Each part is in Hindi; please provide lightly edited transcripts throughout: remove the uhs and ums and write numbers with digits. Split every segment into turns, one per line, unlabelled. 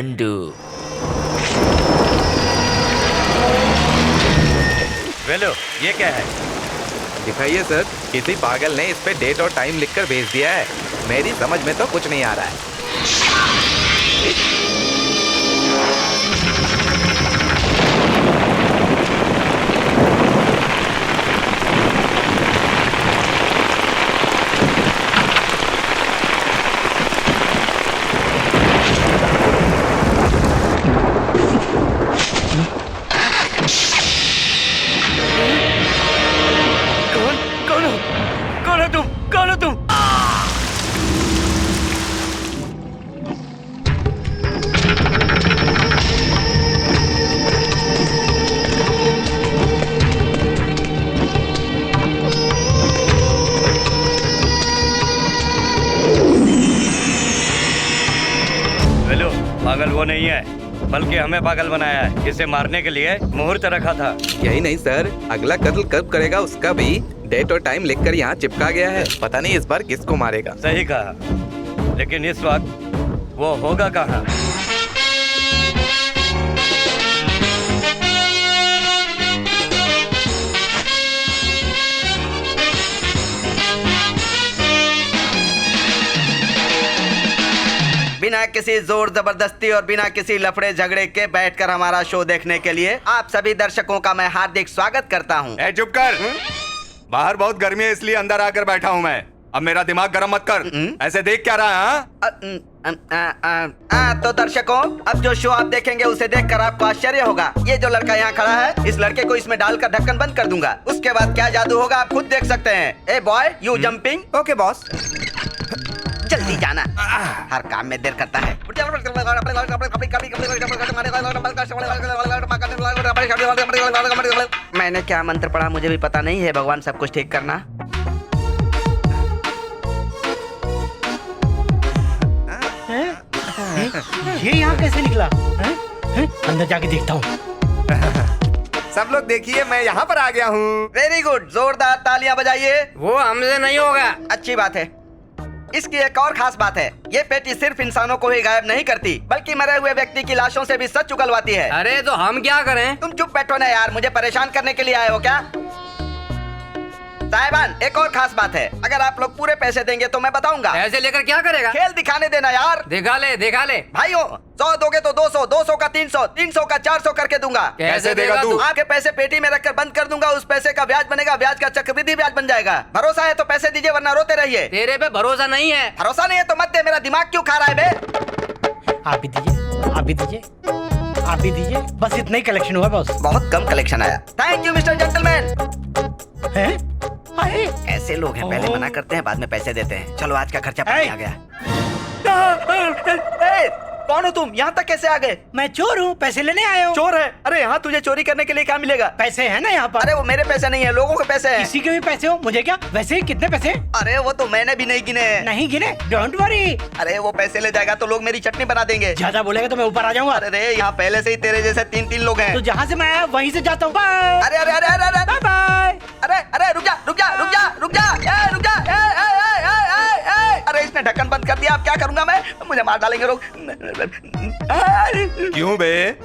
लंडू।
वेलो, ये क्या है?
दिखाइए सर, किसी पागल ने इस पे डेट और टाइम लिखकर भेज दिया है। मेरी समझ में तो कुछ नहीं आ रहा है।
कौन हो तुम? वेलो, पागल वो नहीं है, बल्कि हमें पागल बनाया है। इसे मारने के लिए मुहूर्त रखा था।
यही नहीं सर, अगला कत्ल कब करेगा उसका भी डेट और टाइम लिखकर यहाँ चिपका गया है। पता नहीं इस बार किसको मारेगा।
सही कहा, लेकिन इस वक्त वो होगा कहाँ?
बिना किसी जोर जबरदस्ती और बिना किसी लफड़े झगड़े के बैठकर हमारा शो देखने के लिए आप सभी दर्शकों का मैं हार्दिक स्वागत करता हूँ।
ए चुप कर। बाहर बहुत गर्मी है इसलिए अंदर आकर बैठा हूँ मैं। अब मेरा दिमाग गर्म मत कर। ऐसे देख क्या रहा है?
तो दर्शकों, अब जो शो आप देखेंगे उसे देखकर आपको आश्चर्य होगा। ये जो लड़का यहाँ खड़ा है, इस लड़के को इसमें डालकर ढक्कन बंद कर दूंगा। उसके बाद क्या जादू होगा आप खुद देख सकते हैं। A boy, you jumping.
Okay boss.
जल्दी जाना, हर काम में देर करता है। मैंने क्या मंत्र पढ़ा मुझे भी पता नहीं है। भगवान सब कुछ ठीक करना।
ये यहाँ कैसे निकला? अंदर जाके देखता हूँ।
सब लोग देखिए, मैं यहाँ पर आ गया हूँ।
वेरी गुड, जोरदार तालियां बजाइए।
वो हमसे नहीं होगा।
अच्छी बात है। इसकी एक और खास बात है, ये पेटी सिर्फ इंसानों को ही गायब नहीं करती, बल्कि मरे हुए व्यक्ति की लाशों से भी सच उगलवाती है।
अरे तो हम क्या करें?
तुम चुप बैठो ना यार, मुझे परेशान करने के लिए आए हो क्या? साहिबान, एक और खास बात है, अगर आप लोग पूरे पैसे देंगे तो मैं बताऊंगा।
पैसे लेकर क्या करेगा?
खेल दिखाने देना यार।
दिखा ले।
भाइयों, 100 दोगे तो 200, 200 का 300, 300 का 400 करके दूंगा।
कैसे देगा तू?
आपके पैसे पेटी में रखकर बंद कर दूंगा। उस पैसे का ब्याज बनेगा, ब्याज का चक्रवृद्धि ब्याज बन जाएगा। भरोसा है तो पैसे दीजिए, वरना रोते रहिए।
तेरे पे भरोसा नहीं है।
भरोसा नहीं है तो मत दे। मेरा दिमाग क्यों खा रहा है बे?
आप भी दीजिए। बस इतना ही कलेक्शन हुआ बॉस।
बहुत कम कलेक्शन आया। Thank you mister gentleman. ऐसे लोग हैं, पहले मना करते हैं, बाद में पैसे देते हैं। चलो आज का खर्चा पानी आ गया। कौन हो तुम? यहाँ तक कैसे आ गए?
मैं चोर हूँ, पैसे लेने आया हूँ।
चोर है? अरे यहाँ तुझे चोरी करने के लिए क्या मिलेगा?
पैसे है ना यहाँ पर?
अरे वो मेरे पैसे नहीं है, लोगों के पैसे हैं।
किसी के भी पैसे हो, मुझे क्या? वैसे ही कितने पैसे?
अरे वो तो मैंने भी नहीं गिने।
नहीं गिने? Don't worry.
अरे वो पैसे ले जाएगा तो लोग मेरी चटनी बना देंगे।
ज्यादा बोलेगा तो मैं ऊपर आ जाऊंगा।
अरे यहाँ पहले से ही तेरे जैसे 3-3 लोग हैं।
तो जहाँ से मैं आया वहीं से जाता हूँ। बाय।
अरे अरे अरे अरे अरे
बाय।
अरे रुक जा। अरे इसने ढक्कन बंद कर दिया, अब क्या करूंगा मैं? मुझे मार डालेंगे लोग।
क्यों बे?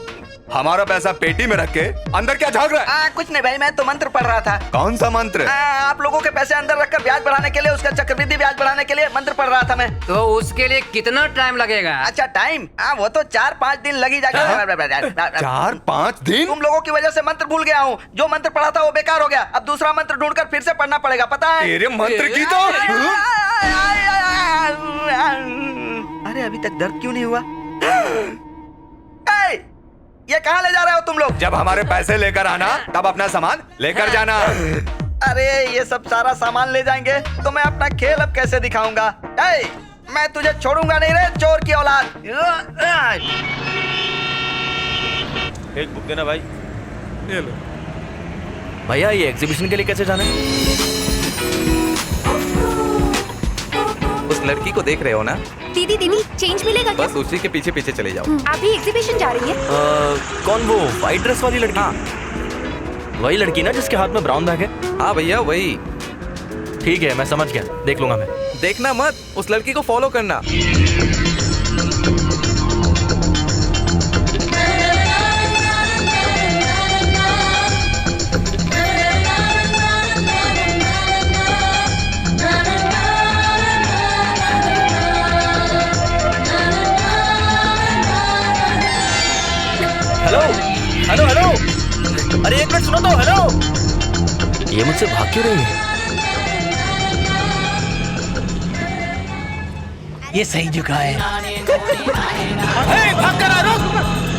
हमारा पैसा पेटी में रख के अंदर क्या झांक रहा है?
कुछ नहीं भाई, मैं तो मंत्र पढ़ रहा था।
कौन सा मंत्र?
आप लोगों के पैसे अंदर रखकर ब्याज बढ़ाने के लिए, उसका चक्रवृद्धि ब्याज बढ़ाने के लिए मंत्र पढ़ रहा था मैं।
तो उसके लिए कितना टाइम लगेगा?
अच्छा टाइम? वो तो 4-5 दिन लगी जाएगा।
4-5 दिन?
तुम लोगों की वजह से मंत्र भूल गया हूँ। जो मंत्र पढ़ा था वो बेकार हो गया। अब दूसरा मंत्र ढूंढकर फिर से पढ़ना पड़ेगा, पता है?
तेरे मंत्र की तो
अरे अभी तक दर्द क्यों नहीं हुआ? ये कहाँ ले जा रहे हो तुम लोग?
जब हमारे पैसे लेकर आना तब अपना सामान लेकर जाना।
अरे ये सब सारा सामान ले जाएंगे तो मैं अपना खेल अब कैसे दिखाऊंगा? मैं तुझे छोड़ूंगा नहीं रे, चोर की औलाद।
एक बुक देना भाई।
ये लो।
भैया ये एग्जीबिशन के लिए कैसे जाना है?
उस लड़की को देख रहे हो ना?
दीदी चेंज मिलेगा क्या?
बस उसी के पीछे पीछे चले जाओ।
आप भी एग्जीबिशन जा रही है?
कौन वो वाइट ड्रेस वाली लड़की?
हाँ।
वही लड़की ना जिसके हाथ में ब्राउन बैग है?
हाँ भैया वही।
ठीक है, मैं समझ गया, देख लूंगा मैं।
देखना मत, उस लड़की को फॉलो करना।
हेलो हेलो हेलो, अरे एक मिनट सुनो तो, हेलो। ये मुझसे भाग क्यों रही है?
ये सही जगह है।
भाग कर आ, रुक।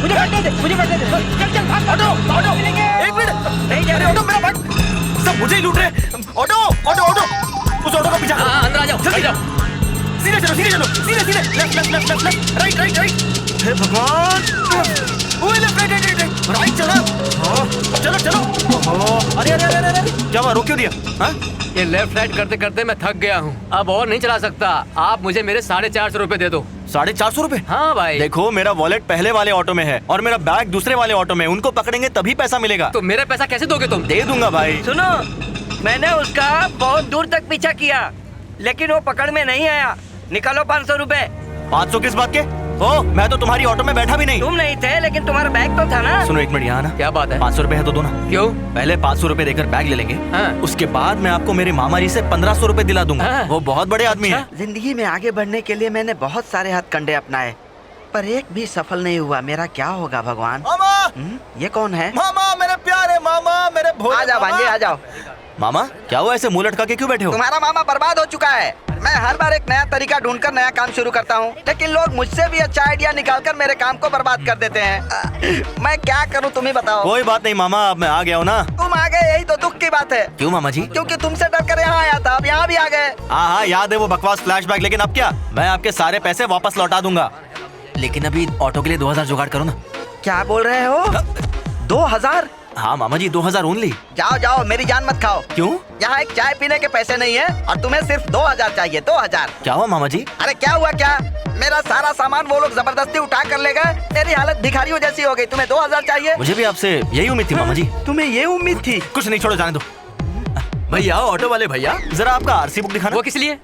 मुझे बैठने दे, मुझे बैठने दे। चल चल भाग।
ऑटो ऑटो, एक मिनट। नहीं जा रहे ऑटो, मेरा भाग। सब मुझे ही लूट रहे। ऑटो ऑटो ऑटो, उस ऑटो का पीछा करो।
अंदर आ जाओ,
जल्दी जाओ। सीधे चलो, सीधे चलो, सीधे सीधे, left left left left left, right right right. हे भगवान, ओए left right right right, right चलो। चलो चलो। अरे अरे अरे अरे, क्या हुआ, रोक क्यों दिया? हाँ,
ये लेफ्ट राइट करते करते मैं थक गया हूँ, अब और नहीं चला सकता। आप मुझे मेरे 450 रुपए दे दो।
450 रुपए?
हाँ भाई।
देखो, मेरा वॉलेट पहले वाले ऑटो में है और मेरा बैग दूसरे वाले ऑटो में। उनको पकड़ेंगे तभी पैसा मिलेगा।
तो मेरा पैसा कैसे दोगे तुम?
दे दूंगा भाई।
सुनो, मैंने उसका बहुत दूर तक पीछा किया, लेकिन वो पकड़ में नहीं आया। निकालो 500 रुपए।
500 किस बात के? ओ, मैं तो तुम्हारी ऑटो में बैठा भी नहीं।
तुम नहीं थे, लेकिन तुम्हारा बैग तो था ना।
सुनो एक मिनट, यहाँ ना।
क्या बात है?
500 रुपए है तो दो ना।
क्यों?
पहले 500 रुपए देकर बैग ले लेंगे।
हाँ।
उसके बाद मैं आपको मेरे मामा जी से 1500 रुपए दिला दूंगा।
हाँ।
वो बहुत बड़े आदमी है।
जिंदगी में आगे बढ़ने के लिए मैंने बहुत सारे हथकंडे अपनाए, पर एक भी सफल नहीं हुआ। मेरा क्या होगा भगवान?
मामा,
ये कौन है?
मामा, मेरे प्यारे मामा, मेरे भोले
आ जाओ भांजे, आ जाओ।
मामा, क्या हुआ, ऐसे मुंह लटका के क्यों बैठे हो?
तुम्हारा मामा बर्बाद हो चुका है। मैं हर बार एक नया तरीका ढूंढकर नया काम शुरू करता हूँ, लेकिन लोग मुझसे भी अच्छा आइडिया निकालकर मेरे काम को बर्बाद कर देते हैं। मैं क्या करूँ, तुम ही बताओ।
कोई बात नहीं मामा, अब मैं आ गया हूँ ना।
तुम आ गए, यही तो दुख की बात है।
क्यों मामा जी?
क्योंकि तुमसे डरकर यहाँ आया था, अब यहाँ भी आ गए।
हाँ हाँ, याद है वो बकवास फ्लैशबैक, लेकिन अब क्या? मैं आपके सारे पैसे वापस लौटा दूंगा, लेकिन अभी ऑटो के लिए 2000 जुगाड़ करो ना।
क्या बोल रहे हो? 2000?
हाँ मामा जी, 2000 ओनली।
जाओ जाओ, मेरी जान मत खाओ।
क्यों?
यहाँ एक चाय पीने के पैसे नहीं है और तुम्हें सिर्फ 2000 चाहिए। 2000?
क्या हुआ मामा जी?
अरे क्या हुआ क्या? मेरा सारा सामान वो लोग जबरदस्ती उठा कर ले गए। मेरी हालत भिखारियों जैसी हो गई। तुम्हें 2000 चाहिए?
मुझे भी आपसे यही उम्मीद थी मामा जी।
तुम्हें ये उम्मीद थी?
कुछ नहीं, छोड़ो, जाने दो। भैया, ऑटो वाले भैया, जरा आपका आरसी बुक दिखाना।
वो किस लिए?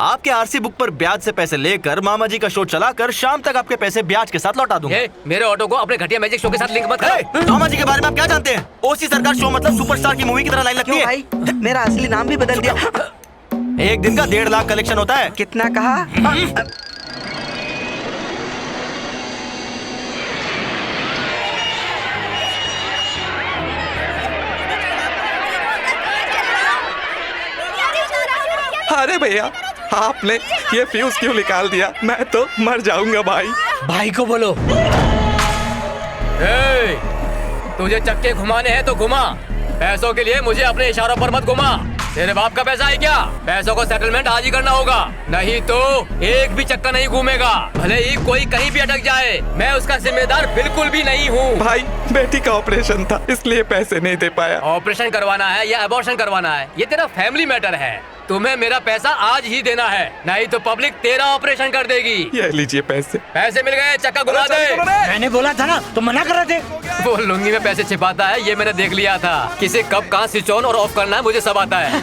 आपके आरसी बुक पर ब्याज से पैसे लेकर मामा जी का शो चलाकर शाम तक आपके पैसे ब्याज के साथ लौटा दूंगा।
मेरे ऑटो को अपने घटिया मैजिक शो के साथ लिंक मत करो।
मामा जी के बारे में आप क्या जानते हैं? ओसी सरकार शो मतलब सुपरस्टार की मूवी की तरह लाइन लगती
क्यों
है।
भाई? मेरा असली नाम भी बदल दिया।
एक दिन का 1.5 लाख कलेक्शन होता है।
कितना कहा?
अरे भैया, आपने ये फ्यूज क्यों निकाल दिया? मैं तो मर जाऊंगा भाई।
भाई को बोलो।
ए, तुझे चक्के घुमाने हैं तो घुमा, पैसों के लिए मुझे अपने इशारों पर मत घुमा। तेरे बाप का पैसा है क्या? पैसों को सेटलमेंट आज ही करना होगा, नहीं तो एक भी चक्का नहीं घूमेगा। भले ही कोई कहीं भी अटक जाए, मैं उसका जिम्मेदार बिल्कुल भी नहीं हूँ।
भाई, बेटी का ऑपरेशन था, इसलिए पैसे नहीं दे पाया।
ऑपरेशन करवाना है या अबॉर्शन करवाना है, ये तेरा फैमिली मैटर है। तुम्हें मेरा पैसा आज ही देना है, नहीं तो पब्लिक तेरा ऑपरेशन कर देगी।
ये लीजिए पैसे।
पैसे मिल गए, चक्का घुमा दे।
मैंने बोला था ना, तो मना कर रहे थे।
वो लुंगी में पैसे छिपाता है, ये मैंने देख लिया था। किसे कब कहाँ स्विच ऑन और ऑफ करना है मुझे सब आता है।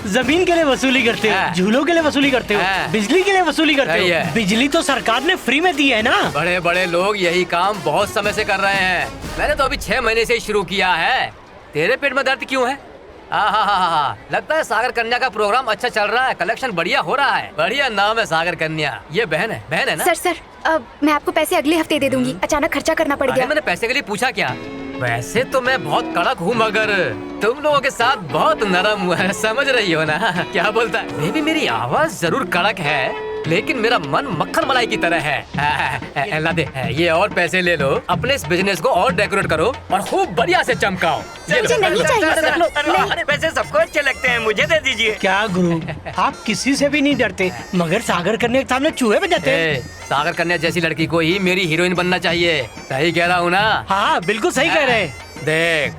जमीन के लिए वसूली करते
हाँ।
हो, झूलों के लिए वसूली करते हो,
हाँ।
बिजली के लिए वसूली करते
सही
हो।
है।
बिजली तो सरकार ने फ्री में दी है ना।
बड़े बड़े लोग यही काम बहुत समय से कर रहे हैं। मैंने तो अभी 6 महीने से ही शुरू किया है। तेरे पेट में दर्द क्यों है? लगता है सागर कन्या का प्रोग्राम अच्छा चल रहा है, कलेक्शन बढ़िया हो रहा है। बढ़िया नाम है सागर कन्या। ये बहन है ना?
सर अब मैं आपको पैसे अगले हफ्ते दे दूंगी। अचानक खर्चा करना पड़
अरे
गया।
मैंने पैसे के लिए पूछा क्या? वैसे तो मैं बहुत कड़क हूँ, मगर तुम लोगों के साथ बहुत नरम हुआ है, समझ रही हो ना? क्या बोलता है? मे भी मेरी आवाज जरूर कड़क है, लेकिन मेरा मन मक्खन मलाई की तरह है। ला दे, ये और पैसे ले लो, अपने इस बिजनेस को और डेकोरेट करो और खूब बढ़िया से चमकाओ।
मुझे नहीं चाहिए सर। नहीं।
अरे पैसे सबको अच्छे लगते हैं, मुझे दे दीजिए।
क्या गुरु, आप किसी से भी नहीं डरते, मगर सागर करने के सामने चूहे बन जाते हैं।
सागर कन्या जैसी लड़की को ही मेरी हीरोइन बनना चाहिए। सही कह रहा हूँ ना?
हाँ बिल्कुल सही कह रहे हैं।
देख,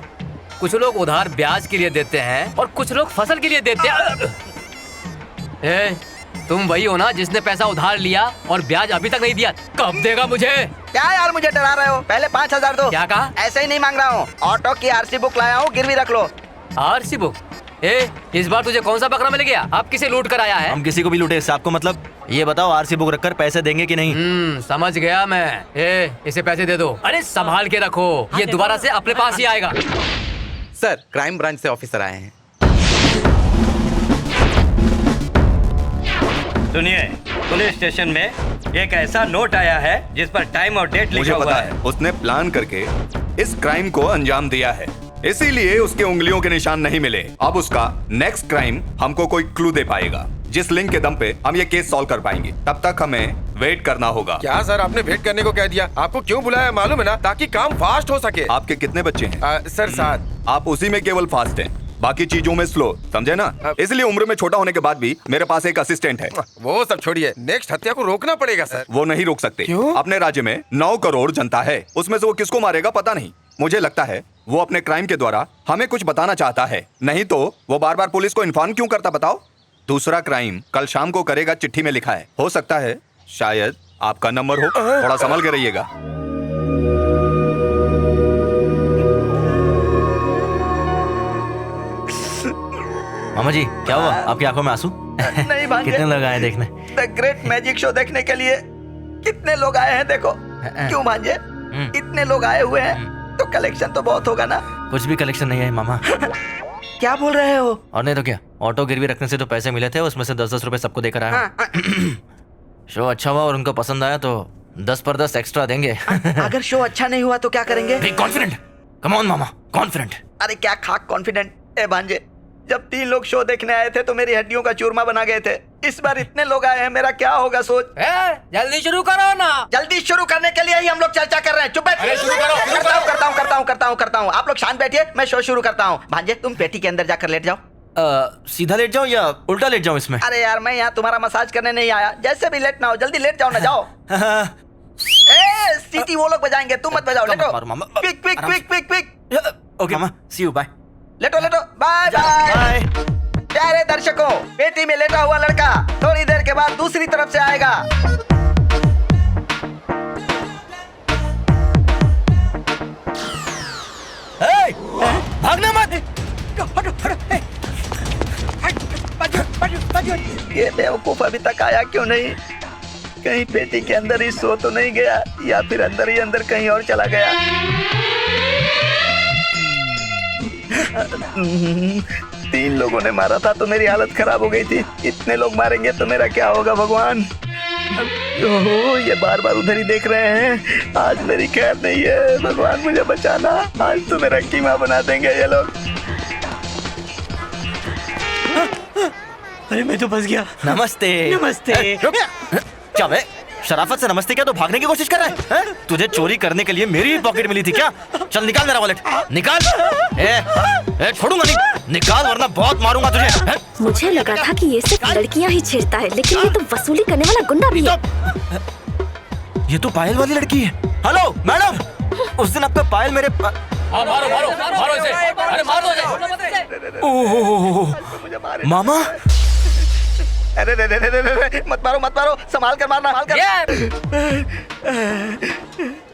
कुछ लोग उधार ब्याज के लिए देते हैं और कुछ लोग फसल के लिए देते हैं। तुम वही हो ना जिसने पैसा उधार लिया और ब्याज अभी तक नहीं दिया? कब देगा मुझे?
क्या यार मुझे डरा रहे हो? पहले 5000 दो।
क्या कहा?
ऐसे ही नहीं मांग रहा हूँ, ऑटो की आरसी बुक लाया हूँ, गिरवी रख लो।
RC book? इस बार तुझे कौन सा बकरा मिल गया? आप किसे लूट कर आया है?
हम किसी को भी लूटे, इससे आपको मतलब? ये बताओ, आरसी बुक रखकर पैसे देंगे कि नहीं?
समझ गया मैं। इसे पैसे दे दो। अरे संभाल के रखो, ये दोबारा से अपने पास ही आएगा।
सर, क्राइम ब्रांच से ऑफिसर आए हैं।
सुनिए, पुलिस स्टेशन में एक ऐसा नोट आया है जिस पर टाइम और डेट
मुझे
लिखा हुआ
पता
है।
है उसने प्लान करके इस क्राइम को अंजाम दिया है, इसीलिए उसके उंगलियों के निशान नहीं मिले। अब उसका नेक्स्ट क्राइम हमको कोई क्लू दे पाएगा, जिस लिंक के दम पे हम ये केस सॉल्व कर पाएंगे। तब तक हमें वेट करना होगा।
क्या सर, आपने वेट करने को कह दिया? आपको क्यों बुलाया मालूम है ना, ताकि काम फास्ट हो सके।
आपके कितने बच्चे हैं?
सर 7।
आप उसी में केवल फास्ट हैं, बाकी चीजों में स्लो, समझे ना? इसलिए उम्र में छोटा होने के बाद भी मेरे पास एक असिस्टेंट है।
वो सब छोड़िए, नेक्स्ट हत्या को रोकना पड़ेगा सर।
वो नहीं रोक सकते।
क्यों?
अपने राज्य में 9 करोड़ जनता है, उसमें से वो किसको मारेगा पता नहीं। मुझे लगता है वो अपने क्राइम के द्वारा हमें कुछ बताना चाहता है, नहीं तो वो बार बार पुलिस को इन्फॉर्म क्यों करता बताओ? दूसरा क्राइम कल शाम को करेगा, चिट्ठी में लिखा है। हो सकता है शायद आपका नंबर हो, थोड़ा संभल के रहिएगा।
मामा जी क्या हुआ, आपकी आंखों में आंसू?
नहीं भांजे।
कितने लोग आए देखने?
द ग्रेट मैजिक शो देखने के लिए कितने लोग आए हैं देखो। क्यों भांजे, इतने लोग आए हुए हैं तो कलेक्शन तो बहुत होगा ना?
कुछ भी कलेक्शन नहीं है मामा।
क्या बोल रहे हो?
और नहीं तो क्या, ऑटो गिरवी रखने से तो पैसे मिले थे, उसमें से 10-10 रुपए सबको देकर आया। शो अच्छा हुआ और उनको पसंद आया तो 10 पर 10 एक्स्ट्रा देंगे।
अगर शो अच्छा नहीं हुआ तो क्या करेंगे?
Confident, come on mama, confident.
अरे क्या खाक कॉन्फिडेंट है भांजे, जब 3 लोग शो देखने आए थे तो मेरी हड्डियों का चूरमा बना गए थे। इस बार इतने लोग आए हैं, मेरा क्या होगा सोच।
जल्दी शुरू करो ना।
जल्दी शुरू करने के लिए ही हम लोग चर्चा कर रहे हैं। चुप बैठिए। करता हूँ। आप लोग शांत बैठिए, मैं शो शुरू करता हूँ। भांजे तुम पेटी के अंदर जाकर लेट जाओ।
सीधा लेट जाऊं या उल्टा लेट जाऊं इसमें?
अरे यार मैं यहाँ तुम्हारा मसाज करने नहीं आया, जैसे भी लेटना हो जल्दी लेट जाओ ना, जाओ। ए सीटी वो लोग बजाएंगे, तुम मत बजाओ। लेटो। Quick quick quick quick quick.
Okay मामा, सी यू, बाय।
लेटो लेटो, बाय बाय। प्यारे दर्शकों, पेटी में लेटा हुआ लड़का थोड़ी देर के बाद दूसरी तरफ से आएगा।
भागना मत।
ये बेवकूफ अभी तक आया क्यों नहीं? कहीं पेटी के अंदर ही सो तो नहीं गया, या फिर अंदर ही अंदर कहीं और चला गया? 3 लोगों ने मारा था तो मेरी हालत खराब हो गई थी, इतने लोग मारेंगे तो मेरा क्या होगा भगवान? ओहो, ये बार बार उधर ही देख रहे हैं। आज मेरी खैर नहीं है, भगवान मुझे बचाना, आज तो मेरा कीमा बना देंगे ये लोग।
अरे मैं तो फंस गया।
नमस्ते।
नमस्ते।
क्या बे, शराफत से नमस्ते क्या तो भागने की कोशिश कर रहा है? तुझे चोरी करने के लिए मेरी ही पॉकेट मिली थी क्या? चल निकाल मेरा वॉलेट, निकाल। छोड़ूंगा नहीं, निकाल वरना बहुत मारूंगा तुझे।
मुझे लगा था कि ये सिर्फ लड़कियां ही छेड़ता है, लेकिन ये तो वसूली करने वाला गुंडा भी है।
ये तो पायल वाली लड़की है। हेलो मैडम, उस दिन आपका पायल मेरे
मारो इसे। अरे मारो इसे।
ओह मामा,
अरे रे, मत मारो, संभाल कर मारना,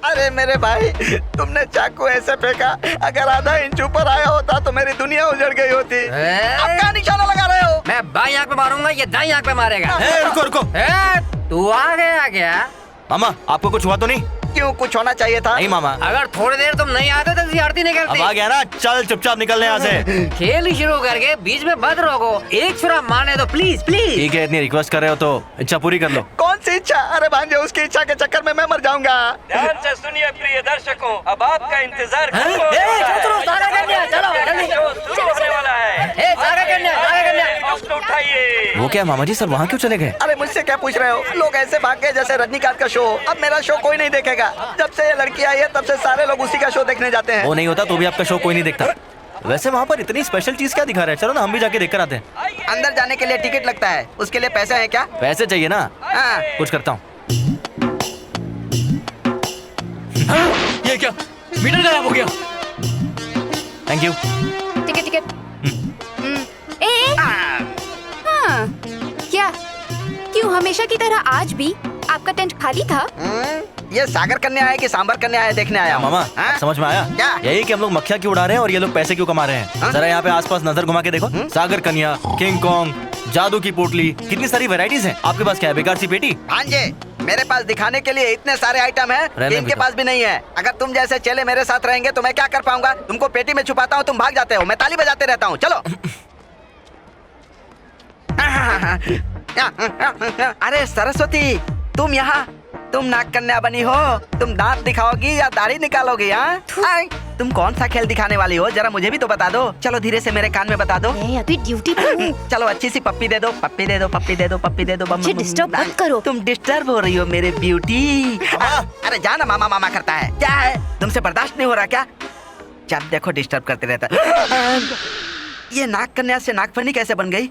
अरे मेरे भाई, तुमने चाकू ऐसे फेंका, अगर आधा इंच ऊपर आया होता तो मेरी दुनिया उजड़ गई होती। अब क्या निशाना लगा रहे हो?
मैं बाई आंख पे मारूंगा, ये दाई आंख पे मारेगा।
रुको।
तू आ गया क्या?
मामा आपको कुछ हुआ तो नहीं?
क्यों, कुछ होना चाहिए था?
नहीं मामा।
अगर थोड़ी देर तुम नहीं आते तो जियारती नहीं करती।
अब आ गया ना, चल चुपचाप निकलने यहाँ से।
खेल ही शुरू करके बीच में मत रोको, एक छुरा मारने दो प्लीज प्लीज।
ठीक है, इतनी रिक्वेस्ट कर रहे हो तो इच्छा पूरी कर लो।
कौन सी इच्छा? अरे भांजे, उसकी इच्छा के चक्कर में मैं मर जाऊंगा।
ध्यान से सुनिए प्रिय दर्शकों, अब आपका इंतजार उठाइए।
वो क्या मामा जी, सब वहाँ क्यों चले गए?
अरे मुझसे क्या पूछ रहे हो? लोग ऐसे भाग गए जैसे रजनीकांत का शो। अब मेरा शो कोई नहीं देखेगा। जब से ये लड़की आई है तब से सारे लोग उसी का शो देखने जाते हैं।
वो नहीं होता तो भी आपका शो कोई नहीं देखता। वैसे वहाँ पर इतनी स्पेशल चीज क्या दिखा रहा है? चलो ना हम भी जाके देख कर आते हैं।
अंदर जाने के लिए टिकट लगता है, उसके लिए पैसे है क्या?
पैसे चाहिए ना?
हाँ।
कुछ करता हूँ।
ये क्या, मीटर खराब हो गया?
Thank you.
टिकट। हाँ, क्या क्यों हमेशा की तरह आज भी आपका टेंट खाली था?
ये सागर करने आया कि सांबर करने आया देखने आया?
मामा
हाँ?
समझ में आया?
क्या?
यही कि हम लोग मक्खियाँ क्यों उड़ा रहे हैं और ये लोग पैसे क्यों कमा रहे हैं।
हाँ?
जरा यहाँ पे आसपास नजर घुमा के देखो। सागर कन्या, किंग कॉन्ग, जादू की पोटली, कितनी सारी वैरायटीज हैं। आपके पास क्या है, बेकार सी पेटी?
भांजे, मेरे पास दिखाने के लिए इतने सारे आइटम हैं कि इनके पास भी नहीं है। अगर तुम जैसे चेले मेरे साथ रहेंगे तो मैं क्या कर पाऊंगा? तुमको पेटी में छुपाता हूँ, तुम भाग जाते हो, मैं ताली बजाते रहता हूँ। चलो। अरे सरस्वती, तुम यहाँ तुम नाक कन्या बनी हो? तुम दांत दिखाओगी या दाढ़ी निकालोगी? हाँ तुम कौन सा खेल दिखाने वाली हो? जरा मुझे भी तो बता दो। चलो धीरे से मेरे कान में बता दो।
अभी ड्यूटी पर हूँ।
चलो अच्छी सी पप्पी दे दो, पप्पी दे दो, पप्पी दे दो, पप्पी दे दो।
मुझे डिस्टर्ब मत करो।
तुम डिस्टर्ब हो रही हो मेरे ब्यूटी। अरे जाना मामा मामा करता है। क्या है तुमसे बर्दाश्त नहीं हो रहा क्या? जब देखो डिस्टर्ब करते रहता है। ये नाक कन्या से नागफनी कैसे बन गई?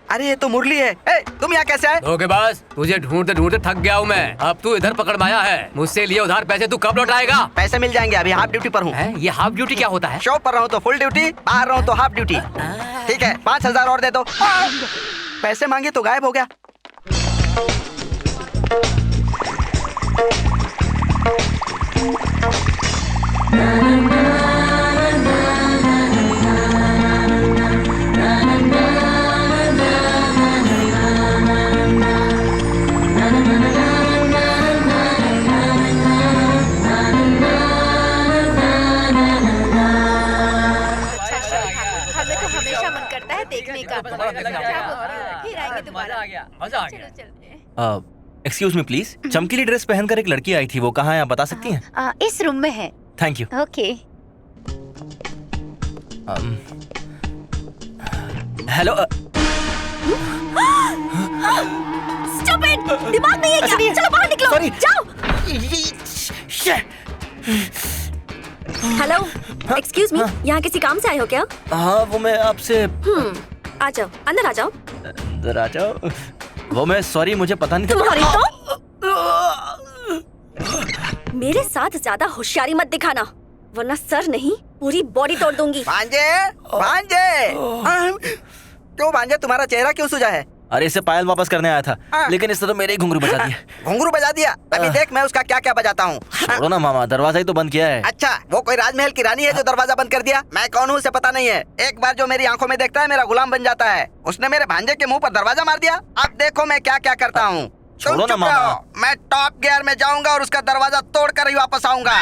अरे ये तो मुरली है। तुम यहाँ कैसे आए?
धोखेबाज, तुझे ढूंढते ढूंढते थक गया हूँ मैं। अब तू इधर पकड़ में आया है। मुझसे लिए उधार पैसे तू कब लौटाएगा?
पैसे मिल जाएंगे, अभी हाफ ड्यूटी पर हूँ।
ये हाफ ड्यूटी क्या होता है?
शो पर रहूँ तो फुल ड्यूटी, बाहर रहूँ तो हाफ ड्यूटी। ठीक है 5,000 और दे दो। पैसे मांगे तो गायब हो गया।
हमें तो हमेशा मन करता है देखने का। फिर आएंगे दोबारा।
मजा आ गया।
एक्सक्यूज मी प्लीज, चमकीली ड्रेस पहनकर एक लड़की आई थी, वो कहाँ है आप बता सकती हैं?
इस रूम में है।
Thank you.
Okay.
Hello.
Stupid, दिमाग नहीं है क्या? चलो बाहर निकलो।
Sorry.
जाओ। हेलो, एक्सक्यूज मी, यहाँ किसी काम से आए हो क्या?
हाँ वो मैं आपसे।
आ जाओ, अंदर आ जाओ।
अंदर आ जाओ। वो मैं सॉरी, मुझे पता नहीं था।
तुम्हारी तो मेरे साथ ज्यादा होशियारी मत दिखाना, वरना सर नहीं पूरी बॉडी तोड़ दूंगी।
भांजे, भांजे। क्यों भांजे, तुम्हारा चेहरा क्यों सूजा है?
अरे इसे पायल वापस करने आया था, लेकिन इसने तो मेरे ही घुंघरू बजा दिया।
घुंघरू बजा दिया? अभी देख मैं उसका क्या क्या बजाता हूँ।
छोड़ो ना मामा, दरवाजा ही तो बंद किया है।
अच्छा, वो कोई राजमहल की रानी है जो दरवाजा बंद कर दिया? मैं कौन हूँ उसे पता नहीं है। एक बार जो मेरी आंखों में देखता है मेरा गुलाम बन जाता है। उसने मेरे भांजे के मुंह पर दरवाजा मार दिया। अब देखो मैं क्या क्या करता हूँ।
छोड़ो ना मामा।
मैं टॉप गियर में जाऊंगा और उसका दरवाजा तोड़ कर ही वापस आऊंगा।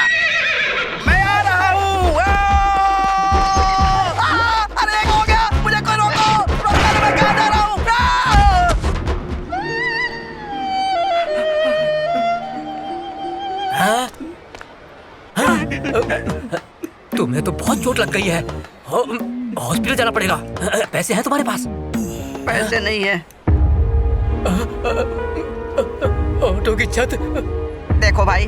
मैं आ रहा हूँ। अरे एक हो गया, मुझे कोई रोको, रोको, मैं कहाँ जा रहा हूँ?
तुम्हें तो बहुत चोट लग गई है, हॉस्पिटल जाना पड़ेगा। पैसे हैं तुम्हारे पास?
पैसे नहीं है।
ऑटो की छत।
देखो भाई,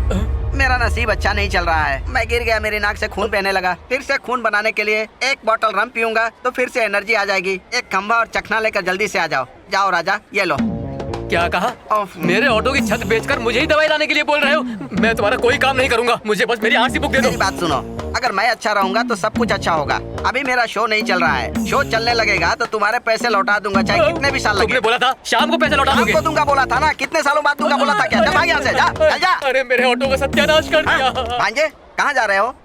मेरा नसीब अच्छा नहीं चल रहा है। मैं गिर गया, मेरी नाक से खून बहने लगा। फिर से खून बनाने के लिए एक बोतल रम पीऊंगा तो फिर से एनर्जी आ जाएगी। एक खंभा और चखना लेकर जल्दी से आ जाओ। जाओ राजा, ये लो।
क्या कहा? मेरे ऑटो की छत बेचकर मुझे ही दवाई लाने के लिए बोल रहे हो? मैं तुम्हारा कोई काम नहीं करूंगा, मुझे बस मेरी आरसी बुक दे दो।
मेरी बात सुनो, अगर मैं अच्छा रहूंगा तो सब कुछ अच्छा होगा। अभी मेरा शो नहीं चल रहा है, शो चलने लगेगा तो तुम्हारे पैसे लौटा दूंगा, चाहे कितने भी साल लगे।
तुमने बोला था शाम को पैसे लौटा दोगे।
आपको दूंगा बोला था ना, कितने सालों बाद दूंगा बोला था क्या? जा भाग यहाँ से, जा चल जा।
अरे मेरे ऑटो का सत्यानाश कर दिया।
भांजे कहाँ जा रहे हो?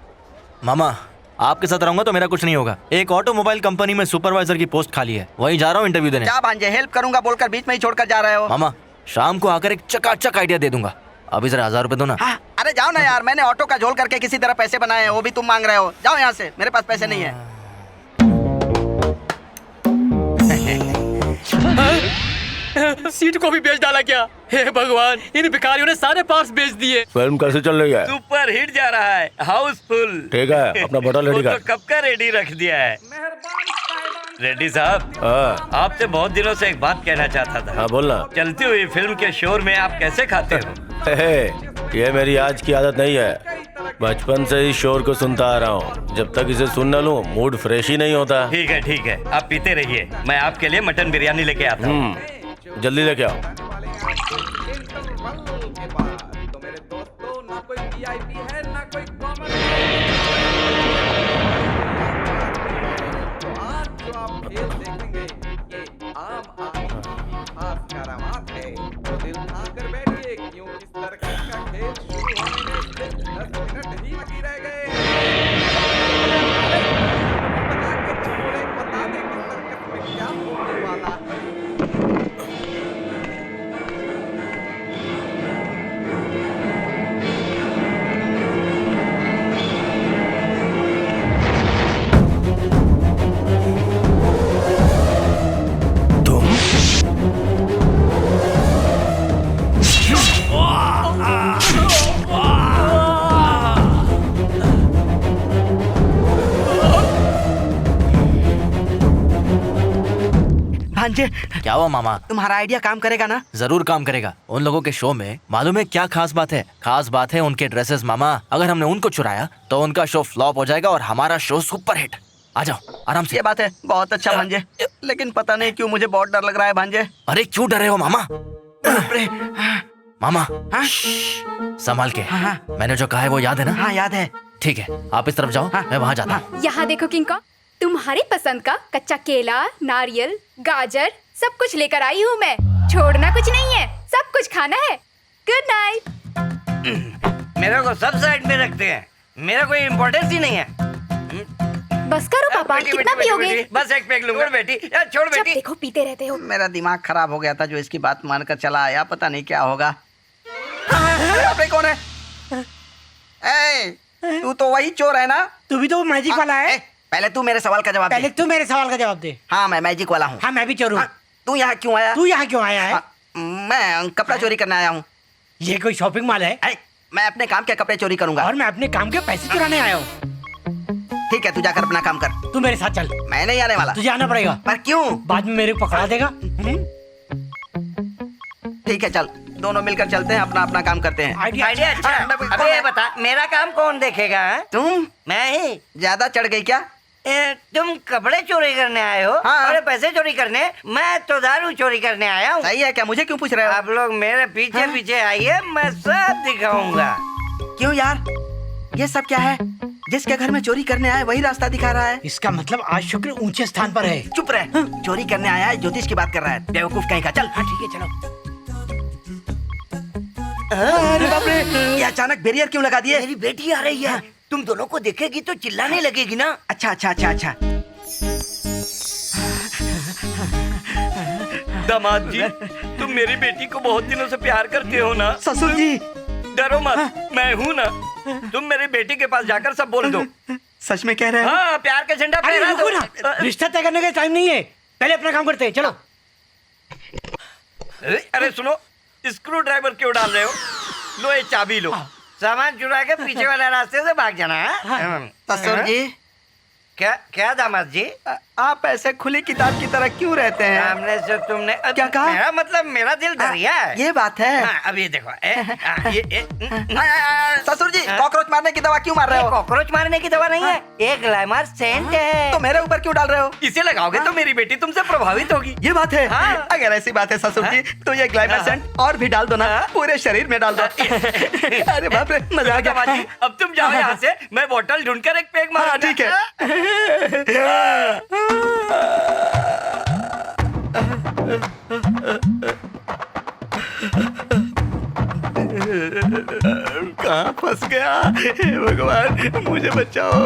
मामा आपके साथ रहूंगा तो मेरा कुछ नहीं होगा। एक ऑटोमोबाइल कंपनी में सुपरवाइजर की पोस्ट खाली है, वहीं जा रहा हूँ इंटरव्यू देने।
जा भांजे, हेल्प करूंगा बोलकर बीच में ही छोड़कर जा रहे हो।
मामा शाम को आकर एक चकाचक आइडिया दे दूंगा, अभी जरा 1000 रुपए दो ना।
अरे जाओ ना यार, मैंने ऑटो का झोल करके किसी तरह पैसे बनाए हैं, वो भी तुम मांग रहे हो। जाओ यहाँ से, मेरे पास पैसे नहीं है।
सीट को भी बेच डाला क्या? हे भगवान, इन भिखारियों ने सारे पार्ट्स बेच दिए।
फिल्म कैसे चल रही है?
सुपर हिट जा रहा है, हाउसफुल।
ठीक है, अपना बोतल रेडी कर।
तो कब का रेडी रख दिया है। रेड्डी साहब,
हाँ
आपसे बहुत दिनों से एक बात कहना चाहता था।
हाँ बोलना।
चलती हुई फिल्म के शोर में आप कैसे खाते हो?
ये मेरी आज की आदत नहीं है, बचपन से ही शोर को सुनता आ रहा हूँ। जब तक इसे सुन न लूं मूड फ्रेश ही नहीं होता।
ठीक है, आप पीते रहिए, मैं आपके लिए मटन बिरयानी लेके आता हूँ।
जल्दी लेके आओ।
भांजे,
क्या हुआ मामा?
तुम्हारा आइडिया काम करेगा ना?
जरूर काम करेगा। उन लोगों के शो में मालूम है क्या खास बात है? खास बात है उनके ड्रेसेस मामा। अगर हमने उनको चुराया तो उनका शो फ्लॉप हो जाएगा और हमारा शो सुपर हिट। आ जाओ आराम से।
ये बात है, बहुत अच्छा भांजे, लेकिन पता नहीं क्यों मुझे बहुत डर लग रहा है भांजे।
अरे क्यों डरे हो मामा? मामा संभाल के। मैंने जो कहा है वो याद है ना?
हाँ याद है।
ठीक है, आप इस तरफ जाओ, मैं वहाँ जाता हूँ।
यहाँ देखो किंग कॉन्ग, तुम्हारी पसंद का कच्चा केला, नारियल, गाजर सब कुछ लेकर आई हूँ मैं। छोड़ना कुछ नहीं है, सब कुछ खाना है। Good night.
मेरे को सब साइड में रखते हैं, मेरा कोई इम्पोर्टेंस ही नहीं है।
बस करो पापा,
बेटी,
कितना
बेटी,
पियोगे?
बेटी, बस एक पैक लूंगा। बेटी यार छोड़
जब
बेटी।
देखो पीते रहते हो।
मेरा दिमाग खराब हो गया था जो इसकी बात मानकर चला आया, पता नहीं क्या होगा। अबे कौन है? ए, तू तो वही चोर है ना?
तू भी तो मैजिक वाला है।
पहले तू मेरे सवाल का जवाब
पहले
दे।
तू मेरे सवाल का जवाब दे।
हाँ मैं मैजिक वाला हूँ।
हाँ मैं भी चोर हूँ।
तू यहाँ क्यों आया?
तू यहाँ क्यों आया है?
मैं कपड़ा चोरी करने आया हूँ।
ये कोई शॉपिंग मॉल है?
मैं अपने काम के कपड़े चोरी करूंगा।
और मैं अपने काम के पैसे चुराने आया हूँ।
ठीक है, तू जाकर अपना काम कर।
तू मेरे साथ चल।
मैं नहीं आने वाला।
तुझे आना पड़ेगा।
पर क्यों?
बाद में मेरे को पकड़ा देगा।
ठीक है चल, दोनों मिलकर चलते हैं, अपना अपना काम करते हैं।
आइडिया अच्छा। अबे ये बता, मेरा काम कौन देखेगा?
तुम?
मैं ही।
ज्यादा चढ़ गई क्या?
तुम कपड़े चोरी करने आए हो?
हाँ।
और पैसे चोरी करने? मैं तो दारू चोरी करने आया हूँ।
सही है क्या? मुझे क्यों पूछ रहे हो?
आप लोग मेरे पीछे पीछे आइए, मैं सब दिखाऊंगा।
क्यों यार, ये सब क्या है? जिसके घर में चोरी करने आए वही रास्ता दिखा रहा है।
इसका मतलब आज शुक्र ऊंचे स्थान पर है।
चुप रहे, चोरी करने आया है, ज्योतिष की बात कर रहा है, बेवकूफ कहीं का। चल।
हाँ ठीक है चलो।
अरे बाप रे, ये अचानक बैरियर क्यों लगा दिए?
मेरी बेटी आ रही है, तुम दोनों को देखेगी तो चिल्लाने लगेगी ना।
अच्छा अच्छा अच्छा अच्छा।
दामाद जी, तुम मेरी बेटी को बहुत दिनों से प्यार करते हो ना?
ससुर जी
डरो मत, मैं हूँ ना। तुम मेरी बेटी के पास जाकर सब बोल दो।
सच में कह रहे हैं?
हाँ, प्यार का झंडा
अरे
फहरा
रुको
दो।
ना, रिश्ता तय करने का टाइम नहीं है, पहले अपना काम करते हैं। चलो।
अरे सुनो, स्क्रू ड्राइवर क्यों डाल रहे हो? लो ये चाबी लो, सामान चुरा के पीछे वाले रास्ते से भाग जाना है।
ससुर जी।
क्या क्या दामाद जी?
आप ऐसे खुली किताब की तरह क्यों रहते हैं?
सामने से तुमने
क्या कहा?
मेरा मतलब मेरा दिल दरिया है।
ये बात है।
हाँ, अब ये देखो
ससुर जी, कॉकरोच मारने की दवा क्यों मार रहे हो?
कॉकरोच मारने की दवा नहीं है, ये ग्लैमर सेंट है।
तो मेरे ऊपर क्यों डाल रहे हो?
इसे लगाओगे तो मेरी बेटी तुमसे प्रभावित होगी।
ये बात है।
हाँ।
अगर ऐसी बात है ससुर जी, तो ये ग्लाइमर सेंट और भी डाल दो ना, पूरे शरीर में डाल दो। अरे बाप रे, मजा आ
दामाद जी,
गया।
अब तुम जाओ यहाँ से, मैं बोतल ढूंढकर एक पेग मारूंगा।
हाँ, ठीक है। कहाँ फंस गया? हे भगवान, मुझे बचाओ।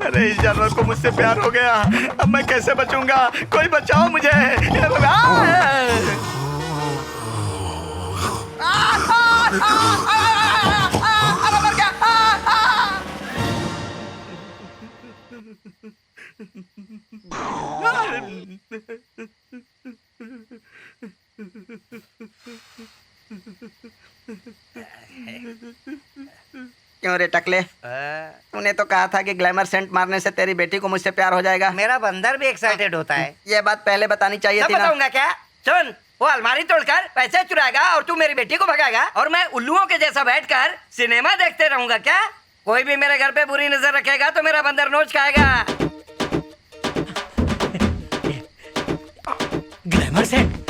अरे इस जानवर को मुझसे प्यार हो गया, अब मैं कैसे बचूंगा? कोई बचाओ मुझे। हे भगवान। क्यों रे टकले, तूने तो कहा था कि ग्लैमर सेंट मारने से तेरी बेटी को मुझसे प्यार हो जाएगा।
मेरा बंदर भी एक्साइटेड होता है।
ये बात पहले बतानी चाहिए
सब
थी ना।
बताऊंगा क्या? सुन, वो अलमारी तोड़कर पैसे चुराएगा और तू मेरी बेटी को भगाएगा और मैं उल्लुओं के जैसा बैठकर सिनेमा देखते रहूंगा क्या? कोई भी मेरे घर पे बुरी नजर रखेगा तो मेरा बंदर नोच खाएगा।
ग्लैमर सेंट।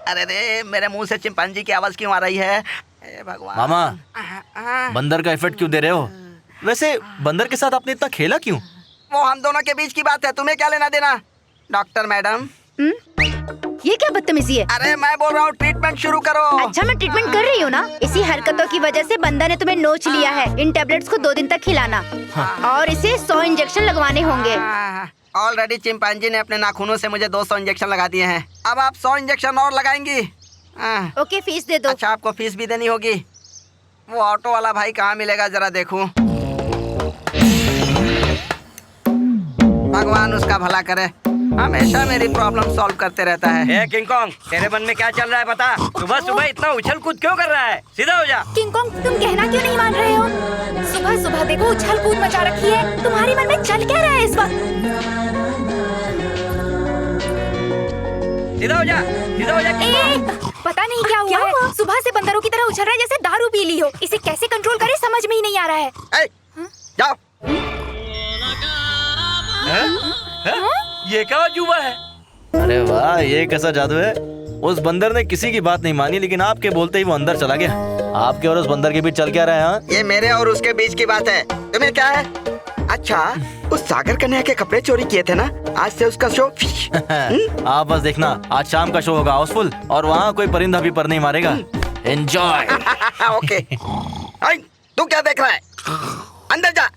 अरे रे, मेरे मुंह से चिंपांजी की आवाज क्यों आ रही है? हे भगवान।
मामा, बंदर का इफेक्ट क्यों दे रहे हो? वैसे बंदर के साथ आपने इतना खेला क्यों?
वो हम दोनों के बीच की बात है, तुम्हें क्या लेना देना? Doctor madam.
ये क्या बदतमीजी है?
अरे मैं बोल रहा हूँ ट्रीटमेंट शुरू करो।
अच्छा मैं ट्रीटमेंट कर रही हूँ ना। इसी हरकतों की वजह से बंदा ने तुम्हें नोच लिया है। इन टेबलेट्स को 2 दिन तक खिलाना और इसे 100 इंजेक्शन लगवाने होंगे।
ऑलरेडी चिंपांजी ने अपने नाखूनों से मुझे 200 इंजेक्शन लगा दिए हैं। अब आप 100 इंजेक्शन और लगाएंगी।
ओके, फीस दे दो।
अच्छा, आपको फीस भी देनी होगी। वो ऑटो वाला भाई कहाँ मिलेगा, जरा देखूं। भगवान उसका भला करे, हमेशा मेरी प्रॉब्लम सॉल्व करते रहता है।
ए किंग कॉन्ग, तेरे मन में क्या चल रहा है बता? सुबह सुबह इतना उछल कूद क्यों कर रहा है? सीधा हो जा।
किंग कॉन्ग, तुम कहना क्यों नहीं मान रहे हो? सुबह सुबह देखो उछल कूद मचा रखी है। तुम्हारे मन में चल क्या रहा है इस वक्त?
सीधा हो जा, सीधा हो जा किंग कॉन्ग।
पता नहीं क्या हुआ है? सुबह से बंदरों की तरह उछल रहा है जैसे दारू पी ली हो। इसे कैसे कंट्रोल करे समझ में ही नहीं आ रहा है।
जाओ।
ये क्या अजूबा है?
अरे वाह, ये कैसा जादू है? उस बंदर ने किसी की बात नहीं मानी, लेकिन आपके बोलते ही वो अंदर चला गया। आपके और उस बंदर के बीच चल क्या रहा है? हाँ?
ये मेरे और उसके बीच की बात है, तुम्हें क्या है? अच्छा, उस सागर कन्या के कपड़े चोरी किए थे ना, आज से उसका शो।
आप बस देखना, आज शाम का शो होगा हाउसफुल और वहाँ कोई परिंदा भी पर नहीं मारेगा। एंजॉय।
ओके। तू क्या देख रहा है? अंदर जा।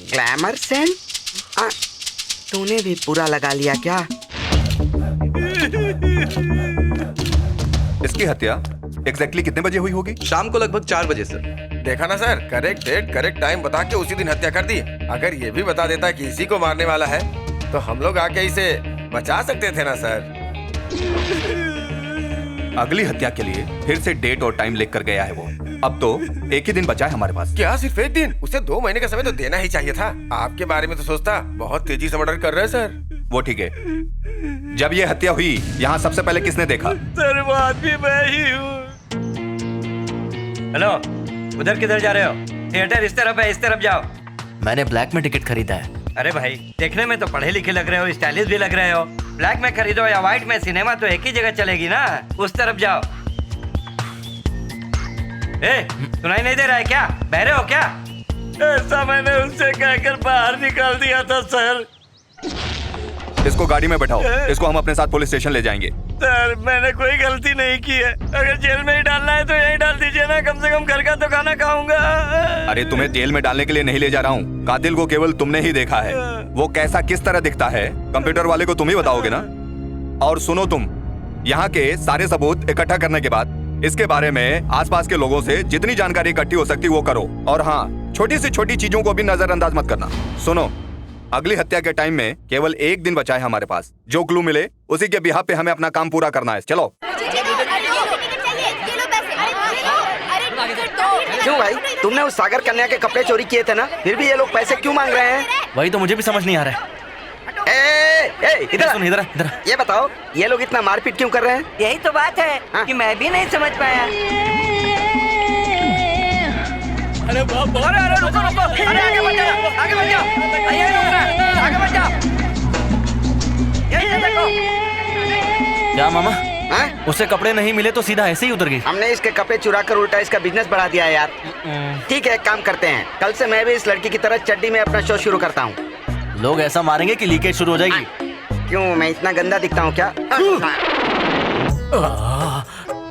ग्लैमर सेंट, तूने भी पूरा लगा लिया क्या?
इसकी हत्या एग्जैक्टली कितने बजे हुई होगी?
शाम को लगभग 4 बजे सर।
देखा ना sir, correct date correct time बता के उसी दिन हत्या कर दी। अगर ये भी बता देता कि इसी को मारने वाला है तो हम लोग आके इसे बचा सकते थे ना सर।
अगली हत्या के लिए फिर से डेट और टाइम लिख कर गया है वो। अब तो एक ही दिन बचा है हमारे पास।
क्या सिर्फ एक दिन? उसे 2 महीने का समय तो देना ही चाहिए था। आपके बारे में तो सोचता, बहुत तेजी से मर्डर कर रहे हैं सर।
वो ठीक है। जब ये हत्या हुई यहाँ सबसे पहले किसने देखा?
सर वो आदमी मैं ही हूँ। हेलो, उधर किधर जा रहे हो? थिएटर इस तरफ है, इस तरफ जाओ।
मैंने ब्लैक में टिकट खरीदा है।
अरे भाई, देखने में तो पढ़े लिखे लग रहे हो, स्टाइलिश भी लग रहे हो। ब्लैक में खरीदो या व्हाइट में, सिनेमा तो एक ही जगह चलेगी ना। उस तरफ जाओ। ए, सुनाई नहीं दे रहा है क्या? बहरे हो क्या? ऐसा मैंने उससे कहकर बाहर निकाल दिया था सर।
इसको गाड़ी में बैठाओ, इसको हम अपने साथ पुलिस स्टेशन ले जाएंगे।
सर मैंने कोई गलती नहीं की है। अगर जेल में ही डालना है तो यहीं डाल दीजिए ना, कम से कम घर का तो खाना खाऊंगा।
अरे तुम्हें जेल में डालने के लिए नहीं ले जा रहा हूँ। कातिल को केवल तुमने ही देखा है। वो कैसा किस तरह दिखता है कंप्यूटर वाले को तुम ही बताओगे ना। और सुनो, तुम यहाँ के सारे सबूत इकट्ठा करने के बाद इसके बारे में आसपास के लोगों से जितनी जानकारी इकट्ठी हो सकती वो करो। और हाँ, छोटी से छोटी चीजों को भी नजरअंदाज मत करना। सुनो, अगली हत्या के टाइम में केवल एक दिन बचा है हमारे पास। जो क्लू मिले उसी के बिहाफ पे हमें अपना काम पूरा करना है। चलो।
क्यों भाई, तुमने उस सागर कन्या के कपड़े चोरी किए थे ना, फिर भी ये लोग पैसे क्यों मांग रहे हैं?
वही तो मुझे भी समझ नहीं आ रहा है।
इधर
इधर इधर।
ये बताओ, ये लोग इतना मारपीट क्यों कर रहे हैं?
यही तो बात है कि मैं भी नहीं समझ पाया। अरे बाप, अरे रुको रुको, अरे आगे बढ़ जाओ, आगे बढ़ जाओ, ये रुक रहा है, आगे बढ़ जाओ। ये देखो।
क्या मामा? उसे कपड़े नहीं मिले तो सीधा ऐसे ही उतर गई।
हमने इसके कपड़े चुरा कर उल्टा इसका बिजनेस बढ़ा दिया है यार। ठीक है, एक काम करते हैं, कल से मैं भी इस लड़की की तरह चड्डी में अपना शो शुरू करता हूँ।
लोग ऐसा मारेंगे कि लीकेज शुरू हो जाएगी।
क्यों, मैं इतना गंदा दिखता हूँ क्या?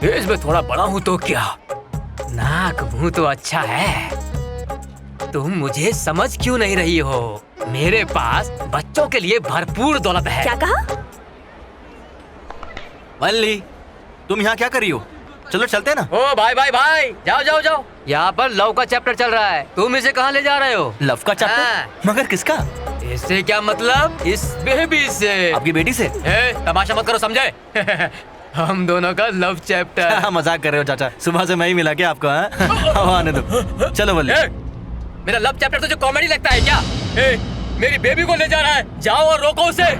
एज में थोड़ा बड़ा हूँ तो क्या, नाक मुंह तो अच्छा है। तुम मुझे समझ क्यों नहीं रही हो? मेरे पास बच्चों के लिए भरपूर दौलत है।
क्या कहा?
वल्ली, तुम यहाँ क्या कर रही हो? चलो चलते हैं ना।
ओ भाई भाई भाई, जाओ जाओ जाओ। यहाँ पर लव का चैप्टर चल रहा है, तुम इसे कहाँ ले जा रहे हो?
लव का चैप्टर? मगर किसका?
इससे क्या मतलब? इस बेबी से।
आपकी बेटी से?
तमाशा मत करो, समझे? हम दोनों का लव चैप्टर।
मजाक कर रहे हो चाचा, सुबह से मैं ही मिला के आपको। आने दो, चलो वल्ली।
मेरा लव चैप्टर तुझे कॉमेडी लगता है क्या? मेरी बेबी को ले जा रहा है, जाओ और रोको उसे।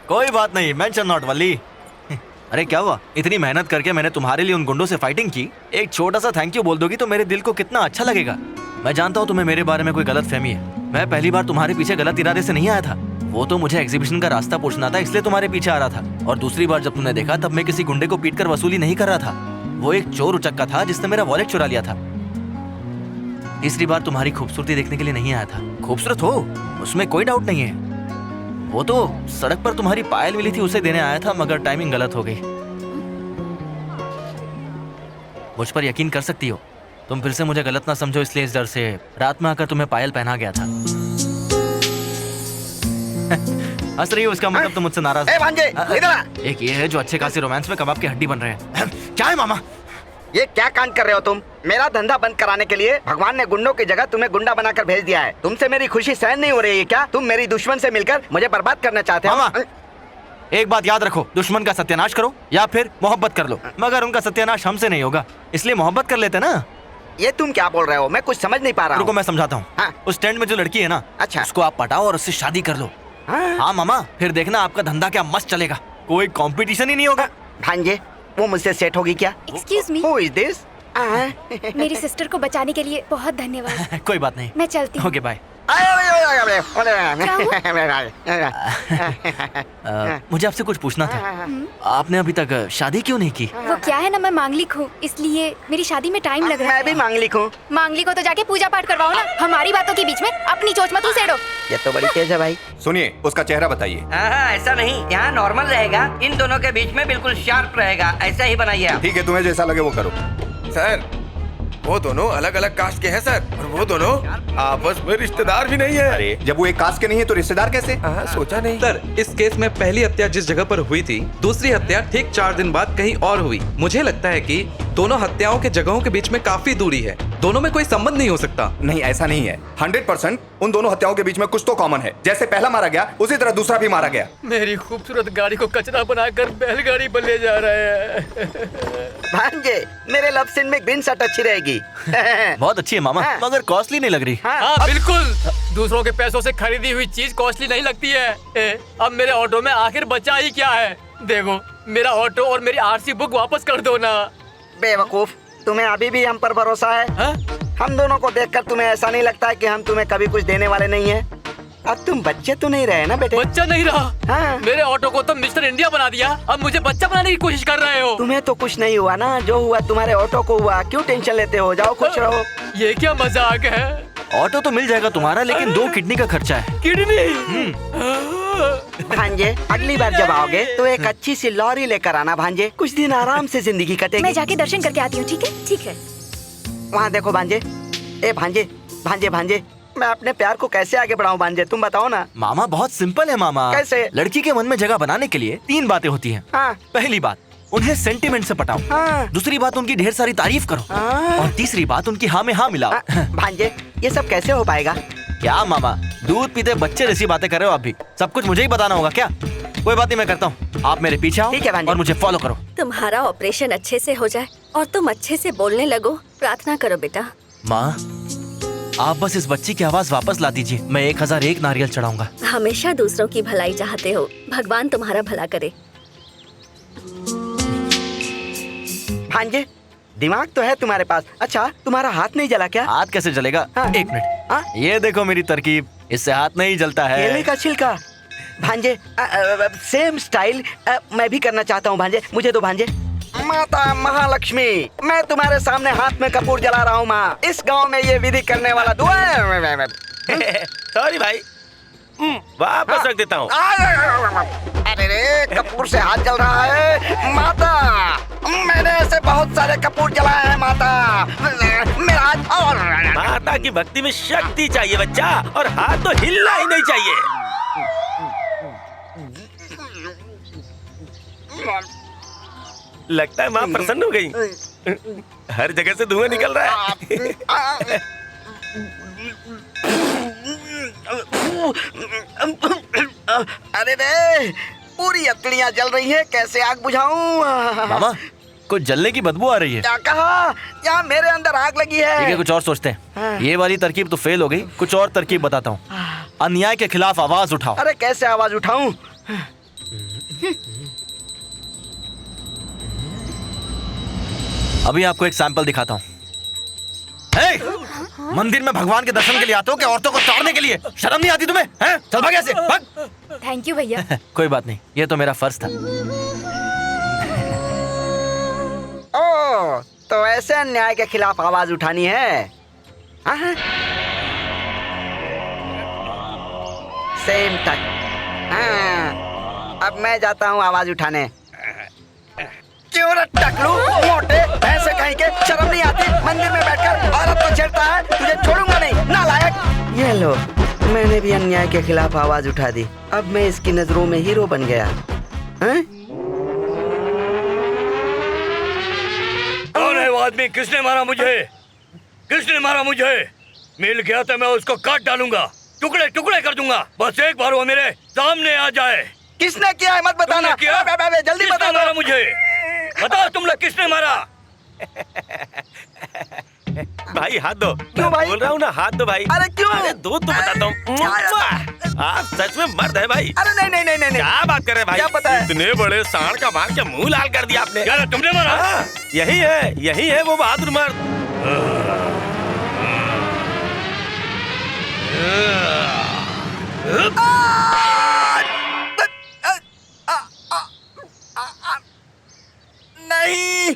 कोई बात नहीं, मेंशन नॉट वली। अरे क्या हुआ? इतनी मेहनत करके मैंने तुम्हारे लिए उन गुंडों से फाइटिंग की, एक छोटा सा थैंक यू बोल दोगी तो मेरे दिल को कितना अच्छा लगेगा। मैं जानता हूँ तुम्हें मेरे बारे में कोई गलत फहमी है। मैं पहली बार तुम्हारे पीछे गलत इरादे से नहीं आया था। वो तो मुझे एग्जीबिशन का रास्ता पूछना था, इसलिए तुम्हारे पीछे आ रहा था। और दूसरी बार जब तुमने देखा तब मैं किसी गुंडे को पीट कर वसूली नहीं कर रहा था। वो एक चोर उचक्का था जिसने मेरा वॉलेट चुरा लिया था। तीसरी बार तुम्हारी खूबसूरती देखने के लिए नहीं आया था। खूबसूरत हो, उसमें कोई डाउट नहीं है। वो तो सड़क पर तुम्हारी पायल मिली थी, उसे देने आया था, मगर टाइमिंग गलत हो गई। मुझ पर यकीन कर सकती हो, तुम फिर से मुझे गलत ना समझो, इसलिए इस डर से रात में आकर तुम्हें पायल पहना गया था। हंस रही हो, इसका मतलब तुम मुझसे नाराज।
इधर आ।
एक ये है जो अच्छे खासे रोमांस में कबाब की हड्डी बन रहे हैं। क्या है मामा?
ये क्या कांड कर रहे हो तुम? मेरा धंधा बंद कराने के लिए भगवान ने गुंडों की जगह तुम्हें गुंडा बनाकर भेज दिया है। तुमसे मेरी खुशी सहन नहीं हो रही है क्या? तुम मेरी दुश्मन से मिलकर मुझे बर्बाद करना चाहते हो?
मामा, एक बात याद रखो, दुश्मन का सत्यानाश करो या फिर मोहब्बत कर लो, मगर उनका सत्यानाश हमसे नहीं होगा, इसलिए मोहब्बत कर लेते ना।
ये तुम क्या बोल रहे हो? मैं कुछ समझ नहीं पा रहा हूँ।
रुको मैं समझाता हूँ।
हाँ।
उस टेंट में जो लड़की है ना,
अच्छा,
उसको आप पटाओ और उससे शादी कर लो। हाँ मामा, फिर देखना आपका धंधा क्या मस्त चलेगा, कोई कंपटीशन ही नहीं होगा।
भांजे, वो मुझसे सेट होगी क्या?
Excuse me,
Who is this?
मेरी सिस्टर को बचाने के लिए बहुत धन्यवाद।
कोई बात नहीं,
मैं चलती हूँ।
Okay bye. मुझे आपसे कुछ पूछना था। आपने अभी तक शादी क्यों नहीं की?
वो क्या है ना, मैं मांगलिक हूँ, इसलिए मेरी शादी में टाइम लग रहा है।
मैं भी मांगलिक हूँ।
मांगलिक हो तो जाके पूजा पाठ करवाओ ना, हमारी बातों के बीच में अपनी चोच मत उसेड़ो।
ये तो बड़ी तेज है भाई।
सुनिए, उसका चेहरा बताइए।
ऐसा नहीं, यहाँ नॉर्मल रहेगा, इन दोनों के बीच में बिल्कुल शार्प रहेगा, ऐसा ही बनाइए आप।
ठीक है, तुम्हें जैसा लगे वो करो।
सर, वो दोनों अलग अलग कास्ट के हैं सर, और वो दोनों आपस में रिश्तेदार भी नहीं है।
अरे जब वो एक कास्ट के नहीं है तो रिश्तेदार कैसे?
सोचा नहीं
सर, इस केस में पहली हत्या जिस जगह पर हुई थी, दूसरी हत्या ठीक 4 दिन बाद कहीं और हुई। मुझे लगता है कि दोनों हत्याओं के जगहों के बीच में काफी दूरी है, दोनों में कोई संबंध नहीं हो सकता।
नहीं, ऐसा नहीं है। 100% उन दोनों हत्याओं के बीच में कुछ तो कॉमन है। जैसे पहला मारा गया उसी तरह दूसरा भी मारा गया।
मेरी खूबसूरत गाड़ी को कचरा बनाकर बैलगाड़ी पर ले जा रहे हैं।
भांजे, मेरे लव सीन में ग्रीन शर्ट अच्छी रहेगी।
बहुत अच्छी है मामा, मगर कॉस्टली नहीं लग रही।
हाँ बिल्कुल, दूसरों के पैसों से खरीदी हुई चीज कॉस्टली नहीं लगती है। अब मेरे ऑटो में आखिर बचा ही क्या है? देखो, मेरा ऑटो और मेरी आरसी बुक वापस कर दो ना।
बेवकूफ, तुम्हें अभी भी हम पर भरोसा है? हम दोनों को देखकर तुम्हें ऐसा नहीं लगता है कि हम तुम्हें कभी कुछ देने वाले नहीं है? अब तुम बच्चे तो नहीं रहे ना बेटे?
बच्चा नहीं रहा।
हाँ।
मेरे ऑटो को तो मिस्टर इंडिया बना दिया, अब मुझे बच्चा बनाने की कोशिश कर रहे हो।
तुम्हें तो कुछ नहीं हुआ ना, जो हुआ तुम्हारे ऑटो को हुआ। क्यों टेंशन लेते हो? जाओ खुश रहो।
ये क्या मजाक है?
ऑटो तो मिल जाएगा तुम्हारा, लेकिन 2 किडनी का खर्चा है।
किडनी?
भांजे, अगली बार जब आओगे तो एक अच्छी सी लॉरी लेकर आना भांजे, कुछ दिन आराम से जिंदगी कटेगी।
मैं जाके दर्शन करके आती हूँ, ठीक है? ठीक है।
वहाँ देखो भांजे। ए भांजे, भांजे भांजे, मैं अपने प्यार को कैसे आगे बढ़ाऊं भांजे, तुम बताओ ना।
मामा बहुत सिंपल है मामा।
कैसे?
लड़की के मन में जगह बनाने के लिए 3 बातें होती हैं।
हाँ।
पहली बात, उन्हें सेंटीमेंट से पटाओ।
हाँ।
दूसरी बात, उनकी ढेर सारी तारीफ करो।
हाँ।
और तीसरी बात, उनकी हाँ में हाँ मिलाओ।
भांजे, ये सब कैसे हो पाएगा?
क्या मामा, दूध पीते बच्चे जैसी बातें कर रहे हो आप भी? सब कुछ मुझे ही बताना होगा क्या? कोई बात नहीं, मैं करता हूँ। आप मेरे पीछे आओ।
ठीक है भांजे।
और मुझे फॉलो करो।
तुम्हारा ऑपरेशन अच्छे से हो जाए और तुम अच्छे से बोलने लगो। प्रार्थना करो बेटा।
माँ, आप बस इस बच्ची की आवाज वापस ला दीजिए, मैं 1001 नारियल चढ़ाऊंगा।
हमेशा दूसरों की भलाई चाहते हो, भगवान तुम्हारा भला करे।
भांजे, दिमाग तो है तुम्हारे पास। अच्छा, तुम्हारा हाथ नहीं जला क्या?
हाथ कैसे जलेगा?
हाँ।
1 मिनट। ये देखो मेरी तरकीब, इससे हाथ नहीं जलता है।
केले का छिलका। भांजे, सेम स्टाइल मैं भी करना चाहता हूँ भांजे, मुझे दो भांजे। माता महालक्ष्मी, मैं तुम्हारे सामने हाथ में कपूर जला रहा हूँ माँ। इस गांव में ये विधि करने वाला दुआ है।
सॉरी भाई,
वापस रख देता हूँ।
अरे रे, कपूर से हाथ जल रहा है माता। मैंने ऐसे बहुत सारे कपूर जलाए हैं माता। मेरा हाथ और
माता की भक्ति में शक्ति चाहिए बच्चा, और हाथ तो हिलना ही नहीं चाहिए। लगता है माँ प्रसन्न हो गई। हर जगह से धुआं निकल रहा है।
अरे रे, पूरी हथकड़ियाँ जल रही हैं, कैसे आग बुझाऊं?
मामा कुछ जलने की बदबू आ रही है।
क्या कहा? यहाँ मेरे अंदर आग लगी है।
ठीक है, कुछ और सोचते हैं। ये वाली तरकीब तो फेल हो गई, कुछ और तरकीब बताता हूँ। अन्याय के खिलाफ आवाज उठाओ।
अरे कैसे आवाज उठाऊं?
अभी आपको एक सैंपल दिखाता हूँ। मंदिर में भगवान के दर्शन के लिए आते हो कि औरतों को ताड़ने के लिए? शर्म नहीं आती तुम्हें? हैं? चल भाग ऐसे, भाग।
थैंक यू भैया।
कोई बात नहीं, ये तो मेरा फर्ज था।
ओ, तो ऐसे अन्याय के खिलाफ आवाज उठानी है? Same touch. अब मैं जाता हूँ आवाज उठाने। क्यों रे टकलू, मोटे भैंसे कहीं के, शर्म नहीं आती? मंदिर में बैठकर औरत को छेड़ता है, तुझे छोड़ूंगा नहीं, नालायक। ये लो, मैंने भी अन्याय के खिलाफ आवाज उठा दी। अब मैं इसकी नजरों में हीरो बन गया।
कौन है वो आदमी? किसने मारा मुझे? किसने मारा मुझे? मिल गया तो मैं उसको काट डालूंगा, टुकड़े टुकड़े कर दूंगा। बस एक बार वो मेरे सामने आ जाए।
किसने किया है मत बताना।
किया?
जल्दी बता
मारा मुझे, बताओ तुम लोग किसने मारा?
भाई हाथ दो।
क्यों भाई?
बोल रहा हूँ ना, हाथ दो भाई।
अरे क्यों?
अरे दो तो बताता हूँ। आप सच में मर्द है भाई।
अरे नहीं नहीं नहीं नहीं।
क्या बात कर रहे हैं भाई?
क्या पता है?
इतने बड़े सांड का मार के मुंह लाल कर दिया आपने।
यार तुमने मारा?
यही है वो बहादुर मर्द।
नहीं,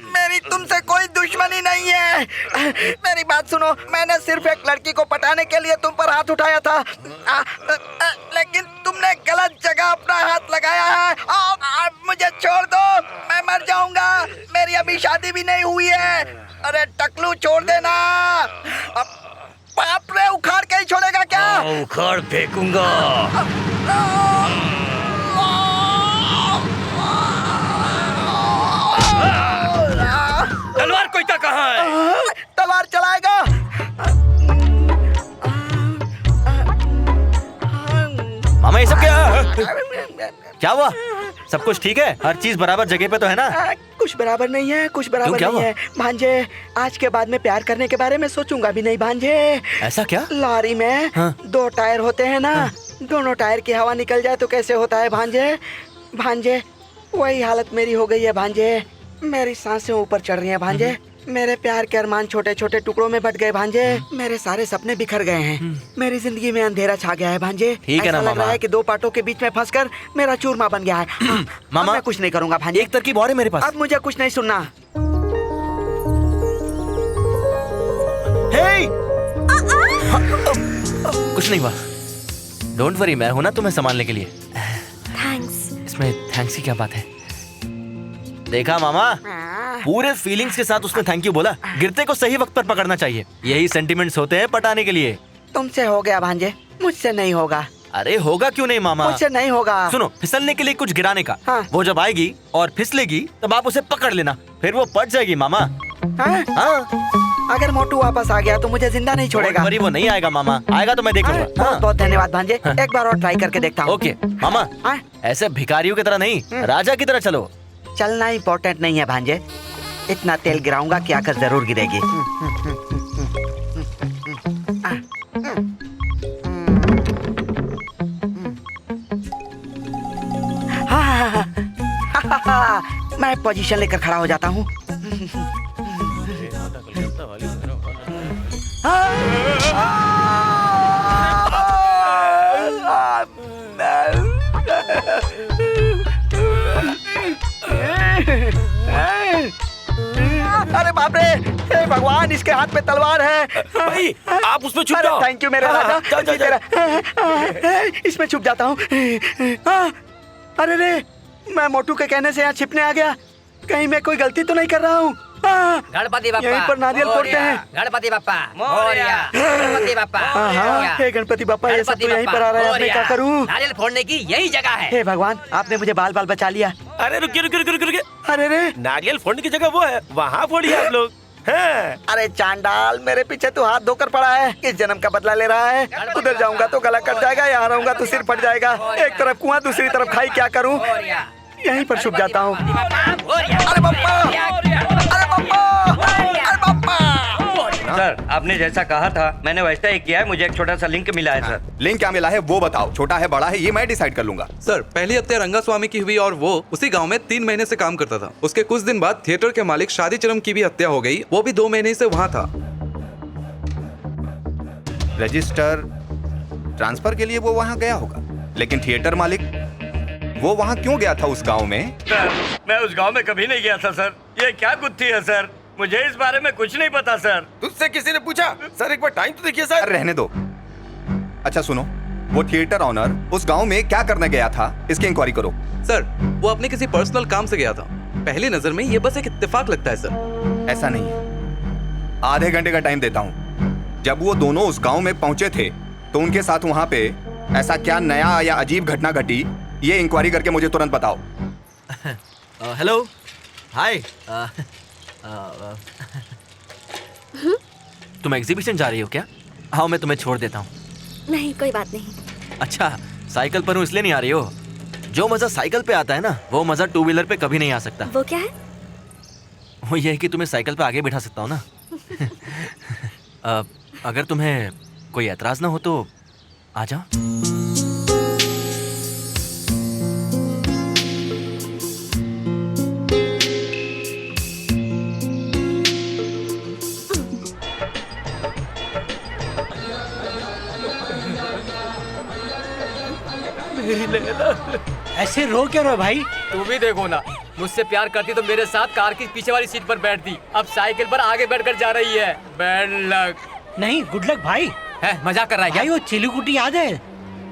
मेरी तुमसे कोई दुश्मनी नहीं है। मेरी बात सुनो, मैंने सिर्फ एक लड़की को पटाने के लिए तुम पर हाथ उठाया था, लेकिन तुमने गलत जगह अपना हाथ लगाया है। मुझे छोड़ दो, मैं मर जाऊंगा। मेरी अभी शादी भी नहीं हुई है। अरे टकलू छोड़ देना। बाप रे, उखाड़ के ही छोड़ेगा क्या?
उखाड़ फेंकूंगा। तलवार कोई तो कहाँ है?
तलवार चलाएगा?
मामा ये सब क्या हुआ? सब कुछ ठीक है? हर चीज बराबर जगह पे तो है ना?
कुछ बराबर नहीं है, कुछ बराबर नहीं है भांजे। आज के बाद में प्यार करने के बारे में सोचूंगा भी नहीं भांजे।
ऐसा क्या?
लॉरी में 2 टायर होते हैं ना, दोनों टायर की हवा निकल जाए तो कैसे होता है भांजे? भांजे वही हालत मेरी हो गई है भांजे। मेरी सांसें ऊपर चढ़ रही हैं भांजे। मेरे प्यार के अरमान छोटे छोटे टुकड़ों में बट गए भांजे। मेरे सारे सपने बिखर गए हैं। मेरी जिंदगी में अंधेरा छा गया है भांजे।
ठीक है ना
ऐसा लग
मामा?
रहा है कि 2 पाटों के बीच में फंसकर मेरा चूरमा बन गया है।
मामा
मैं कुछ नहीं करूंगा भांजे।
एक तरकीब और है मेरे पास।
अब मुझे कुछ नहीं सुनना।
कुछ नहीं हुआ, डोंट वरी, मैं हूं ना तुम्हें संभालने के लिए।
थैंक्स।
इसमें थैंक्स की क्या बात है? देखा मामा, पूरे फीलिंग्स के साथ उसने थैंक यू बोला। गिरते को सही वक्त पर पकड़ना चाहिए, यही सेंटिमेंट्स होते हैं पटाने के लिए।
तुमसे हो गया भांजे, मुझसे नहीं होगा।
अरे होगा क्यों नहीं मामा?
मुझसे नहीं होगा।
सुनो, फिसलने के लिए कुछ गिराने का। वो जब आएगी और फिसलेगी तब आप उसे पकड़ लेना, फिर वो पट जाएगी मामा।
अगर मोटू वापस आ गया तो मुझे जिंदा नहीं छोड़ेगा।
वो नहीं आएगा मामा, आएगा तो मैं देख लूंगा।
बहुत बहुत धन्यवाद भांजे, एक बार और ट्राई करके देखता हूँ।
ओके मामा, ऐसे भिखारियों की तरह नहीं, राजा की तरह चलो।
चलना इम्पोर्टेंट नहीं है भांजे, इतना तेल गिराऊंगा कि आकर जरूर गिरेगी। मैं पोजीशन लेकर खड़ा हो जाता हूँ। अरे बाप रे, हे भगवान, इसके हाथ में तलवार है।
भाई आप उसमें छुप जाओ।
थैंक यू मेरे राजा। इसमें छुप जाता हूँ। अरे रे, मैं मोटू के कहने से यहाँ छिपने आ गया। कहीं मैं कोई गलती तो नहीं कर रहा हूँ?
गणपति बप्पा
यहीं पर नारियल फोड़ते हैं।
गणपति बप्पा मोरया, गणपति बप्पा मोरया।
हे गणपति बप्पा, ये सब तो यहीं पर आ रहा है, अब मैं क्या करूँ?
नारियल फोड़ने की यही जगह है।
हे भगवान, आपने मुझे बाल बाल बचा लिया।
अरे रुकिए।
अरे रे,
नारियल फोड़ने की जगह वो है, वहाँ फोड़िए आप लोग।
अरे चांडाल, मेरे पीछे तू हाथ धोकर पड़ा है। इस जन्म का बदला ले रहा है। उधर जाऊंगा तो गला कट जाएगा, यहाँ रहूंगा तो सिर फट जाएगा। एक तरफ कुआं, दूसरी तरफ खाई, क्या करूँ? यहीं पर छुप जाता हूँ। अरे बप्पा, अरे बप्पा, अरे बप्पा।
सर, आपने जैसा कहा था मैंने वैसा ही किया है। मुझे एक छोटा सा लिंक मिला है सर।
लिंक क्या मिला है वो बताओ। छोटा है बड़ा है ये मैं डिसाइड कर लूंगा।
सर, पहली हत्या रंगास्वामी की हुई और वो उसी गांव में 3 महीने से काम करता था। उसके कुछ दिन बाद थिएटर के मालिक शादीचरम की भी हत्या हो गई। वो भी 2 महीने से वहाँ था।
रजिस्टर ट्रांसफर के लिए वो वहाँ गया होगा, लेकिन थिएटर मालिक वो वहाँ क्यों गया था उस गांव में?
सर, मैं उस गांव में कभी नहीं गया था सर। ये क्या गुत्थी है सर? मुझे इस बारे में कुछ नहीं पता सर।
तुझसे किसी ने पूछा? सर एक बार टाइम तो देखिए सर।
रहने दो। अच्छा सुनो, वो थिएटर ऑनर उस गांव में क्या करने गया था, इसकी इंक्वायरी करो।
सर, वो अपने किसी पर्सनल काम से गया था। पहली नजर में ये बस एक इत्तेफाक लगता है सर।
ऐसा नहीं है। आधे घंटे का टाइम देता हूँ। जब वो दोनों उस गांव में पहुंचे थे तो उनके साथ वहाँ पे ऐसा क्या नया या अजीब घटना घटी, ये इंक्वायरी करके मुझे तुरंत बताओ।
हेलो, हाय। तुम एग्जीबिशन जा रही हो क्या? हाँ, मैं तुम्हें छोड़ देता हूँ।
नहीं, कोई बात नहीं।
अच्छा, साइकिल पर हूँ इसलिए नहीं आ रही हो? जो मजा साइकिल पे आता है ना, वो मजा 2 व्हीलर पे कभी नहीं आ सकता।
वो क्या है?
वो ये है कि तुम्हें साइकिल पे आगे बिठा सकता हूँ ना। अगर तुम्हें कोई एतराज ना हो तो आ जाओ।
ऐसे रो क्यों रहे भाई?
तू भी देखो ना, मुझसे प्यार करती तो मेरे साथ कार की पीछे वाली सीट पर बैठती। अब साइकिल पर आगे बैठकर जा रही है। Bad luck.
नहीं, गुड लक भाई।
है मजाक कर रहा है क्या?
भाई वो चिलीकुट्टी याद है?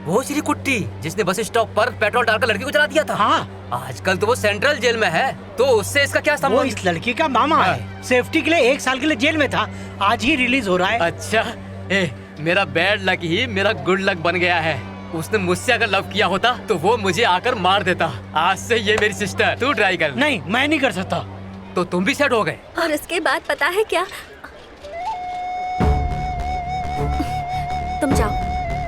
वो चिलीकुट्टी जिसने बस स्टॉप पर पेट्रोल डालकर लड़की को जला दिया था।
हाँ।
आजकल तो वो सेंट्रल जेल में है, तो उससे इसका क्या संबंध?
वो इस लड़की का मामा है। सेफ्टी के लिए 1 साल के लिए जेल में था, आज ही रिलीज हो रहा है।
अच्छा, मेरा बैड लक ही मेरा गुड लक बन गया है। उसने मुझसे अगर लव किया होता तो वो मुझे आकर मार देता। आज से ये मेरी सिस्टर, तू ट्राई कर।
नहीं, मैं नहीं कर सकता।
तो तुम भी सेट हो गए?
और इसके बाद पता है क्या? तुम जाओ।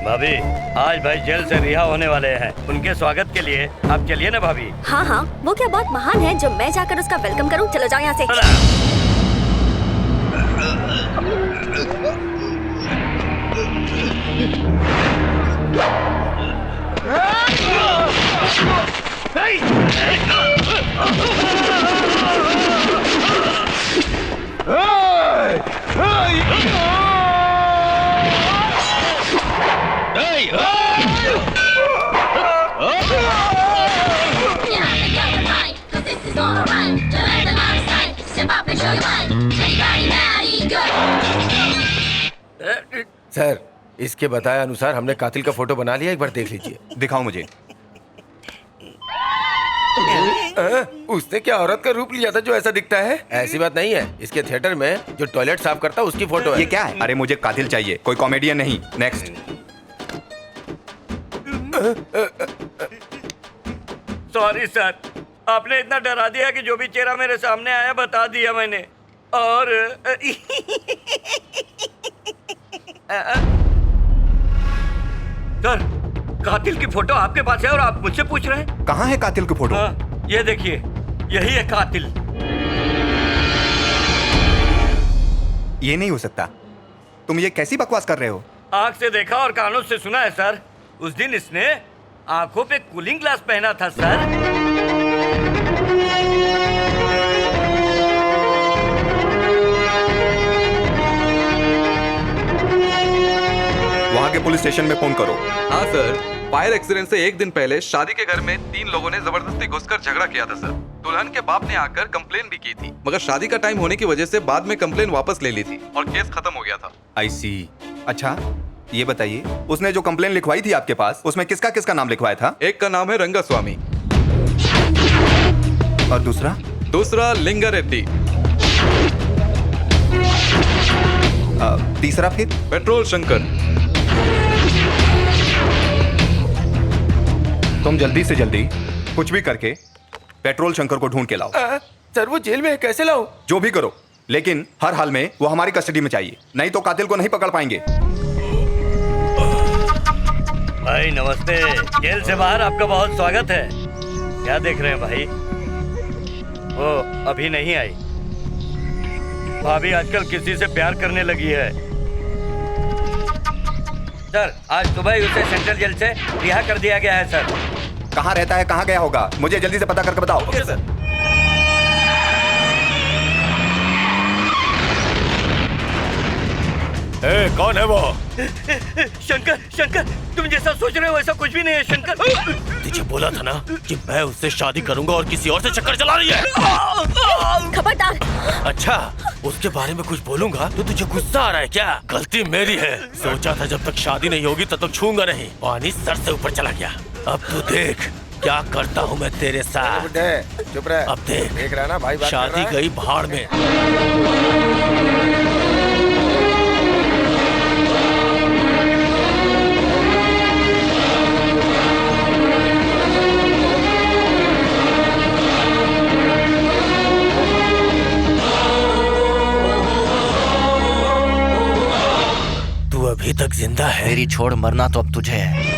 भाभी, आज भाई जेल से रिहा होने वाले हैं। उनके स्वागत के लिए आप चलिए ना भाभी।
हाँ हाँ, वो क्या बहुत महान है जो मैं जाकर उसका वेलकम करूँ? चलो जाओ यहाँ से।
सर, इसके बताए अनुसार हमने कातिल का फोटो बना लिया, एक बार देख लीजिए।
दिखाओ मुझे।
उसने क्या औरत का रूप लिया था जो ऐसा दिखता है? ऐसी बात नहीं है। इसके थिएटर में जो टॉयलेट साफ करता है उसकी फोटो है।
ये क्या है? अरे मुझे कातिल चाहिए, कोई कॉमेडियन नहीं। नेक्स्ट।
सॉरी सर, आपने इतना डरा दिया कि जो भी चेहरा मेरे सामने आया बता दिया मैंने। और सर, कातिल की फोटो आपके पास है और आप मुझसे पूछ रहे हैं?
कहाँ है कातिल की फोटो?
ये देखिए, यही है कातिल।
ये नहीं हो सकता। तुम ये कैसी बकवास कर रहे हो?
आंख से देखा और कानों से सुना है सर। उस दिन इसने आंखों पे कूलिंग ग्लास पहना था सर।
वहाँ के पुलिस स्टेशन में फोन करो।
हाँ सर, फायर एक्सीडेंट से 1 दिन पहले शादी के घर में 3 लोगों ने जबरदस्ती घुसकर झगड़ा किया था सर। दुल्हन के बाप ने आकर कंप्लेन भी की थी, मगर शादी का टाइम होने की वजह से बाद में कंप्लेन वापस ले ली थी और केस खत्म हो गया था।
आई सी। अच्छा ये बताइए, उसने जो कंप्लेन लिखवाई थी आपके पास, उसमें किसका किसका नाम लिखवाया था?
एक का नाम है रंगास्वामी
और दूसरा लिंगा रेड्डी। तीसरा फिर?
पेट्रोल शंकर।
तुम जल्दी से जल्दी कुछ भी करके पेट्रोल शंकर को ढूंढ के लाओ।
सर वो जेल में है, कैसे लाओ?
जो भी करो, लेकिन हर हाल में वो हमारी कस्टडी में चाहिए, नहीं तो कातिल को नहीं पकड़ पाएंगे।
भाई नमस्ते। जेल से बाहर आपका बहुत स्वागत है। क्या देख रहे हैं भाई? वो अभी नहीं आई। भाभी आजकल किसी से प्यार करने लगी है। सर आज सुबह ही उसे सेंट्रल जेल से रिहा कर दिया गया है। सर
कहाँ रहता है, कहाँ गया होगा, मुझे जल्दी से पता करके बताओ।
Okay sir.
ए, कौन है वो?
शंकर तुम जैसा सोच रहे हो वैसा कुछ भी नहीं है शंकर।
तुझे बोला था ना कि मैं उससे शादी करूंगा और किसी और से चक्कर चला रही है।
खबरदार।
अच्छा उसके बारे में कुछ बोलूंगा तो तुझे गुस्सा आ रहा है क्या? गलती मेरी है। सोचा था जब तक शादी नहीं होगी तब तक छूंगा नहीं। पानी सर से ऊपर चला गया। अब तू देख क्या करता हूँ मैं तेरे साथ।
चुप रहे।
अब
देख रहा ना भाई,
शादी गई भाड़ में। तू अभी तक जिंदा है?
मेरी छोड़ मरना तो अब तुझे है।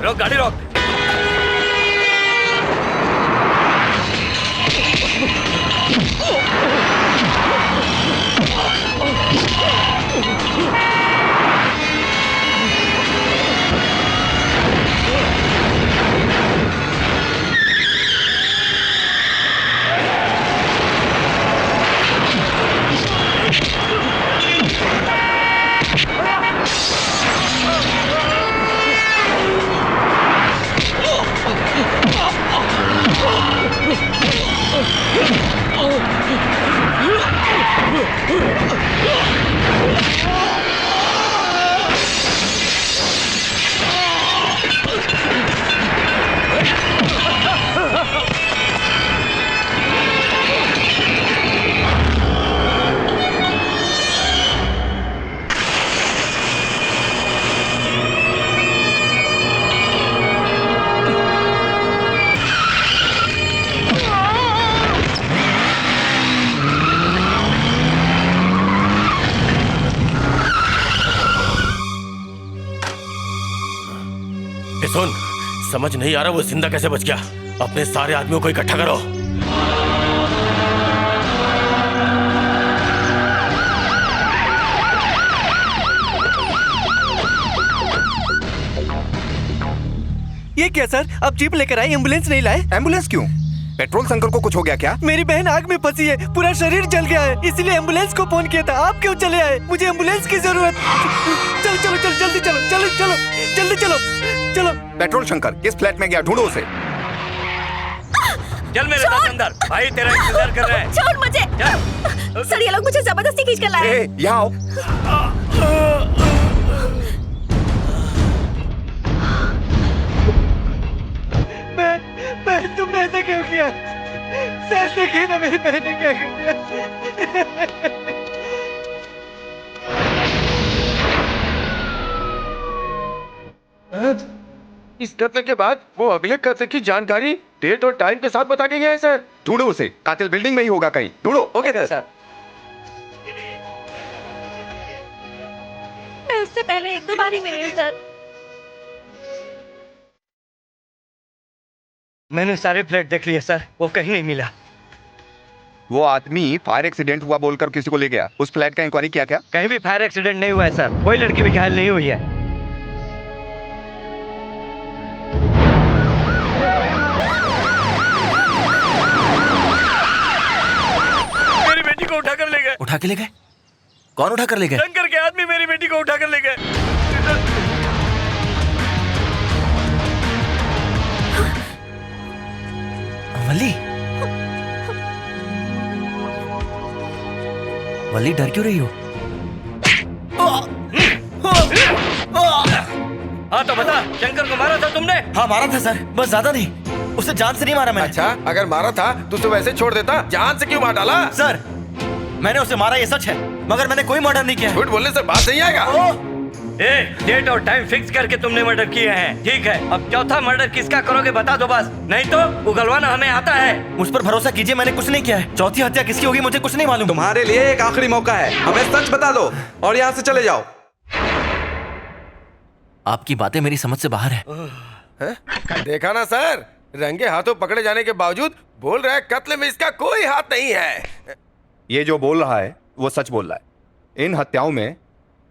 रोक गाड़ी रोक।
सुन, समझ नहीं आ रहा वो जिंदा कैसे बच गया। अपने सारे आदमियों को इकट्ठा करो।
ये क्या सर, आप जीप लेकर आए, एम्बुलेंस नहीं लाए?
एम्बुलेंस क्यों? पेट्रोल शंकर को कुछ हो गया क्या?
मेरी बहन आग में फंसी है, पूरा शरीर जल गया है, इसलिए एम्बुलेंस को फोन किया था। आप क्यों चले आए? मुझे एम्बुलेंस की जरूरत। चलो चलो चलो जल्दी चलो चलो चलो जल्दी चलो चलो।
पेट्रोल शंकर किस फ्लैट में गया? ढूंढो उसे।
चल मेरे साथ अंदर, भाई तेरा इंतजार कर रहे हैं।
छोड़ मुझे। सर ये लोग मुझे जबरदस्ती खींच कर लाए।
यहाँ आओ।
मैं तुमने ऐसा क्यों किया? सर देखिए ना मेरी बहन ने क्या किया।
इस कत्ल के बाद वो अगले कत्ल की जानकारी डेट और टाइम के साथ बता के गया है सर।
ढूंढो उसे, कातिल बिल्डिंग में ही होगा कहीं, ढूंढो।
Okay sir.
मैं उससे पहले एक दो बार ही मिली हूँ सर।
मैंने सारे फ्लैट देख लिए सर, वो कहीं नहीं मिला।
वो आदमी फायर एक्सीडेंट हुआ बोलकर किसी को ले गया, उस फ्लैट का इंक्वायरी किया क्या?
कहीं भी फायर एक्सीडेंट नहीं हुआ है सर, कोई लड़की भी घायल नहीं हुई है। मेरी बेटी को उठा कर ले गए।
उठा के ले गए? कौन उठा कर ले गए?
शंकर के आदमी मेरी बेटी को उठा कर ले गए।
वली, वली डर क्यों रही हो?
हाँ तो बता, शंकर को मारा था तुमने?
हाँ मारा था सर, बस ज्यादा नहीं, उसे जान से नहीं मारा मैंने।
अच्छा, अगर मारा था तो उसे वैसे छोड़ देता, जान से क्यों मार डाला?
सर मैंने उसे मारा ये सच है, मगर मैंने कोई मर्डर नहीं किया।
झूठ बोलने से बात नहीं आएगा।
डेट और टाइम फिक्स करके तुमने मर्डर किए हैं, ठीक है। अब चौथा मर्डर किसका करोगे बता दो बस, नहीं तो उगलवाना हमें आता है।
मुझ पर भरोसा कीजिए, मैंने कुछ नहीं किया है। चौथी हत्या किसकी होगी मुझे कुछ नहीं मालूम।
तुम्हारे लिए एक आखिरी मौका है, हमें सच बता दो और यहाँ से चले जाओ।
आपकी बातें मेरी समझ से बाहर है।
देखा ना सर, रंगे हाथों पकड़े जाने के बावजूद बोल रहा है कत्ल में इसका कोई हाथ नहीं है।
ये जो बोल रहा है वो सच बोल रहा है, इन हत्याओं में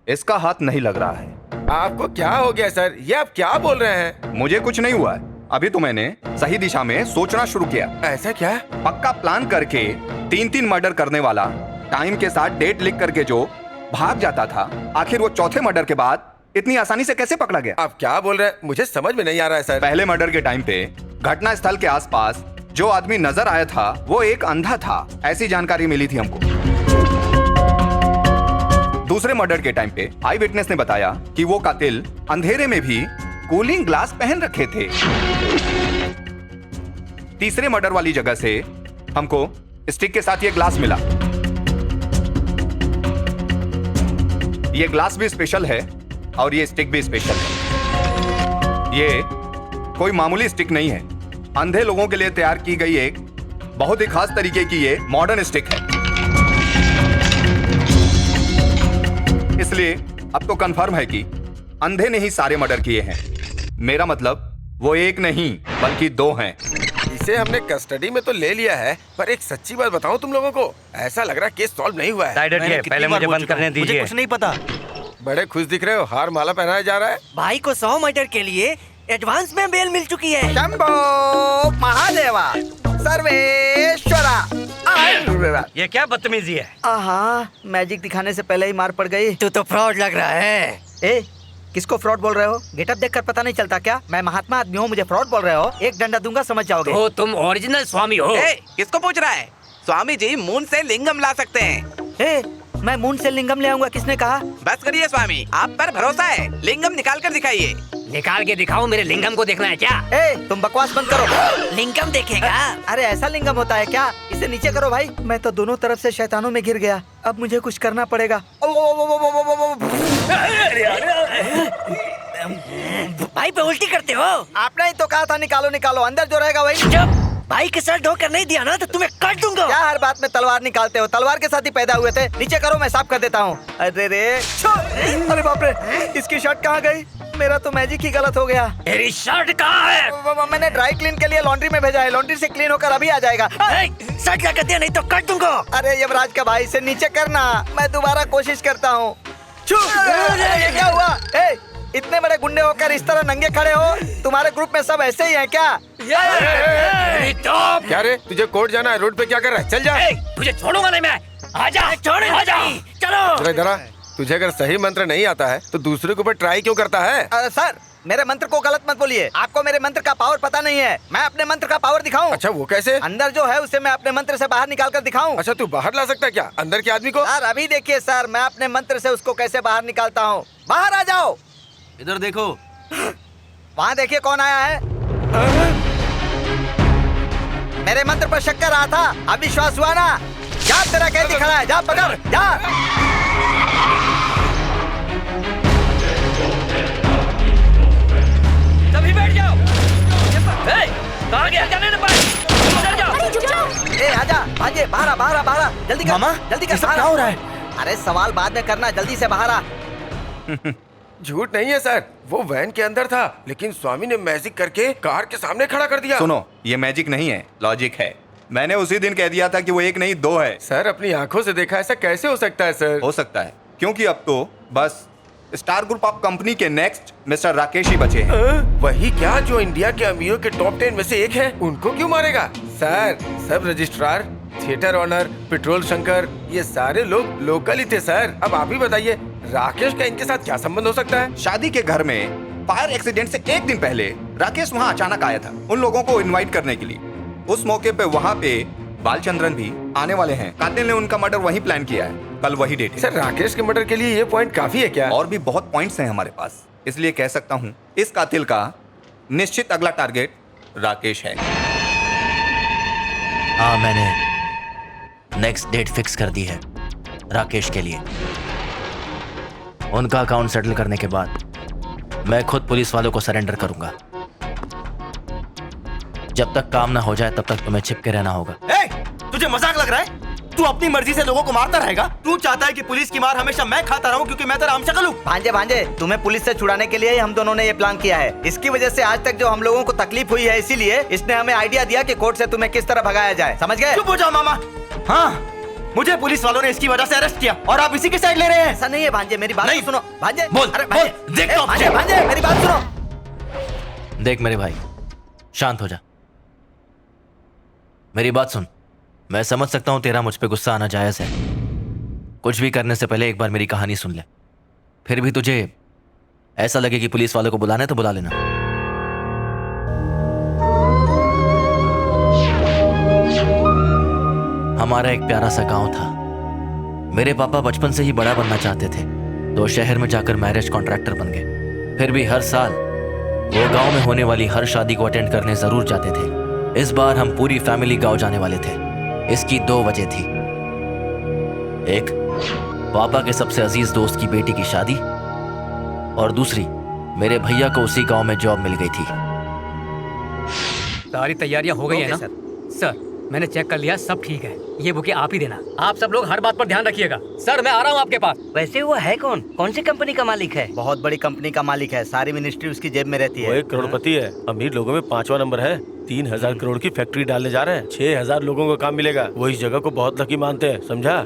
इसका हाथ नहीं लग रहा है।
आपको क्या हो गया सर, ये आप क्या बोल रहे हैं?
मुझे कुछ नहीं हुआ है, अभी तो मैंने सही दिशा में सोचना शुरू किया।
ऐसा क्या?
पक्का प्लान करके 3-3 मर्डर करने वाला टाइम के साथ डेट लिख करके जो भाग जाता था, आखिर वो चौथे मर्डर के बाद इतनी आसानी से कैसे पकड़ा गया?
आप क्या बोल रहे हैं, मुझे समझ में नहीं आ रहा है सर।
पहले मर्डर के टाइम पे घटना स्थल के आसपास जो आदमी नजर आया था वो एक अंधा था, ऐसी जानकारी मिली थी हमको। दूसरे मर्डर के टाइम पे आई विटनेस ने बताया कि वो कातिल अंधेरे में भी कूलिंग ग्लास पहन रखे थे। तीसरे मर्डर वाली जगह से हमको स्टिक के साथ ये ग्लास मिला। ये ग्लास भी स्पेशल है और ये स्टिक भी स्पेशल है। ये कोई मामूली स्टिक नहीं है, अंधे लोगों के लिए तैयार की गई एक बहुत ही खास तरीके की ये मॉडर्न स्टिक है। इसलिए अब तो कंफर्म है कि अंधे ने ही सारे मर्डर किए हैं। मेरा मतलब वो एक नहीं बल्कि 2 हैं।
इसे हमने कस्टडी में तो ले लिया है, पर एक सच्ची बात बताऊं तुम लोगों को, ऐसा लग रहा केस सॉल्व नहीं हुआ है।
साइड हटिए, पहले मुझे बंद करने दीजिए।
मुझे कुछ नहीं पता।
बड़े खुश दिख रहे हो, हार माला पहनाया जा रहा है।
भाई को 100 मर्डर के लिए एडवांस में बेल मिल चुकी है।
शंभो महादेवा सर्वेश्वरा।
ये क्या बदतमीजी है?
आहा, मैजिक दिखाने से पहले ही मार पड़ गई।
तू तो फ्रॉड लग रहा है।
ए, किसको फ्रॉड बोल रहे हो? गेटअप देखकर पता नहीं चलता क्या? मैं महात्मा आदमी हूँ, मुझे फ्रॉड बोल रहे हो? एक डंडा दूंगा समझ जाओगे।
तो तुम ओरिजिनल स्वामी हो।
किसको पूछ रहा है? स्वामी जी मून से लिंगम ला सकते हैं।
मैं मून से लिंगम ले आऊंगा, किसने कहा?
बस करिए स्वामी, आप पर भरोसा है, लिंगम निकाल कर दिखाइए।
निकाल के दिखाओ, मेरे लिंगम को देखना है क्या?
तुम बकवास बंद करो।
लिंगम देखेगा?
अरे ऐसा लिंगम होता है क्या? इसे नीचे करो भाई। मैं तो दोनों तरफ से शैतानों में घिर गया, अब मुझे कुछ करना पड़ेगा।
भाई पे उल्टी करते हो?
आपने ही तो कहा था निकालो निकालो, अंदर जो रहेगा वही।
जब भाई के सर ढोकर नहीं दिया ना तो तुम्हें काट दूंगा।
क्या हर बात में तलवार निकालते हो? तलवार के साथ ही पैदा हुए थे। नीचे करो, मैं साफ कर देता हूँ। अरे रे, अरे बाप रे, इसकी शर्ट कहाँ गई? मेरा तो मैजिक ही गलत हो गया।
तेरी शर्ट कहाँ है?
मैंने ड्राई क्लीन के लिए लॉन्ड्री में भेजा है, लॉन्ड्री से क्लीन होकर अभी आ जाएगा।
शर्ट लगा दिया नहीं तो काट दूंगा।
अरे यमराज का भाई, इसे नीचे करना, मैं दोबारा कोशिश करता हूँ। ये क्या हुआ? इतने बड़े गुंडे होकर इस तरह नंगे खड़े हो? तुम्हारे ग्रुप में सब ऐसे ही हैं क्या?
क्या रे, तुझे कोर्ट जाना है, रोड पे क्या कर रहा है? चल जा।
तुझे छोड़ूंगा नहीं मैं। आजा,
छोड़,
आजा।
चलो।
इधर आ, तुझे अगर सही मंत्र नहीं आता है तो दूसरे के ऊपर ट्राई क्यों करता है?
सर मेरे मंत्र को गलत मत बोलिए। आपको मेरे मंत्र का पावर पता नहीं है। मैं अपने मंत्र का पावर दिखाऊं?
अच्छा वो कैसे?
अंदर जो है उसे मैं अपने मंत्र से बाहर निकाल कर दिखाऊं?
अच्छा तू बाहर ला सकता है क्या अंदर के आदमी को?
सर अभी देखिए सर, मैं अपने मंत्र से उसको कैसे बाहर निकालता हूँ। बाहर आ जाओ।
इधर देखो।
वहाँ देखिए कौन आया है। मेरे मंत्र पर शक कर रहा था, अब विश्वास हुआ ना? जा तेरा कैदी खड़ा है, जा पकड़ जा।
सभी बैठ जाओ। कहाँ गया जाने ना इधर जाओ।
ए आजा भागे, बाहर आ, बाहर आ, बाहर आ, जल्दी कर
मामा,
जल्दी कर।
ये सब क्या हो रहा है?
अरे सवाल बाद में करना, जल्दी से बाहर आ।
झूठ नहीं है सर, वो वैन के अंदर था लेकिन स्वामी ने मैजिक करके कार के सामने खड़ा कर दिया।
सुनो, ये मैजिक नहीं है, लॉजिक है। मैंने उसी दिन कह दिया था कि वो एक नहीं दो है।
सर अपनी आंखों से देखा, ऐसा कैसे हो सकता है सर?
हो सकता है क्योंकि अब तो बस स्टार ग्रुप ऑफ कंपनी के नेक्स्ट मिस्टर राकेश ही बचे हैं।
वही क्या जो इंडिया के अमीरों के टॉप 10 में से एक है? उनको क्यों मारेगा? Sir sub registrar, theatre owner, petrol Shankar, ये सारे लोग लोकल ही थे सर। अब आप ही बताइए राकेश का इनके साथ क्या संबंध हो सकता है?
शादी के घर में फायर एक्सीडेंट से एक दिन पहले राकेश वहाँ अचानक आया था उन लोगों को इनवाइट करने के लिए। उस मौके पे वहाँ पे बालचंद्रन भी आने वाले हैं। कातिल ने उनका मर्डर वही प्लान किया है। कल वही डेट है।
सर राकेश के मर्डर के लिए ये पॉइंट काफी है क्या?
और भी बहुत पॉइंट्स हैं हमारे पास, इसलिए कह सकता हूँ इस कातिल का निश्चित अगला टारगेट राकेश है।
हाँ मैंने नेक्स्ट डेट फिक्स कर दी है राकेश के लिए। उनका अकाउंट सेटल करने के बाद मैं खुद पुलिस वालों को सरेंडर करूंगा। जब तक काम ना हो जाए तब तक तुम्हें छिपके रहना होगा।
तुझे मजाक लग रहा है? तू अपनी मर्जी से लोगों को मारता रहेगा? तू चाहता है कि पुलिस की मार हमेशा मैं खाता रहूं क्योंकि मैं तेरा हमशक्ल हूं? भांजे भांजे, तुम्हें पुलिस से छुड़ाने के लिए ही हम दोनों ने ये प्लान किया है। इसकी वजह से आज तक जो हम लोगों को तकलीफ हुई है, इसीलिए इसने हमें आइडिया दिया कि कोर्ट से तुम्हें किस तरह भगाया जाए। समझ गए?
चुप हो जाओ मामा। हाँ, मुझे पुलिस वालों ने इसकी वजह से अरेस्ट किया और आप इसी की साइड ले रहे हैं।
ऐसा नहीं है भांजे, मेरी बात सुनो। भांजे
बोल,
अरे
बोल, देख तो
भांजे, भांजे मेरी बात सुनो।
देख मेरे भाई, शांत हो जा। मेरी बात सुन। मैं समझ सकता हूं तेरा मुझ पे गुस्सा आना जायज है। कुछ भी करने से पहले एक बार मेरी कहानी सुन ले। फिर भी तुझे ऐसा लगे कि पुलिस वालों को बुलाना है तो बुला लेना। हमारा एक प्यारा सा गांव था। मेरे पापा बचपन से ही बड़ा बनना चाहते थे तो शहर में जाकर मैरिज कॉन्ट्रैक्टर बन गए। फिर भी हर साल वो गांव में होने वाली हर शादी को अटेंड करने जरूर जाते थे। इस बार हम पूरी फैमिली गांव जाने वाले थे। इसकी दो वजह थी। एक, पापा के सबसे अजीज दोस्त की बेटी की शादी और दूसरी, मेरे भैया को उसी गांव में जॉब मिल गई थी।
सारी तैयारियां हो गई है ना? सर मैंने चेक कर लिया, सब ठीक है। ये बुके आप ही देना। आप सब लोग हर बात पर ध्यान रखिएगा। सर मैं आ रहा हूँ आपके पास।
वैसे वो है कौन? कौन सी कंपनी का मालिक है?
बहुत बड़ी कंपनी का मालिक है। सारी मिनिस्ट्री उसकी जेब में रहती है।
वो एक करोड़पति है। अमीर लोगों में 5वां नंबर है। 3000 करोड़ की फैक्ट्री डालने जा रहे हैं। 6000 लोगों को काम मिलेगा। वो इस जगह को बहुत लकी मानते हैं, समझा?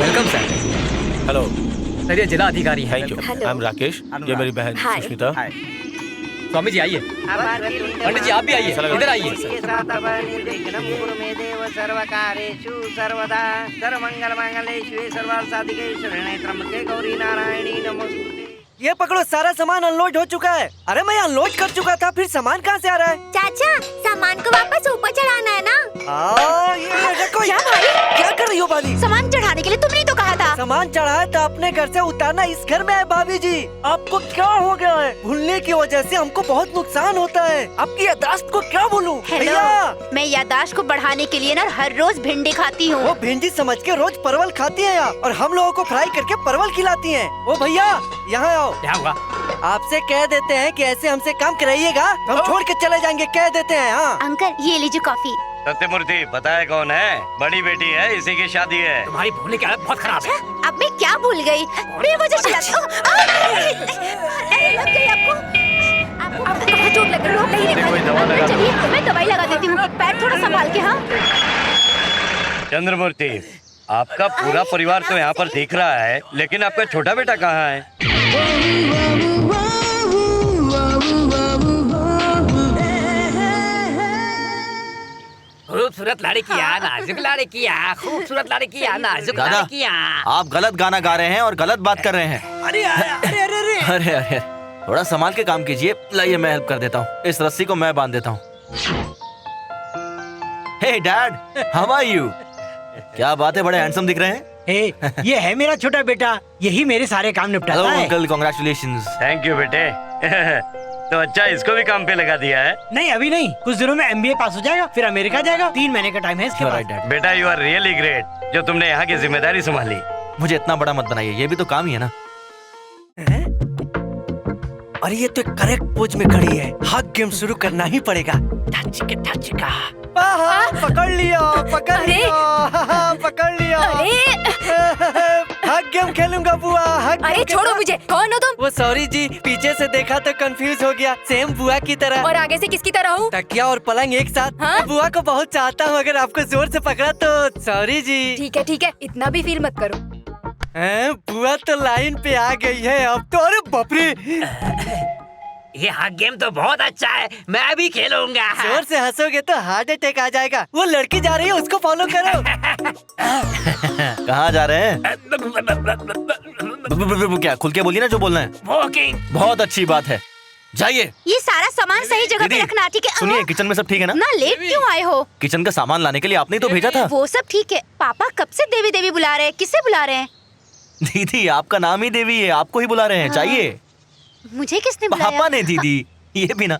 Welcome sir.
हेलो
सर, ये जिला अधिकारी हैं।
Thank you. I am Rakesh. ये मेरी बहन सुष्मिता।
स्वामी जी आइए। पंडित जी आप भी आइए, इधर आइए।
सर्वदा सर्वमंगल मांगल्ये शिवे सर्वार्थ साधिके शरण्ये त्र्यंबके गौरी नारायणी नमोस्तुते।
ये पकड़ो, सारा सामान अनलोड हो चुका है। अरे मैं अनलोड कर चुका था, फिर सामान कहाँ से आ रहा है?
चाचा, सामान को वापस ऊपर चढ़ाना है ना?
ये देखो। क्या भाई, क्या कर रही हो बाली?
सामान चढ़ाने के लिए तुमने तो कहा था।
सामान चढ़ाया था अपने घर से उतारना इस घर में है। भाभी जी आपको क्या हो गया है? भूलने की वजह से हमको बहुत नुकसान होता है। आपकी यादाश्त को क्या बोलूं?
भैया, मैं यादाश्त को बढ़ाने के लिए ना हर रोज भिंडी खाती हूँ।
वो भिंडी समझ के रोज परवल खाती है और हम लोगों को फ्राई करके परवल खिलाती है। ओ भैया यहाँ आओ।
क्या हुआ?
आपसे कह देते हैं कि ऐसे हमसे काम कराइएगा तो हम छोड़ के चले जाएंगे, कह देते हैं। हाँ
अंकल ये लीजिए कॉफी।
सत्यमूर्ति बताया कौन है? बड़ी बेटी है, इसी की शादी है।
तुम्हारी भूलने की हालत बहुत खराब है।
अब मैं क्या भूल गई? बेवजह चिल्लाती हूँ। लग गई आपको? आपको कहाँ चोट लग रही है? चलिए मैं दवाई लगा देती हूँ। पैर थोड़ा संभाल के। हाँ
चंद्रमूर्ति, आपका पूरा परिवार तो यहाँ पर दिख रहा है, लेकिन आपका छोटा बेटा कहाँ है?
खूबसूरत लड़कियां, नाजुक लड़कियां, खूबसूरत लड़कियां, नाजुक
दादा,
लड़कियां।
आप गलत गाना गा रहे हैं और गलत बात कर रहे हैं।
अरे अरे अरे अरे
अरे अरे थोड़ा संभाल के काम कीजिए। लाइए मैं हेल्प कर देता हूँ, इस रस्सी को मैं बांध देता हूँ। हे डैड, हाउ आर यू? क्या बात है, बड़े हैंडसम दिख रहे हैं।
ये है मेरा छोटा बेटा, यही मेरे सारे काम निपटाता
हेलो
है।
Uncle, congratulations.
थैंक यू बेटे। तो अच्छा, इसको भी काम पे लगा दिया है।
नहीं अभी नहीं, कुछ दिनों में MBA पास हो जाएगा, फिर अमेरिका जाएगा। 3 महीने का टाइम है इसके पास।
बेटा यू आर रियली ग्रेट जो तुमने यहाँ की जिम्मेदारी संभाली।
मुझे इतना बड़ा मत बनाइए, ये भी तो काम ही है ना।
और ये तो करेक्ट पोज में खड़ी है, हग गेम शुरू करना ही पड़ेगा। पकड़ लिया, पकड़ लिया, पकड़ लिया। हग गेम खेलूंगा बुआ, हग।
अरे छोड़ो मुझे, कौन हो तुम?
वो सॉरी जी, पीछे से देखा तो कंफ्यूज हो गया, सेम बुआ की तरह।
और आगे से किसकी तरह हूँ?
तकिया और पलंग एक साथ।
हाँ?
बुआ को बहुत चाहता हूँ, अगर आपको जोर से पकड़ा तो सॉरी जी।
ठीक है, इतना भी फील मत करो।
बुआ तो लाइन पे आ गई है अब तो। अरे बाप रे,
ये हग गेम तो बहुत अच्छा है, मैं भी खेलूंगा।
जोर से हंसोगे तो हार्ट अटैक आ जाएगा। वो लड़की जा रही है, उसको फॉलो करो।
कहाँ जा रहे हैं? क्या खुल के बोलिए ना जो बोलना है।
वॉकिंग।
बहुत अच्छी बात है, जाइए।
ये सारा सामान सही जगह पे रखना, ठीक है?
सुनिए, किचन में सब ठीक है ना?
लेट क्यों आए हो?
किचन का सामान लाने के लिए आपने ही तो भेजा था।
वो सब ठीक है, पापा कब से देवी देवी बुला रहे हैं? किसे बुला रहे हैं?
दीदी, आपका नाम ही देवी है, आपको ही बुला रहे हैं। चाहिए।
मुझे किसने बुलाया?
पापा ने दीदी, ये भी ना।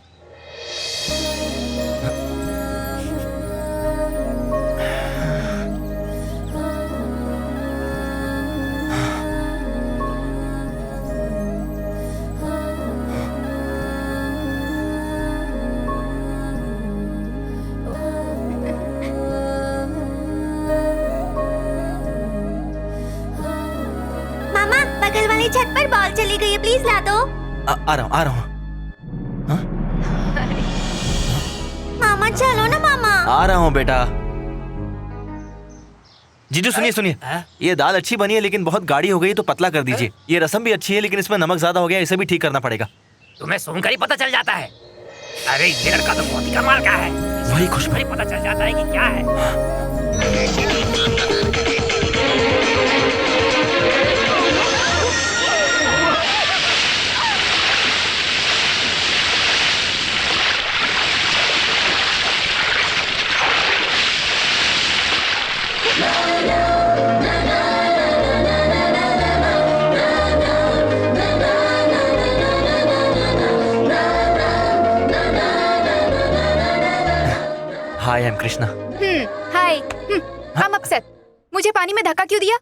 मामा, बगल वाली छत पर बॉल चली गई है, प्लीज ला दो।
आ रहा हूँ।
मामा चलो ना मामा।
आ रहा हूँ बेटा। जीजू सुनिए, ये दाल अच्छी बनी है लेकिन बहुत गाढ़ी हो गई, तो पतला कर दीजिए। ये रसम भी अच्छी है लेकिन इसमें नमक ज्यादा हो गया, इसे भी ठीक करना पड़ेगा।
तुम्हें सुनकर ही पता चल जाता है। अरे ये लड़का तो बहुत ही कमाल का है,
वही खुशबू
ही पता चल जाता है कि क्या है।
Hi, I am Krishna.
Hi. I'm upset। मुझे पानी में धक्का क्यों दिया?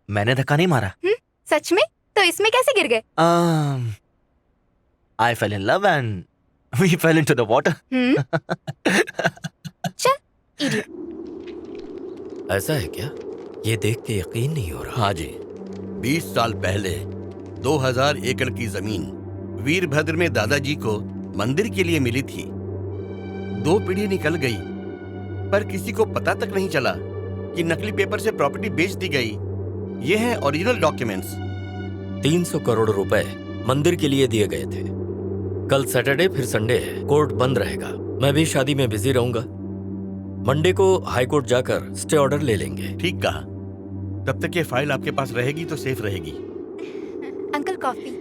मैंने धक्का नहीं मारा।
सच में? तो इसमें कैसे गिर गए?
I fell in love and we fell into the water।
चल, idiot।
ऐसा है क्या? ये देख के यकीन नहीं हो रहा।
हाँ जी, 20 साल पहले 2000 एकड़ की जमीन वीरभद्र में दादाजी को मंदिर के लिए मिली थी। 2 पीढ़ी निकल गई पर किसी को पता तक नहीं चला कि नकली पेपर से प्रॉपर्टी बेच दी गई। ये हैं ओरिजिनल डॉक्यूमेंट्स।
300 करोड़ रुपए मंदिर के लिए दिए गए थे। कल सैटरडे फिर संडे है, कोर्ट बंद रहेगा। मैं भी शादी में बिजी रहूंगा। मंडे को हाई कोर्ट जाकर स्टे ऑर्डर ले लेंगे।
ठीक कहा। तब तक ये फाइल आपके पास रहेगी तो सेफ रहेगी।
Uncle coffee.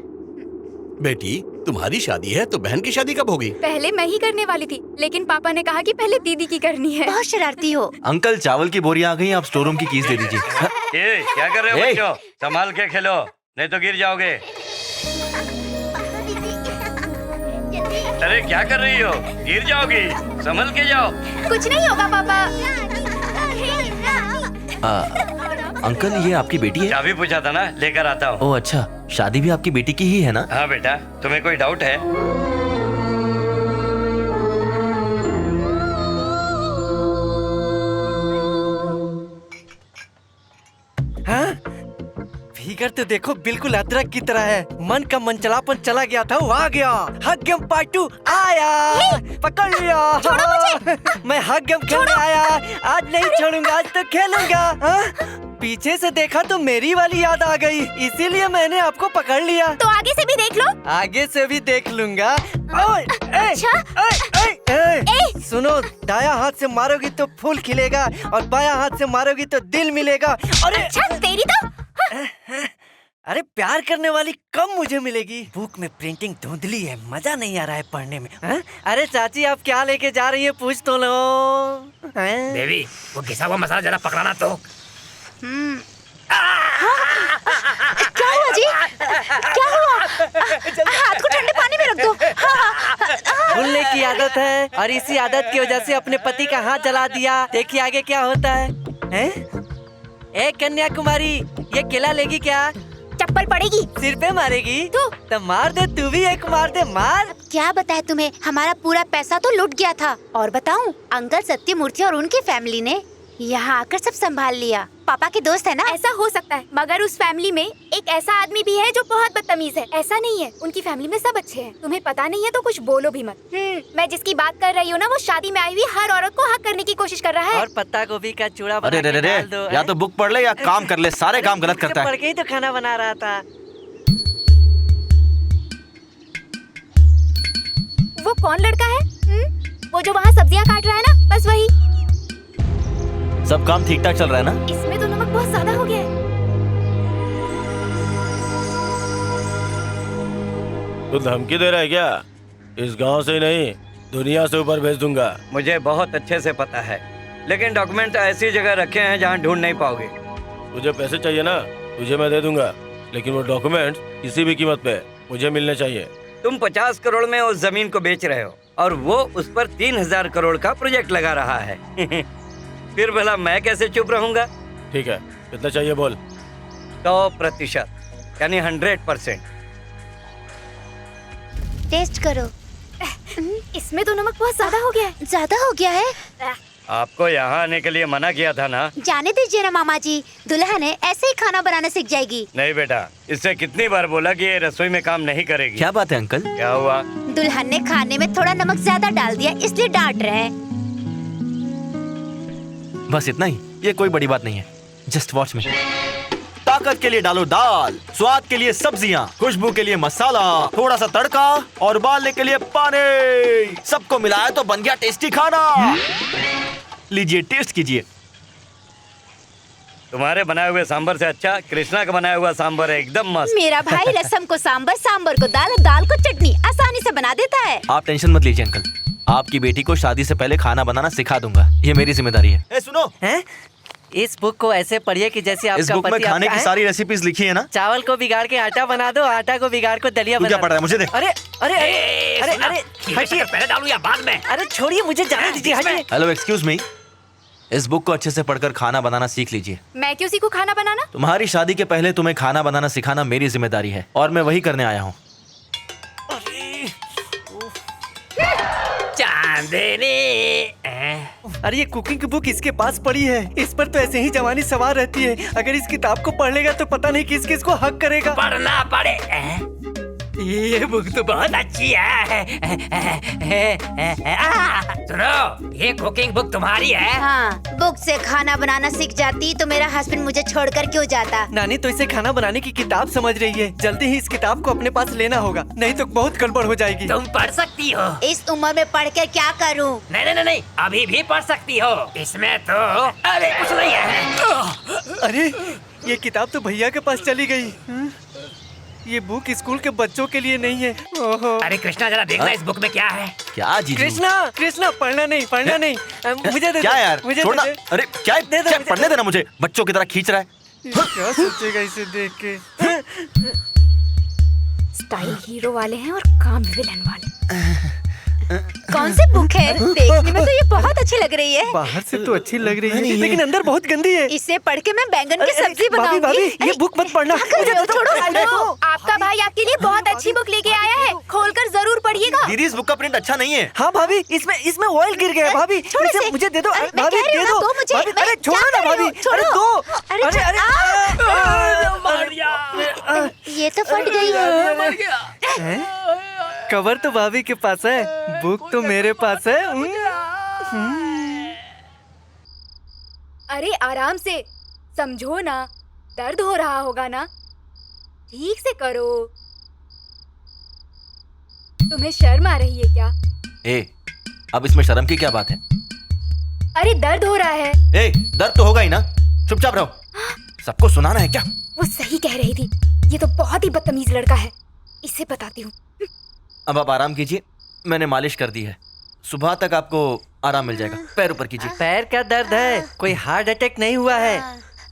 बेटी, तुम्हारी शादी है तो बहन की शादी कब होगी?
पहले मैं ही करने वाली थी, लेकिन पापा ने कहा कि पहले दीदी की करनी है।
बहुत शरारती हो।
अंकल, चावल की बोरियां आ गई, आप स्टोर रूम की कीज दे दीजिए।
ये क्या कर रहे हो बच्चों? संभाल के खेलो, नहीं तो गिर जाओगे। अरे क्या कर रही हो? गिर जाओगी, संभल के जाओ।
कुछ नहीं होगा पापा।
अंकल, ये आपकी बेटी है?
चाबी पूछा था ना, लेकर आता हूँ।
ओह अच्छा, शादी भी आपकी बेटी की ही है ना?
हाँ बेटा, तुम्हें कोई डाउट है?
हाँ? फिगर तो देखो बिल्कुल अदरक की तरह है। मन का मनचलापन चला गया था, वो आ गया। हग गेम पार्ट 2 आया। पकड़ लिया। मैं हग गेम खेलने आया। आज नहीं छोड़ूंगा, आज तो खेलूंगा। पीछे से देखा तो मेरी वाली याद आ गई, इसीलिए मैंने आपको पकड़ लिया।
तो आगे से भी देख लो।
आगे से भी देख लूंगा। ओए,
अच्छा
सुनो, दाया हाथ से मारोगी तो फूल खिलेगा और बाया हाथ से मारोगी तो दिल मिलेगा। अरे
अच्छा तेरी तो
अरे प्यार करने वाली कम मुझे मिलेगी। बुक में प्रिंटिंग धुंधली है, मजा नहीं आ रहा है पढ़ने में। अरे चाची आप क्या लेके जा रही है, पूछ तो लो।
बेबी वो घिसा हुआ मसाला जरा पकड़ाना तो।
क्या हुआ जी? क्या हुआ? हाथ को ठंडे पानी में रख दो।
भूलने की आदत है और इसी आदत की वजह से अपने पति का हाथ जला दिया। देखिए आगे क्या होता है, ए कन्याकुमारी, ये केला लेगी क्या?
चप्पल पड़ेगी।
सिर पे मारेगी तो मार दे, तू भी एक मार दे, मार।
क्या बताए तुम्हें, हमारा पूरा पैसा तो लुट गया था। और बताऊं, अंकल सत्यमूर्ति और उनकी फैमिली ने यहाँ आकर सब संभाल लिया। पापा के दोस्त है ना।
ऐसा हो सकता है, मगर उस फैमिली में एक ऐसा आदमी भी है जो बहुत बदतमीज है। ऐसा नहीं है, उनकी फैमिली में सब अच्छे हैं। तुम्हें पता नहीं है तो कुछ बोलो भी मत। मैं जिसकी बात कर रही हूँ ना, वो शादी में आई हुई हर औरत को हक करने की कोशिश कर रहा है।
और पत्ता गोभी का चूड़ा
अरे रे रे रे, या तो बुक पढ़ ले या काम कर ले, सारे काम गलत करता है।
पढ़ के ही तो खाना बना रहा था।
वो कौन लड़का है? वो जो वहाँ सब्जियाँ काट रहा है ना, बस वही।
सब काम ठीक ठाक चल रहा है ना?
इसमें तो नमक बहुत ज्यादा हो गया है।
तू धमकी दे रहा है क्या? इस गांव से नहीं, दुनिया से ऊपर भेज दूंगा।
मुझे बहुत अच्छे से पता है, लेकिन डॉक्यूमेंट ऐसी जगह रखे हैं जहाँ ढूंढ नहीं पाओगे।
तुझे पैसे चाहिए ना, तुझे मैं दे दूंगा, लेकिन वो डॉक्यूमेंट किसी भी कीमत पे मुझे मिलने चाहिए।
तुम 50 करोड़ में उस जमीन को बेच रहे हो और वो उस पर 3000 करोड़ का प्रोजेक्ट लगा रहा है। फिर भला मैं कैसे चुप रहूंगा?
ठीक है, कितना चाहिए बोल।
100% यानी 100%।
टेस्ट करो।
इसमें तो नमक बहुत ज्यादा हो गया है।
ज्यादा हो गया है?
आपको यहाँ आने के लिए मना किया था ना।
जाने दीजिए ना मामा जी, दुल्हन है, ऐसे ही खाना बनाना सीख जाएगी।
नहीं बेटा, इससे कितनी बार बोला कि ये रसोई में काम नहीं करेगी।
क्या बात है अंकल?
क्या हुआ?
दुल्हन ने खाने में थोड़ा नमक ज्यादा डाल दिया, इसलिए डांट रहे हैं।
बस इतना ही, ये कोई बड़ी बात नहीं है। जस्ट वॉच मी। ताकत के लिए डालो दाल, स्वाद के लिए सब्जियां, खुशबू के लिए मसाला, थोड़ा सा तड़का और उबालने के लिए पानी। सबको मिलाया तो बन गया टेस्टी खाना। लीजिए, टेस्ट कीजिए।
तुम्हारे बनाए हुए सांबर से अच्छा कृष्णा का बनाया हुआ सांबर है, एकदम मस्त।
मेरा भाई रसम को सांबर, सांबर को दाल, दाल को चटनी आसानी से बना देता है।
आप टेंशन मत लीजिए अंकल, आपकी बेटी को शादी से पहले खाना बनाना सिखा दूंगा, ये मेरी जिम्मेदारी है। ए सुनो,
हैं? इस बुक को ऐसे पढ़िए कि जैसे आपका
इस बुक में खाने की सारी रेसिपीज लिखी है ना।
चावल को बिगाड़ के आटा बना दो, आटा को बिगाड़ को दलिया बना।
क्या पढ़ रहा है मुझे देख।
अरे अरे अरे अरे
हटिए, पहले डालूं या बाद में?
अरे छोड़िए, मुझे जाने दीजिए, हटिए।
हेलो, एक्सक्यूज मी, इस बुक को अच्छे से पढ़कर खाना बनाना सीख लीजिए।
मैं क्यों सीखूं खाना बनाना?
तुम्हारी शादी के पहले तुम्हें खाना बनाना सिखाना मेरी जिम्मेदारी है और मैं वही करने आया हूँ।
चांदनी।
अरे ये कुकिंग की बुक इसके पास पड़ी है, इस पर तो ऐसे ही जवानी सवार रहती है। अगर इस किताब को पढ़ लेगा तो पता नहीं किस किस को हक करेगा।
पढ़ना पड़े। ये बुक तो बहुत अच्छी है। सुनो, ये कुकिंग बुक तुम्हारी है?
हाँ, बुक से खाना बनाना सीख जाती तो मेरा हस्बैंड मुझे छोड़कर क्यों जाता।
नानी तो इसे खाना बनाने की किताब समझ रही है। जल्दी ही इस किताब को अपने पास लेना होगा, नहीं तो बहुत गड़बड़ हो जाएगी।
तुम पढ़ सकती हो।
इस उम्र में पढ़ कर क्या करूँ?
नहीं नहीं नहीं, अभी भी पढ़ सकती हो। इसमें तो अरे कुछ नहीं है।
अरे ये किताब तो भैया के पास चली गई। ये बुक स्कूल के बच्चों के लिए नहीं है। ओहो।
अरे कृष्णा जरा देखना इस बुक में क्या है।
क्या जीजू?
कृष्णा कृष्णा, पढ़ना नहीं, पढ़ना नहीं, मुझे दे।
क्या यार,
मुझे
छोड़ना। अरे क्या पढ़ने देना मुझे, बच्चों की तरह खींच रहा है।
क्या सोचेगा इसे देख के।
स्टाइल हीरो वाले हैं और काम विलन वाले।
कौन सी बुक है? देखने में तो ये बहुत अच्छी लग रही है।
बाहर से तो अच्छी लग रही है, लेकिन अंदर बहुत गंदी है।
इसे पढ़ के मैं बैंगन की सब्जी बनाऊंगी।
भाभी, ये बुक मत पढ़ना।
छोड़ो, आपका भाई आपके लिए बहुत अच्छी बुक लेके आया है, खोलकर जरूर पढ़िएगा।
दीदी, इस बुक का प्रिंट अच्छा नहीं है।
हाँ भाभी, इसमें ऑयल गिर गया है। भाभी इसे मुझे दे दो। भाभी दे दो मुझे। अरे छोड़ो ना भाभी, अरे दो। अरे
ये तो फट गई है।
कवर तो भाभी के पास है, बुक तो मेरे पास है।
अरे आराम से, समझो ना, दर्द हो रहा होगा ना, ठीक से करो। तुम्हें शर्म आ रही है क्या?
अब इसमें शर्म की क्या बात है?
अरे दर्द हो रहा है।
दर्द तो होगा ही ना, चुपचाप रहो। सबको सुनाना है क्या?
वो सही कह रही थी, ये तो बहुत ही बदतमीज लड़का है, इसे बताती हूँ।
अब आप आराम कीजिए, मैंने मालिश कर दी है, सुबह तक आपको आराम मिल जाएगा। पैर ऊपर कीजिए।
पैर का दर्द है, कोई हार्ट अटैक नहीं हुआ है।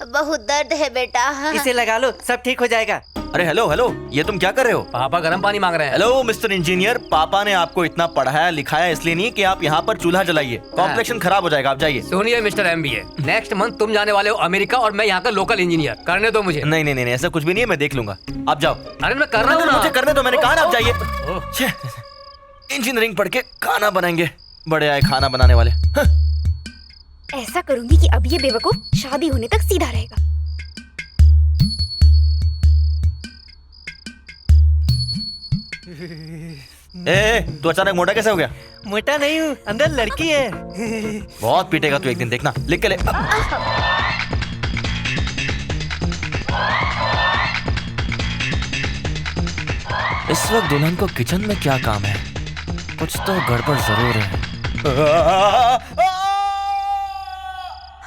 बहुत दर्द है बेटा।
इसे लगा लो, सब ठीक हो जाएगा।
अरे हेलो हेलो, ये तुम क्या कर रहे हो?
पापा गर्म पानी मांग रहे हैं।
हेलो मिस्टर इंजीनियर, पापा ने आपको इतना पढ़ाया लिखाया इसलिए नहीं कि आप यहाँ पर चूल्हा जलाइए, कॉम्प्लेक्शन खराब हो जाएगा। आप जाइए।
सुनिए मिस्टर MBA, नेक्स्ट मंथ तुम जाने वाले हो अमेरिका और मैं यहाँ का लोकल इंजीनियर। करने दो मुझे।
नहीं नहीं नहीं, ऐसा कुछ भी नहीं है, मैं देख लूंगा, आप जाओ।
अरे मैं कर रहा हूँ ना।
मुझे करने दो, मैंने कहा ना आप जाइए। इंजीनियरिंग पढ़ के खाना बनाएंगे, बड़े आए खाना बनाने वाले।
ऐसा करूंगी कि अब ये बेवकूफ शादी होने तक सीधा रहेगा।
तू अचानक मोटा कैसे हो गया?
मोटा नहीं हूँ, अंदर लड़की है।
बहुत पीटेगा तू एक दिन, देखना। लिख के ले। इस वक्त दुल्हन को किचन में क्या काम है? कुछ तो गड़बड़ जरूर है।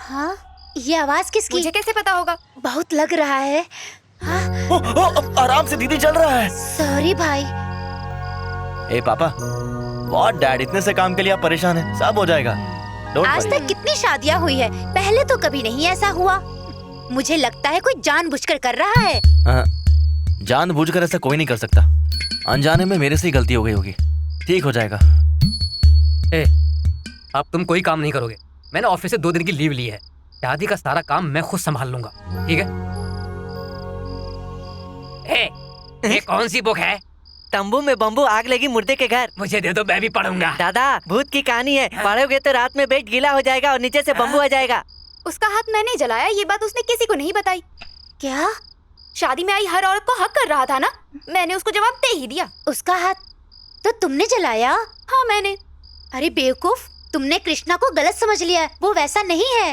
हाँ, ये आवाज किसकी?
मुझे कैसे पता होगा?
बहुत लग रहा है। हाँ?
आराम से दीदी, चल रहा है।
सॉरी भाई।
पापा, व्हाट डैड, इतने से काम के लिए आप परेशान हैं? सब हो जाएगा।
आज तक कितनी शादियां हुई है, पहले तो कभी नहीं ऐसा हुआ। मुझे लगता है कोई जानबूझकर कर रहा है।
जानबूझकर ऐसा कोई नहीं कर सकता, अनजाने में मेरे से ही गलती हो गई होगी। ठीक हो जाएगा।
अब तुम कोई काम नहीं करोगे, मैंने ऑफिस से 2 दिन की लीव ली है। शादी का सारा काम मैं खुद संभाल लूंगा, ठीक है? ये कौन सी बुक है?
तंबू में बम्बू, आग लगी मुर्दे के घर।
मुझे दे दो, मैं भी पढ़ूंगा।
दादा, भूत की कहानी है, पढ़ोगे तो रात में बेड गीला हो जाएगा और नीचे से बम्बू आ जाएगा।
उसका हाथ मैंने जलाया, ये बात उसने किसी को नहीं बताई।
क्या?
शादी में आई हर औरत को हक कर रहा था ना, मैंने उसको जवाब दे ही दिया।
उसका हाथ तो तुमने जलाया?
हाँ मैंने।
अरे बेवकूफ, तुमने कृष्णा को गलत समझ लिया, वो वैसा नहीं है।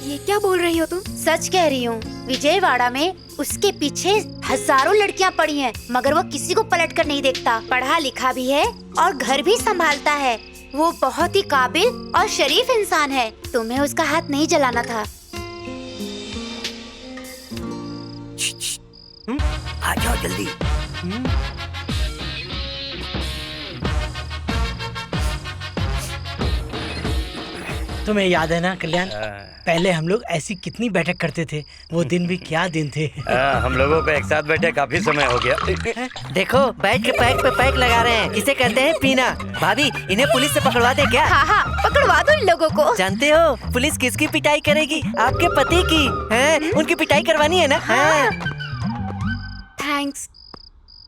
ये क्या बोल रही हो तुम?
सच कह रही हूँ, विजयवाड़ा में उसके पीछे हजारों लड़कियाँ पड़ी हैं, मगर वो किसी को पलट कर नहीं देखता। पढ़ा लिखा भी है और घर भी संभालता है। वो बहुत ही काबिल और शरीफ इंसान है। तुम्हें उसका हाथ नहीं जलाना था।
आ जाओ जल्दी।
तुम्हें याद है ना कल्याण, पहले हम लोग ऐसी कितनी बैठक करते थे, वो दिन भी क्या दिन थे।
हम लोगों को एक साथ बैठे काफी समय हो गया।
देखो बैठ के पैक पे पैक लगा रहे हैं, इसे कहते हैं पीना। भाभी, इन्हें पुलिस से पकड़वा दे क्या?
हाँ हाँ, पकड़वा दो इन लोगों को।
जानते हो पुलिस किसकी पिटाई करेगी? आपके पति की। हैं? उनकी पिटाई करवानी है ना? हाँ।
थैंक्स।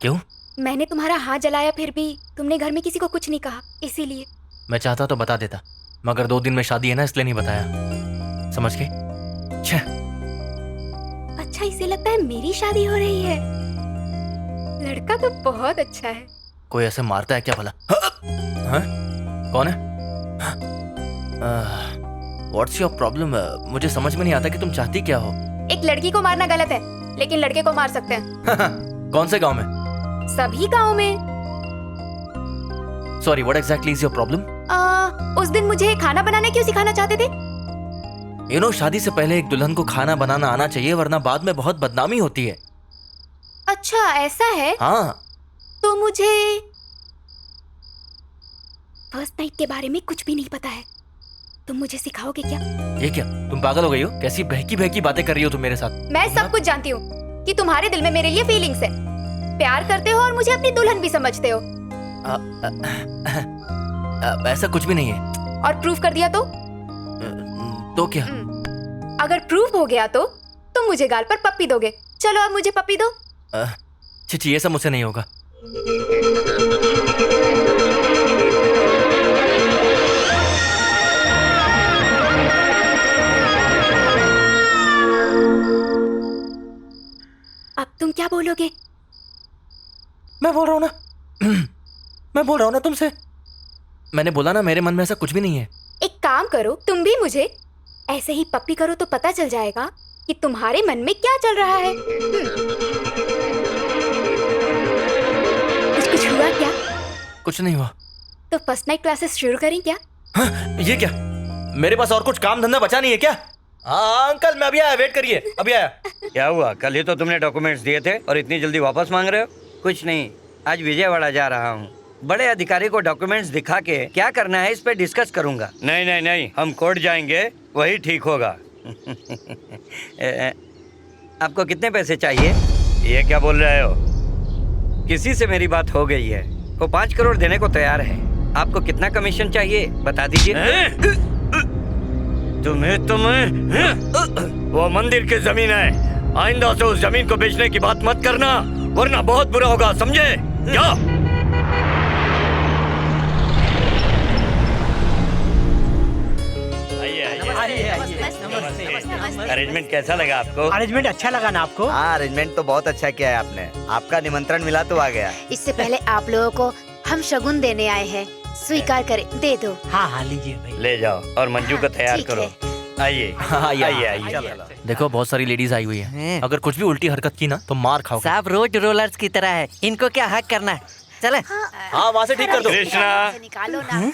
क्यों?
मैंने तुम्हारा हाथ जलाया, फिर भी तुमने घर में किसी को कुछ नहीं कहा, इसीलिए।
मैं चाहता तो बता देता, मगर 2 दिन में शादी है ना, इसलिए नहीं बताया। समझ गए?
अच्छा, इसे लगता है मेरी शादी हो रही है। लड़का तो बहुत अच्छा है।
कोई ऐसे मारता है क्या भला? हाँ? कौन है? What's your problem? मुझे समझ में नहीं आता कि तुम चाहती क्या हो।
एक लड़की को मारना गलत है, लेकिन लड़के को मार सकते हैं।
कौन से गांव में?
सभी गांव में।
Sorry, what exactly is your problem?
उस दिन मुझे खाना बनाना क्यों सिखाना चाहते थे?
You know, शादी से पहले एक दुल्हन को खाना बनाना आना चाहिए, वरना बाद में बहुत बदनामी होती है।
अच्छा ऐसा है?
हाँ।
तो मुझे फर्स्ट नाइट के बारे में कुछ भी नहीं पता है, तुम मुझे सिखाओगे क्या?
ये क्या, तुम पागल हो गई हो? कैसी बहकी बहकी बातें कर रही हो तुम मेरे साथ?
मैं सब कुछ जानती हूँ कि तुम्हारे दिल में मेरे लिए फीलिंग्स है, प्यार करते हो और मुझे अपनी दुल्हन भी समझते हो।
ऐसा कुछ भी नहीं है।
और प्रूफ कर दिया तो
क्या?
अगर प्रूफ हो गया तो तुम मुझे गाल पर पप्पी दोगे। चलो अब मुझे पप्पी दो।
चिची, ये सब मुझसे नहीं होगा।
अब तुम क्या बोलोगे?
मैं बोल रहा हूँ ना मैं बोल रहा हूँ ना तुमसे। मैंने बोला ना, मेरे मन में ऐसा कुछ भी नहीं है।
एक काम करो, तुम भी मुझे ऐसे ही पप्पी करो तो पता चल जाएगा कि तुम्हारे मन में क्या चल रहा है। कुछ हुआ क्या?
कुछ नहीं हुआ।
तो फर्स्ट नाइट क्लासेस शुरू करें क्या?
ये क्या, मेरे पास और कुछ काम धंधा बचा नहीं है क्या? हाँ अंकल, मैं अभी आया, वेट करिए, अभी आया।
क्या हुआ? कल ही तो तुमने डॉक्यूमेंट्स दिए थे और इतनी जल्दी वापस मांग रहे हो?
कुछ नहीं, आज विजयवाड़ा जा रहा हूँ। बड़े अधिकारी को डॉक्यूमेंट्स दिखा के क्या करना है इस पे डिस्कस करूंगा।
नहीं नहीं नहीं, हम कोर्ट जाएंगे, वही ठीक होगा।
आपको कितने पैसे चाहिए?
ये क्या बोल रहे हो?
किसी से मेरी बात हो गई है, वो 5 करोड़ देने को तैयार है। आपको कितना कमीशन चाहिए बता दीजिए।
तुम्हें वो मंदिर की जमीन है, आइंदा से उस जमीन को बेचने की बात मत करना, वरना बहुत बुरा होगा, समझे क्या? अरेंजमेंट कैसा लगा आपको?
अरेंजमेंट अच्छा लगा ना आपको?
हाँ, अरेंजमेंट तो बहुत अच्छा किया है आपने। आपका निमंत्रण मिला तो आ गया।
इससे पहले आप लोगों को हम शगुन देने आए हैं, स्वीकार करें, दे दो।
हाँ हाँ लीजिए भाई।
ले जाओ और मंजू को तैयार करो। आइए आइए आइए।
देखो बहुत सारी लेडीज आई हुई है, अगर कुछ भी उल्टी हरकत की ना तो मार खाओ।
सब रोड रोलर्स की तरह है, इनको क्या हक करना है? चले।
हाँ वहाँ से ठीक कर दो।
कृष्णा,
निकालो ना।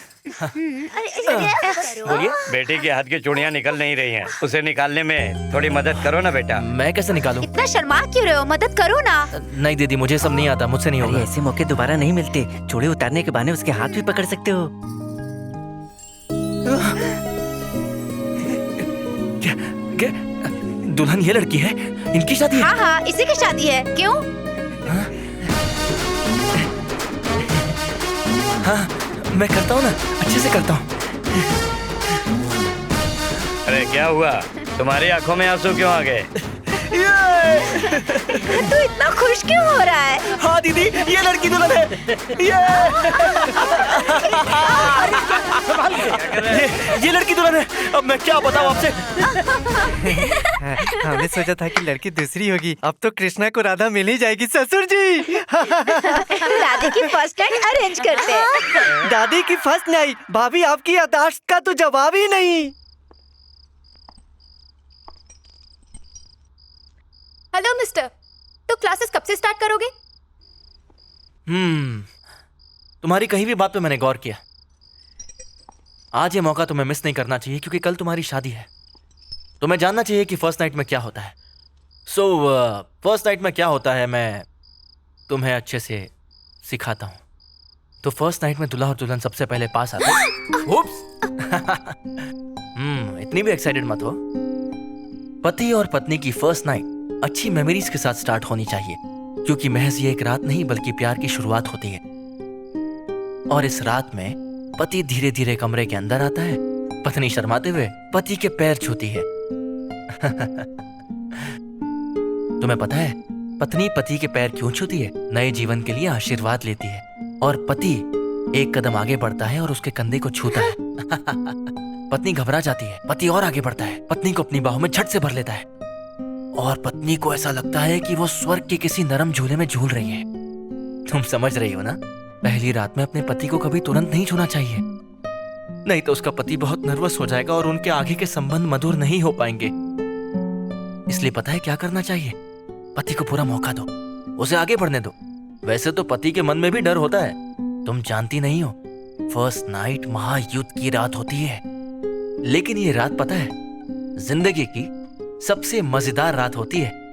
बोलिए।
बेटी के हाथ की चूड़ियाँ निकल नहीं रही हैं, उसे निकालने में थोड़ी मदद करो ना बेटा।
मैं कैसे निकालूं?
इतना शर्मा क्यों रहे हो, मदद करो ना।
नहीं दीदी, मुझे सब नहीं आता, मुझसे नहीं होगा।
ऐसे मौके दोबारा नहीं मिलते, चूड़ी उतारने के बहाने उसके हाथ भी पकड़ सकते हो।
क्या दुल्हन ये लड़की है? इनकी शादी है?
हाँ हाँ इसी की शादी है। क्यों?
हाँ मैं करता हूँ ना, अच्छे से करता हूँ।
अरे क्या हुआ, तुम्हारी आंखों में आंसू क्यों आ गए?
तू इतना खुश क्यों हो रहा है?
हाँ दीदी, ये लड़की दुल्हन है। ये लड़की दुल्हन है। अब मैं क्या बताऊँ आपसे?
हमने सोचा था कि लड़की दूसरी होगी, अब तो कृष्णा को राधा मिल ही जाएगी। ससुर जी
दादी की फर्स्ट नाइट अरेंज करते हैं।
दादी की फर्स्ट नाइट? भाभी आपकी याददाश्त का तो जवाब ही नहीं।
हेलो मिस्टर, तो क्लासेस कब से स्टार्ट करोगे?
तुम्हारी कहीं भी बात पे मैंने गौर किया। आज ये मौका तुम्हें मिस नहीं करना चाहिए, क्योंकि कल तुम्हारी शादी है। तुम्हें जानना चाहिए कि फर्स्ट नाइट में क्या होता है। फर्स्ट नाइट में क्या होता है मैं तुम्हें अच्छे से सिखाता हूँ। तो फर्स्ट नाइट में दूल्हा और दुल्हन सबसे पहले पास आते हैं। उप्स। इतनी भी एक्साइटेड मत हो। पति और पत्नी की फर्स्ट नाइट अच्छी मेमोरीज के साथ स्टार्ट होनी चाहिए, क्योंकि महज ये एक रात नहीं बल्कि प्यार की शुरुआत होती है। और इस रात में पति धीरे धीरे कमरे के अंदर आता है, पत्नी शर्माते हुए पति के पैर छूती है। तुम्हें पता है पत्नी पति के पैर क्यों छूती है? नए जीवन के लिए आशीर्वाद लेती है। और पति एक कदम आगे बढ़ता है और उसके कंधे को छूता है। पत्नी घबरा जाती है, पति और आगे बढ़ता है, पत्नी को अपनी बाहों में झट से भर लेता है और पत्नी को ऐसा लगता है कि वो स्वर्ग के किसी नरम झूले में झूल रही है। तुम समझ रही हो ना? पहली रात में अपने पति को कभी तुरंत नहीं छूना चाहिए, नहीं तो उसका पति बहुत नर्वस हो जाएगा और उनके आगे के संबंध मधुर नहीं हो पाएंगे। इसलिए पता है क्या करना चाहिए? पति को पूरा मौका दो, उसे आगे बढ़ने दो। वैसे तो पति के मन में भी डर होता है, तुम जानती नहीं हो, फर्स्ट नाइट महायुद्ध की रात होती है। लेकिन ये रात पता है जिंदगी की सबसे मजेदार रात होती है।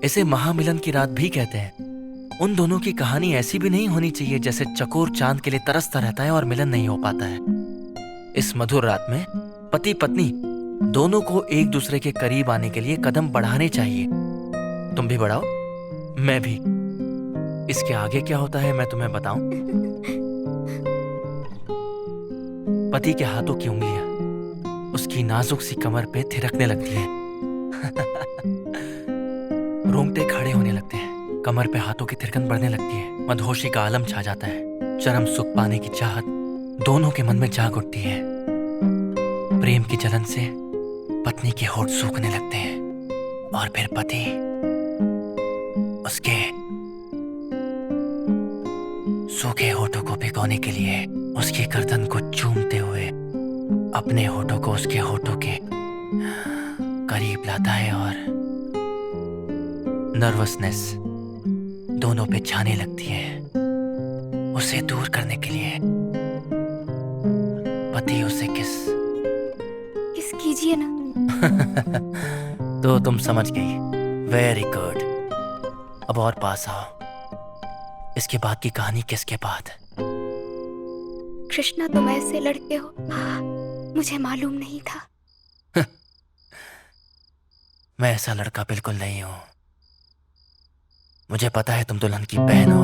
इसे महामिलन की रात भी कहते हैं। उन दोनों की कहानी ऐसी भी नहीं होनी चाहिए जैसे चकोर चांद के लिए तरसता रहता है और मिलन नहीं हो पाता है। इस मधुर रात में पति पत्नी दोनों को एक दूसरे के करीब आने के लिए कदम बढ़ाने चाहिए। तुम भी बढ़ाओ, मैं भी। इसके आगे क्या होता है मैं तुम्हें बताऊं? पति के हाथों की उंगलियां उसकी नाजुक सी कमर पे थिरकने लगती हैं। रोंगटे खड़े होने लगते हैं, कमर पे हाथों की थिरकन बढ़ने लगती है। मदहोशी का आलम छा जाता है। चरम सुख पाने की चाहत दोनों के मन में जाग उठती है। प्रेम की जलन से पत्नी के होठ सूखने लगते हैं और फिर पति उसके सूखे होठों को भिगोने के लिए उसकी गर्दन को चूमते हुए अपने होठों को उसके होठों के करीब लाता है और नर्वसनेस दोनों पे छाने लगती है। उसे दूर करने के लिए पति उसे किस
कीजिए ना।
तो तुम समझ गई। Very good. अब और पास आओ। इसके बाद की कहानी किसके बाद?
कृष्णा, तुम ऐसे लड़के हो, मुझे मालूम नहीं था।
मैं ऐसा लड़का बिल्कुल नहीं हूं। मुझे पता है तुम दुल्हन की बहन हो।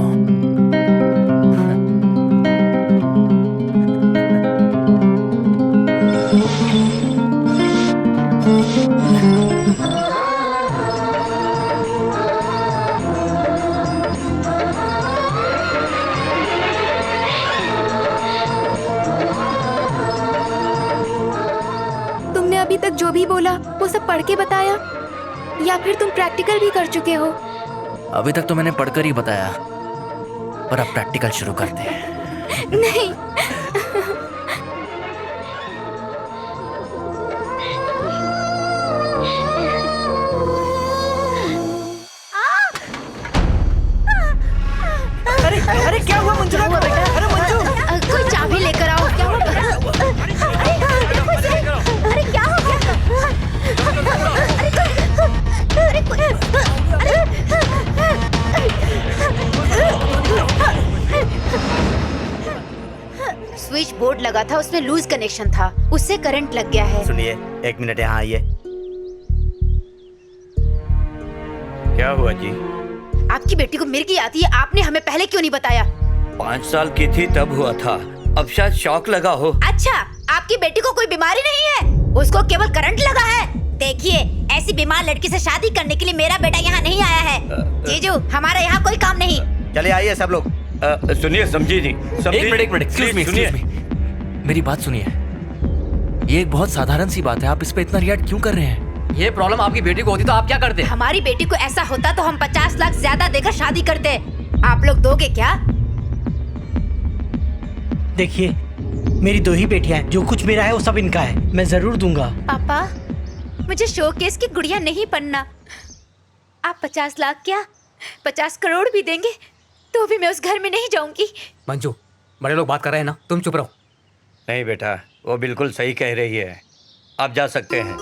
तुमने अभी तक जो भी बोला वो सब पढ़ के बताया या फिर तुम प्रैक्टिकल भी कर चुके हो?
अभी तक तो मैंने पढ़कर ही बताया, पर अब प्रैक्टिकल शुरू करते हैं।
नहीं।
अरे अरे क्या हुआ मंजू? अरे मंजू,
कोई चाबी लेकर आओ। क्या हुआ? अरे क्या हो गया? स्विच बोर्ड लगा था, उसमें लूज कनेक्शन था, उससे करंट लग गया है।
सुनिए, 1 मिनट यहाँ आइए। क्या हुआ जी?
आपकी बेटी को मिर्गी आती है, आपने हमें पहले क्यों नहीं बताया?
5 साल की थी तब हुआ था, अब शायद शौक लगा हो।
अच्छा, आपकी बेटी को कोई बीमारी नहीं है, उसको केवल करंट लगा है। देखिए, ऐसी बीमार लड़की से शादी करने के लिए मेरा बेटा यहाँ नहीं आया है। जीजू, हमारा यहाँ कोई काम नहीं।
चलिए आइए सब लोग।
सुनिए समझी जी,
एक मिनट, एक्सक्यूज मी। मेरी बात सुनिए। ये एक बहुत साधारण सी बात है, आप इस पे इतना रिएक्ट क्यों कर रहे हैं?
ये प्रॉब्लम आपकी बेटी को होती तो आप क्या करते?
हमारी बेटी को ऐसा होता तो हम 50 लाख ज्यादा देकर शादी करते। आप लोग दोगे क्या?
देखिए, मेरी 2 ही बेटियां हैं, जो कुछ मेरा है वो सब इनका है, मैं जरूर दूंगा।
पापा, मुझे शोकेस की गुड़िया नहीं बनना। आप 50 लाख क्या 50 करोड़ भी देंगे तो भी मैं उस घर में नहीं जाऊंगी।
मंजू, बड़े लोग बात कर रहे हैं ना, तुम चुप रहो।
नहीं बेटा, वो बिल्कुल सही कह रही है, आप जा सकते हैं।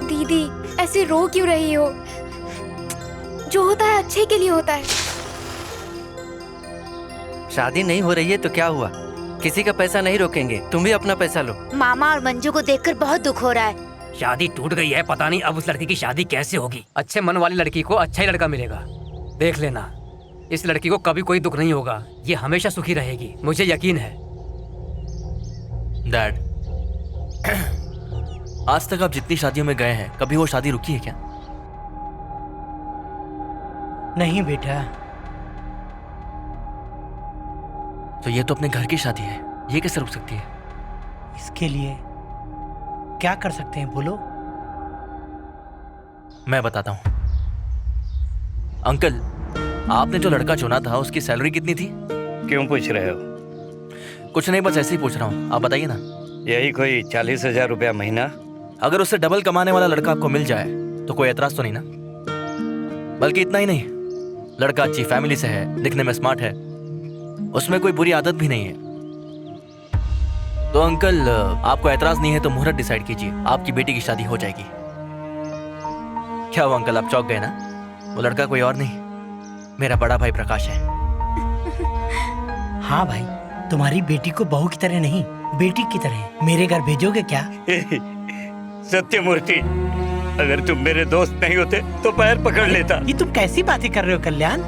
दीदी, ऐसे रो क्यों रही हो? जो होता है अच्छे के लिए होता है।
शादी नहीं हो रही है तो क्या हुआ? किसी का पैसा नहीं रोकेंगे, तुम भी अपना पैसा लो।
मामा और मंजू को देखकर बहुत दुख हो रहा है।
शादी टूट गई है, पता नहीं अब उस लड़की की शादी कैसे होगी। अच्छे मन वाली लड़की को अच्छा ही लड़का मिलेगा, देख लेना। इस लड़की को कभी कोई दुख नहीं होगा, ये हमेशा सुखी रहेगी, मुझे यकीन है।
डैड, आज तक आप जितनी शादियों में गए हैं, कभी वो शादी रुकी है क्या?
नहीं बेटा।
तो ये तो अपने घर की शादी है, ये कैसे रुक सकती है?
इसके लिए क्या कर सकते हैं, बोलो?
मैं बताता हूँ। अंकल, आपने जो लड़का चुना था उसकी सैलरी कितनी थी?
क्यों पूछ रहे हो?
कुछ नहीं, बस ऐसे ही पूछ रहा हूँ, आप बताइए ना।
यही कोई 40,000 रुपया महीना।
अगर उससे डबल कमाने वाला लड़का आपको मिल जाए तो कोई एतराज तो नहीं ना? बल्कि इतना ही नहीं, लड़का अच्छी फैमिली से है, दिखने में स्मार्ट है, उसमें कोई बुरी आदत भी नहीं है। तो अंकल, आपको एतराज नहीं है तो मुहूर्त डिसाइड कीजिए, आपकी बेटी की शादी हो जाएगी। क्या हुआ अंकल, आप चौंक गए ना? वो लड़का कोई और नहीं, मेरा बड़ा भाई प्रकाश है।
हाँ भाई, तुम्हारी बेटी को बहू की तरह नहीं, बेटी की तरह मेरे घर भेजोगे क्या?
सत्यमूर्ति, अगर तुम मेरे दोस्त नहीं होते तो पैर पकड़ लेता।
ये तुम कैसी बातें कर रहे हो कल्याण?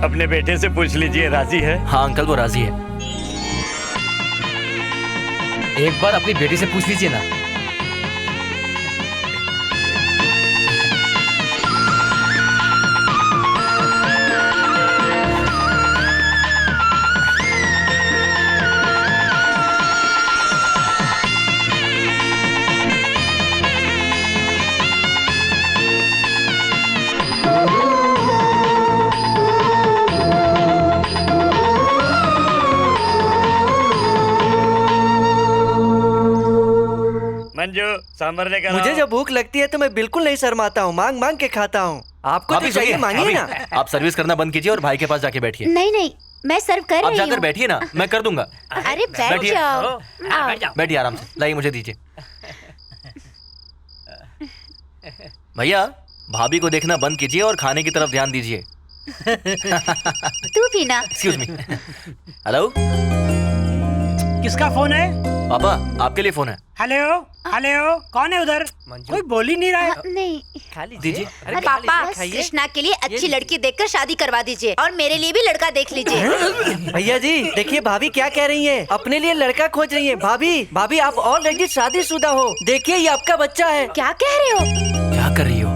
अपने बेटे से पूछ लीजिए, राजी है?
हाँ अंकल, वो राजी है।
एक बार अपनी बेटी से पूछ लीजिए ना।
सांभर लेकर
मुझे
आओ।
जब भूख लगती है तो मैं बिल्कुल नहीं शर्माता हूँ, मांग मांग के खाता हूँ। आपको
भाभी
जो चाहिए
सुनिए,
मांगिए
भाभी,
ना।
आप सर्विस करना बंद कीजिए और भाई के पास जाके बैठिए।
नहीं नहीं, मैं सर्व कर
आप
रही
जाकर
हूँ।
बैठिए ना, मैं कर दूंगा।
अरे बैठ
बैठिए।
जाओ। आओ।
बैठिए आराम से, लाइए मुझे दीजिए। भैया, भाभी को देखना बंद कीजिए और खाने की तरफ ध्यान दीजिए।
तू भी ना।
Excuse me. हेलो,
किसका फोन है?
पापा आपके लिए फोन है।
हेलो हेलो, कौन है उधर? कोई बोल ही नहीं रहा है।
नहीं
दीजिए।
अरे पापा, कृष्णा के लिए अच्छी लड़की देखकर शादी करवा दीजिए और मेरे लिए भी लड़का देख लीजिए।
भैया जी देखिए भाभी क्या कह रही हैं, अपने लिए लड़का खोज रही हैं। भाभी भाभी आप ऑलरेडी शादीशुदा हो, देखिए ये आपका बच्चा है।
क्या कह रहे हो?
क्या कर रही हो?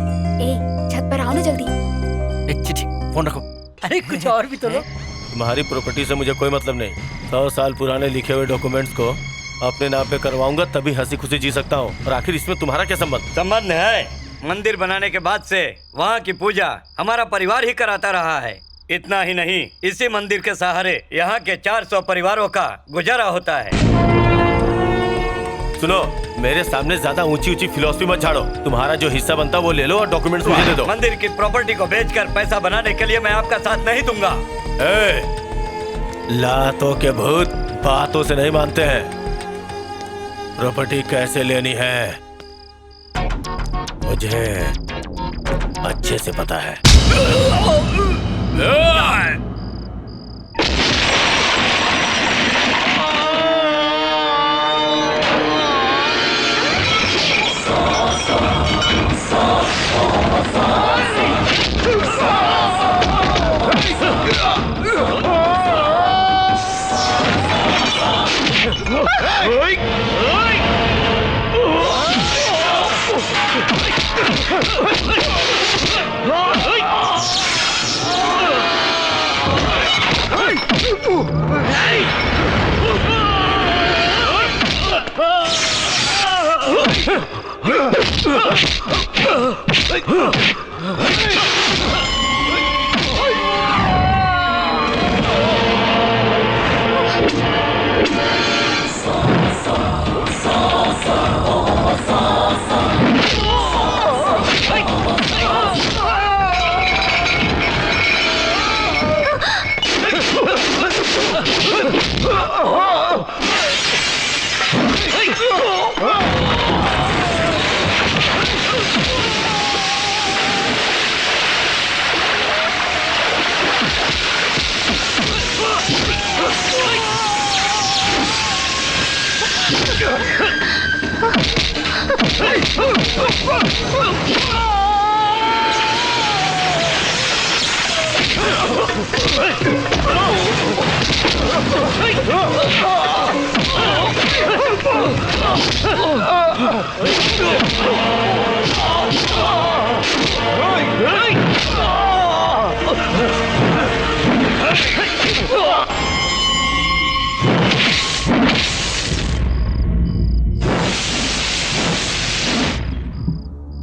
छत पर आओ ना जल्दी।
चिठी, फोन रखो।
अरे कुछ और भी तो लो।
तुम्हारी प्रॉपर्टी से मुझे कोई मतलब नहीं। 100 साल पुराने लिखे हुए डॉक्यूमेंट्स को अपने नाम पे करवाऊंगा, तभी हंसी खुशी जी सकता हूँ। और आखिर इसमें तुम्हारा क्या संबंध?
संबंध है, मंदिर बनाने के बाद से वहाँ की पूजा हमारा परिवार ही कराता रहा है। इतना ही नहीं, इसी मंदिर के सहारे यहाँ के 400 परिवारों का गुजारा होता है।
सुनो, मेरे सामने ज्यादा ऊंची ऊंची फिलॉसफी मत झाड़ो। तुम्हारा जो हिस्सा बनता वो ले लो और डॉक्यूमेंट्स मुझे दे दो।
मंदिर की प्रॉपर्टी को बेचकर पैसा बनाने के लिए मैं आपका साथ नहीं दूंगा।
लातों के भूत बातों से नहीं मानते हैं। प्रॉपर्टी कैसे लेनी है मुझे अच्छे से पता है।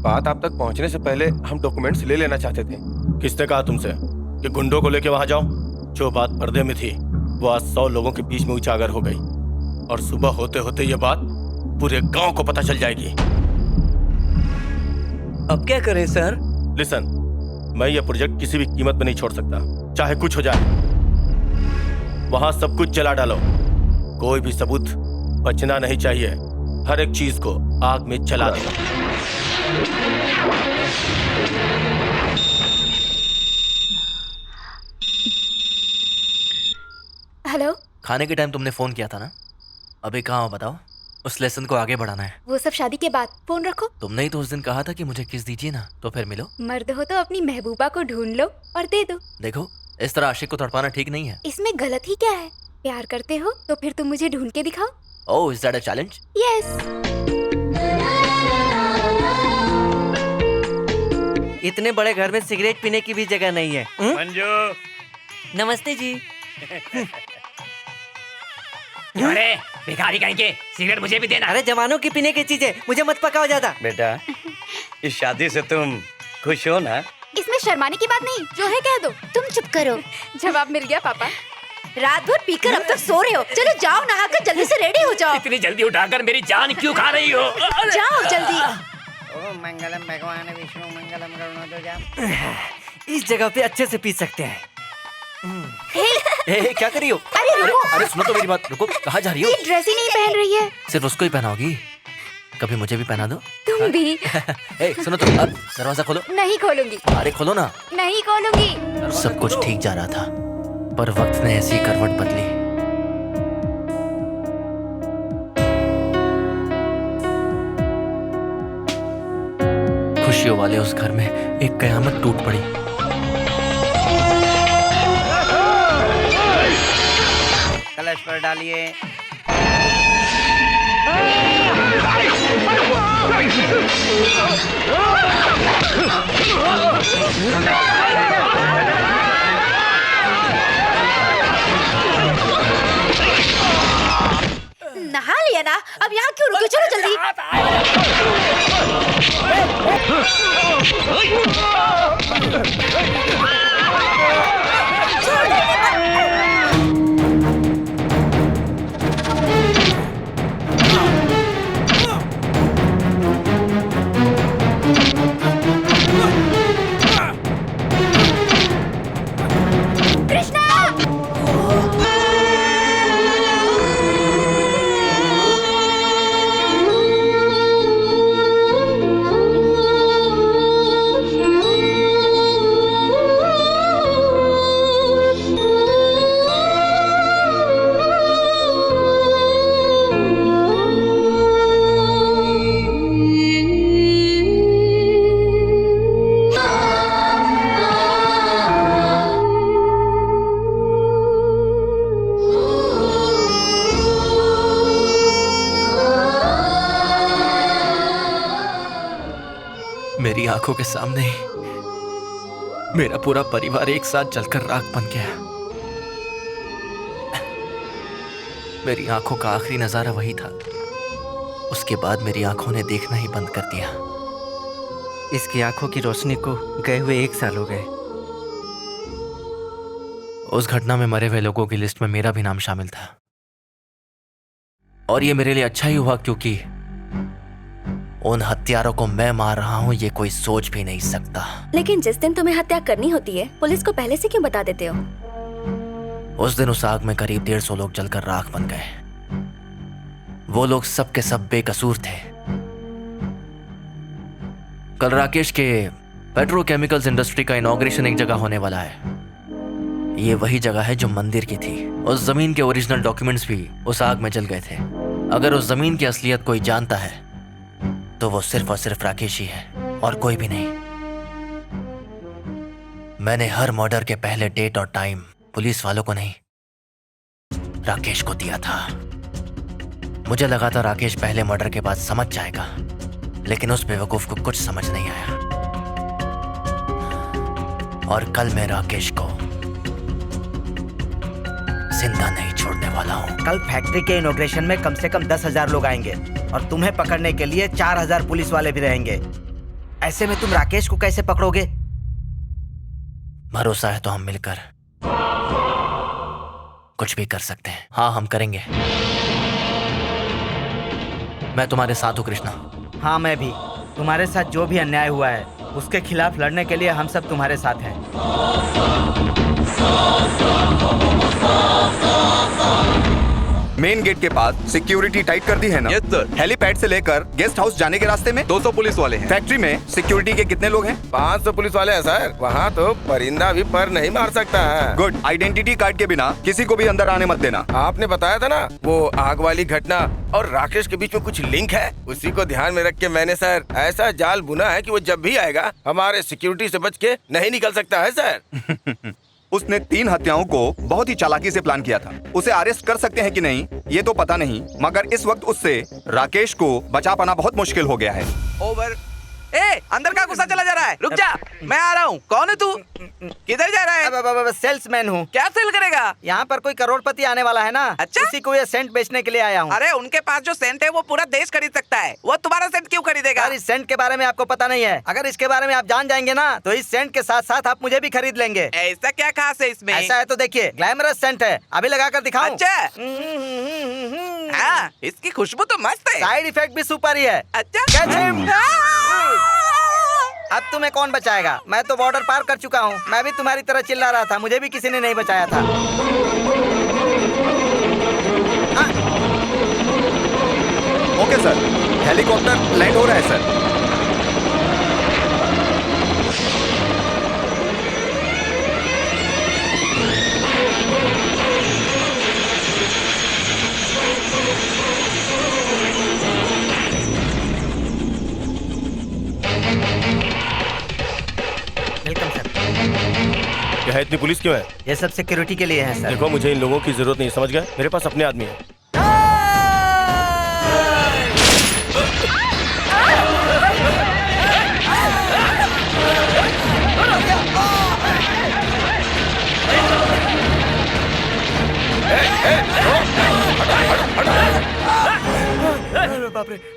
बात आप तक पहुंचने से पहले हम डॉक्यूमेंट्स ले लेना चाहते थे।
किसने कहा तुमसे कि गुंडों को लेके वहां जाओ? जो बात पर्दे में थी वो आज 100 लोगों के बीच में उजागर हो गई और सुबह होते होते ये बात पूरे गांव को पता चल जाएगी।
अब क्या करें सर?
लिसन, मैं ये प्रोजेक्ट किसी भी कीमत पे नहीं छोड़ सकता, चाहे कुछ हो जाए। वहां सब कुछ जला डालो, कोई भी सबूत बचना नहीं चाहिए। हर एक चीज को आग में जला दो।
हेलो,
खाने के टाइम तुमने फोन किया था ना? अभी कहाँ हो बताओ? उस लेसन को आगे बढ़ाना है।
वो सब शादी के बाद। फोन रखो।
तुमने ही तो उस दिन कहा था कि मुझे किस दीजिए ना, तो फिर मिलो।
मर्द हो तो अपनी महबूबा को ढूंढ लो और दे दो।
देखो, इस तरह आशिक को तड़पाना ठीक नहीं है।
इसमें गलत ही क्या है? प्यार करते हो तो फिर तुम मुझे ढूंढ के दिखाओ।
Oh, is that a challenge?
Yes.
इतने बड़े घर में सिगरेट पीने की भी जगह नहीं है।
मंजू।
नमस्ते जी।
अरे भिखारी कहीं के, सिगरेट मुझे भी देना।
अरे जवानों की पीने की चीजें, मुझे मत पकाओ ज्यादा।
बेटा, इस शादी से तुम खुश हो ना?
इसमें शर्माने की बात नहीं, जो है कह दो।
तुम चुप करो।
जवाब मिल गया पापा।
रात भर पीकर अब तक सो रहे हो। चलो जाओ नहाकर जल्दी से रेडी हो जाओ।
इतनी जल्दी उठाकर मेरी जान क्यों खा रही हो?
जाओ जल्दी।
ओम मंगलम भगवान विष्णु मंगलम गरुणध्वज।
इस जगह पे अच्छे से पी सकते हैं।
क्या कर रही हो?
अरे रुको।
अरे सुनो तो मेरी बात, रुको, कहाँ जा रही हो?
ये ड्रेस ही नहीं पहन रही है।
सिर्फ उसको ही पहनाओगी? कभी मुझे भी पहना दो।
तुम भी।
सुनो तो, अब दरवाजा खोलो।
नहीं खोलूंगी।
अरे खोलो ना।
नहीं खोलूंगी।
सब कुछ ठीक जा रहा था, पर वक्त ने ऐसी करवट बदली। खुशियों वाले उस घर में एक कयामत टूट पड़ी।
कलश पर डालिए।
नहा लिया ना, अब यहाँ क्यों रुके? चलो जल्दी।
मेरी आंखों के सामने ही मेरा पूरा परिवार एक साथ जलकर राख बन गया। मेरी आंखों का आखिरी नजारा वही था। उसके बाद मेरी आंखों ने देखना ही बंद कर दिया।
इसकी आंखों की रोशनी को गए हुए 1 साल हो गए।
उस घटना में मरे हुए लोगों की लिस्ट में मेरा भी नाम शामिल था, और ये मेरे लिए अच्छा ही हुआ, क्योंकि उन हत्यारों को मैं मार रहा हूं ये कोई सोच भी नहीं सकता।
लेकिन जिस दिन तुम्हें हत्या करनी होती है, पुलिस को पहले से क्यों बता देते हो?
उस दिन उस आग में करीब 150 लोग जलकर राख बन गए। वो लोग सब के सब बेकसूर थे। कल राकेश के पेट्रोकेमिकल्स इंडस्ट्री का इनॉग्रेशन एक जगह होने वाला है। ये वही जगह है जो मंदिर की थी। उस जमीन के ओरिजिनल डॉक्यूमेंट्स भी उस आग में जल गए थे। अगर उस जमीन की असलियत कोई जानता है तो वो सिर्फ और सिर्फ राकेश ही है, और कोई भी नहीं। मैंने हर मर्डर के पहले डेट और टाइम पुलिस वालों को नहीं, राकेश को दिया था। मुझे लगा था राकेश पहले मर्डर के बाद समझ जाएगा, लेकिन उस बेवकूफ को कुछ समझ नहीं आया। और कल मैं राकेश को जिंदा नहीं छोड़ने वाला हूँ।
कल फैक्ट्री के इनॉग्रेशन में कम से कम 10,000 लोग आएंगे, और तुम्हें पकड़ने के लिए 4,000 पुलिस वाले भी रहेंगे। ऐसे में तुम राकेश को कैसे पकड़ोगे?
भरोसा है तो हम मिलकर कुछ भी कर सकते हैं। हाँ, हम करेंगे। मैं तुम्हारे साथ हूँ कृष्णा।
हाँ, मैं भी। तुम्हारे साथ जो भी अन्याय हुआ है उसके खिलाफ लड़ने के लिए हम सब तुम्हारे साथ हैं।
मेन गेट के पास सिक्योरिटी टाइट कर दी है ना?
Yes sir.
हेलीपैड से लेकर गेस्ट हाउस जाने के रास्ते में
200 पुलिस वाले हैं।
फैक्ट्री में सिक्योरिटी के कितने लोग हैं?
500 पुलिस वाले हैं सर। वहाँ तो परिंदा भी पर नहीं मार सकता है।
गुड। आइडेंटिटी कार्ड के बिना किसी को भी अंदर आने मत देना।
आपने बताया था ना वो आग वाली घटना और राकेश के बीच में कुछ लिंक है, उसी को ध्यान में रख के मैंने सर ऐसा जाल बुना है कि वो जब भी आएगा हमारे सिक्योरिटी से बच के नहीं निकल सकता है सर।
उसने 3 हत्याओं को बहुत ही चालाकी से प्लान किया था। उसे अरेस्ट कर सकते हैं कि नहीं ये तो पता नहीं, मगर इस वक्त उससे राकेश को बचा पाना बहुत मुश्किल हो गया है।
ओवर। ए, अंदर का गुस्सा चला जा रहा है? रुक जा, मैं आ रहा हूँ। कौन है तू? किधर जा रहा है?
सेल्समैन हूँ।
क्या सेल करेगा?
यहाँ पर कोई करोड़पति आने वाला है ना।
अच्छा?
इसी को ये सेंट बेचने के लिए आया हूँ।
अरे उनके पास जो सेंट है वो पूरा देश खरीद सकता है, वो तुम्हारा सेंट क्यों खरीदेगा?
इस सेंट के बारे में आपको पता नहीं है। अगर इसके बारे में आप जान जाएंगे ना तो इस सेंट के साथ साथ आप मुझे भी खरीद लेंगे।
ऐसा क्या खास है इसमें?
ऐसा है तो देखिए, ग्लैमरस सेंट है, अभी लगा कर दिखाऊं?
अच्छा। हाँ, इसकी खुशबू तो मस्त है।
साइड इफेक्ट भी सुपर ही है।
अच्छा।
अब तुम्हें कौन बचाएगा? मैं तो बॉर्डर पार कर चुका हूँ। मैं भी तुम्हारी तरह चिल्ला रहा था, मुझे भी किसी ने नहीं बचाया था।
ओके सर, हेलीकॉप्टर लैंड हो रहा है सर।
Welcome sir.
क्या है, इतनी पुलिस क्यों है?
ये सब सिक्योरिटी के लिए है सर।
देखो, मुझे इन लोगों की जरूरत नहीं, समझ गए? मेरे पास अपने आदमी है।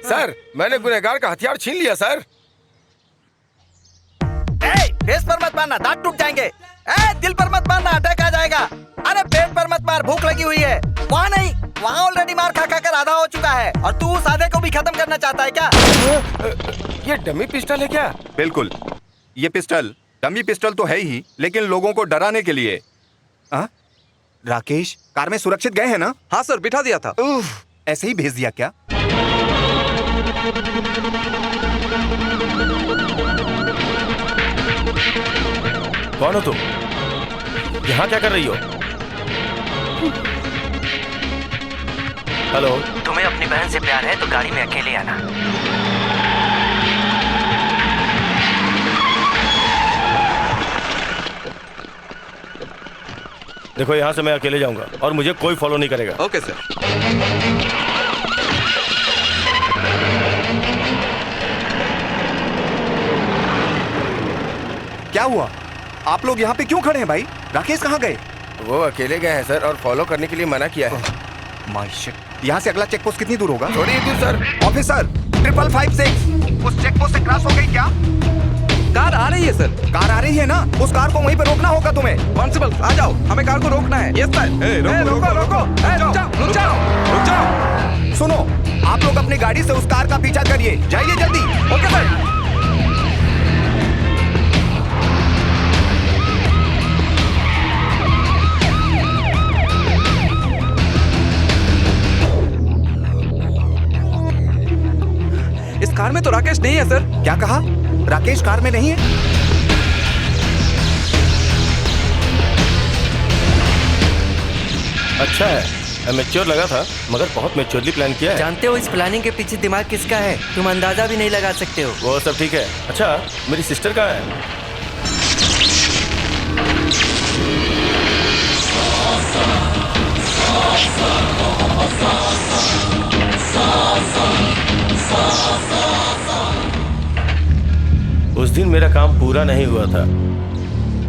सर, मैंने गुनहगार का हथियार छीन लिया सर।
फेस पर मत मारना, दांत टूट जाएंगे। दिल पर मत मारना, अटैक आ जाएगा। अरे पेट पर मत मार, भूख लगी हुई है। वहाँ नहीं, वहाँ ऑलरेडी मार खा खा कर आधा हो चुका है और तू उस आधे को भी खत्म करना चाहता है क्या?
ये डमी पिस्टल है क्या?
बिल्कुल, ये पिस्टल डमी पिस्टल तो है ही, लेकिन लोगों को डराने के लिए। राकेश कार में सुरक्षित गए हैं ना?
हाँ सर, बिठा दिया था।
ऐसे ही भेज दिया क्या?
कौन हो तुम? यहाँ क्या कर रही हो? हेलो?
तुम्हें अपनी बहन से प्यार है तो गाड़ी में अकेले आना।
देखो, यहाँ से मैं अकेले जाऊंगा और मुझे कोई फॉलो नहीं करेगा।
Okay sir.
क्या हुआ? आप लोग यहाँ पे क्यों खड़े हैं भाई? राकेश कहाँ गए?
वो अकेले गए हैं सर और फॉलो करने के लिए मना किया है।
My shit. यहाँ से अगला चेक पोस्ट कितनी दूर होगा?
थोड़ी दूर सर।
ऑफिसर 5556 उस चेक पोस्ट से क्रॉस हो गई क्या?
कार आ रही है सर।
कार आ रही है ना? उस कार को वहीं पे रोकना होगा तुम्हें।
कांस्टेबल आ जाओ, हमें कार को रोकना है। Yes sir.
रोको रोको, रुक जाओ। सुनो, आप लोग अपनी गाड़ी से उस कार का पीछा करिए, जाइए जल्दी।
Okay sir. इस कार में तो राकेश नहीं है सर।
क्या कहा? राकेश कार में नहीं है?
अच्छा है, मैच्योर लगा था मगर बहुत मैच्योरली प्लान किया है।
जानते हो इस प्लानिंग के पीछे दिमाग किसका है? तुम अंदाजा भी नहीं लगा सकते हो।
वो सब ठीक है। अच्छा, मेरी सिस्टर कहाँ है? उस दिन मेरा काम पूरा नहीं हुआ था,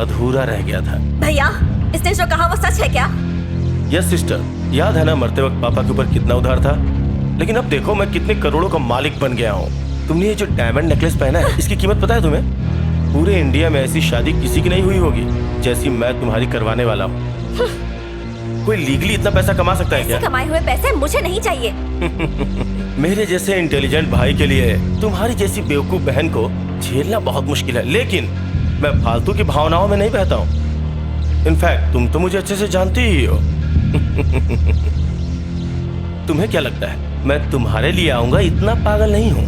अधूरा रह गया था।
भैया, इसने जो कहा वो सच है क्या?
यस सिस्टर, याद है ना मरते वक्त पापा के ऊपर कितना उधार था? लेकिन अब देखो मैं कितने करोड़ों का मालिक बन गया हूँ। तुमने ये जो डायमंड नेकलेस पहना है, इसकी कीमत पता है तुम्हें? पूरे इंडिया में ऐसी शादी किसी की नहीं हुई होगी जैसी मैं तुम्हारी करवाने वाला हूँ। कोई लीगली इतना पैसा कमा सकता है क्या?
कमाए हुए पैसे मुझे नहीं चाहिए।
मेरे जैसे इंटेलिजेंट भाई के लिए तुम्हारी जैसी बेवकूफ बहन को झेलना बहुत मुश्किल है, लेकिन मैं फालतू की भावनाओं में नहीं बहता हूँ। इनफैक्ट तुम तो मुझे अच्छे से जानती ही हो। तुम्हें क्या लगता है मैं तुम्हारे लिए आऊंगा? इतना पागल नहीं हूँ।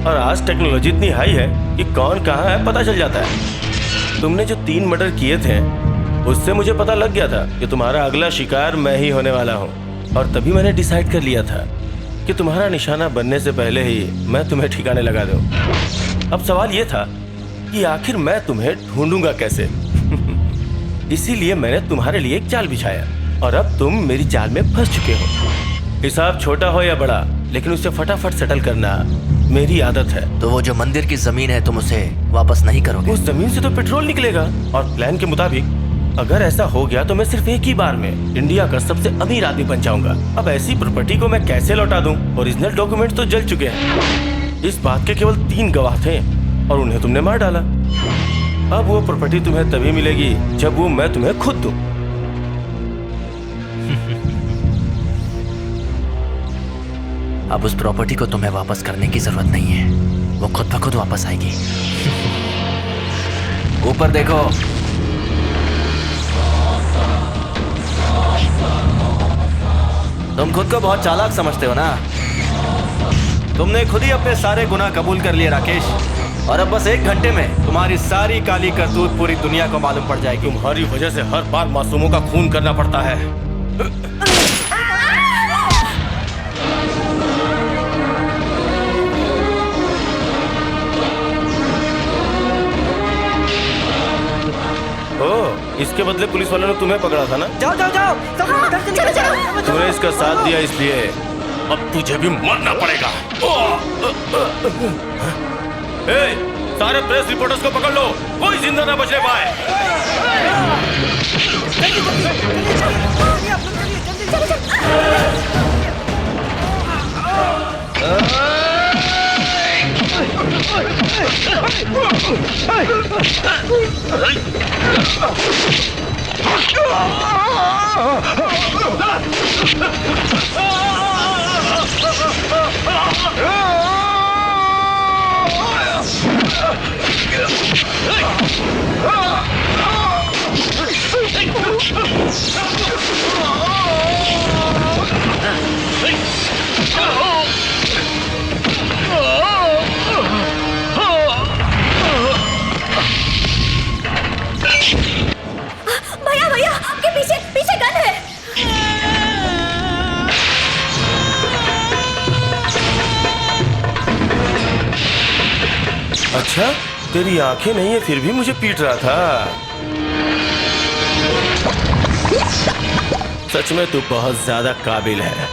और आज टेक्नोलॉजी इतनी हाई है कि कौन कहाँ है पता चल जाता है। तुमने जो 3 मर्डर किए थे उससे मुझे पता लग गया था कि तुम्हारा अगला शिकार मैं ही होने वाला हूँ, और तभी मैंने डिसाइड कर लिया था कि तुम्हारा निशाना बनने से पहले ही मैं तुम्हें ठिकाने लगा दूं। अब सवाल ये था कि आखिर मैं तुम्हें ढूंढूंगा कैसे। इसीलिए मैंने तुम्हारे लिए एक जाल बिछाया और अब तुम मेरी जाल में फंस चुके हो। हिसाब छोटा हो या बड़ा, लेकिन उसे फटाफट सेटल करना मेरी आदत है।
तो वो जो मंदिर की जमीन है तुम उसे वापस नहीं करोगे?
उस जमीन से तो पेट्रोल निकलेगा और प्लान के मुताबिक अगर ऐसा हो गया तो मैं सिर्फ एक ही बार में इंडिया का सबसे अमीर आदमी बन जाऊंगा। अब ऐसी प्रॉपर्टी को मैं कैसे लौटा दूं? ओरिजिनल डॉक्यूमेंट तो जल चुके हैं। इस बात के केवल 3 गवाह थे और उन्हें तुमने मार डाला। अब वो प्रॉपर्टी तुम्हें तभी मिलेगी जब वो मैं तुम्हें खुद दूं।
अब उस प्रॉपर्टी को तुम्हें वापस करने की जरूरत नहीं है, वो खुद ब खुद वापस आएगी। ऊपर देखो। तुम खुद को बहुत चालाक समझते हो ना? तुमने खुद ही अपने सारे गुनाह कबूल कर लिए राकेश, और अब बस 1 घंटे में तुम्हारी सारी काली करतूत पूरी दुनिया को मालूम पड़ जाएगी।
तुम्हारी वजह से हर बार मासूमों का खून करना पड़ता है। इसके बदले पुलिस वालों ने तुम्हें पकड़ा था ना?
जाओ जाओ जाओ, सब
तूने इसका साथ दिया इसलिए अब तुझे भी मरना पड़ेगा। ए, सारे प्रेस रिपोर्टर्स को पकड़ लो, कोई जिंदा ना बचने पाए।
भैया भैया, आपके पीछे पीछे गन है।
अच्छा, तेरी आंखें नहीं है फिर भी मुझे पीट रहा था। सच में तू बहुत ज्यादा काबिल है।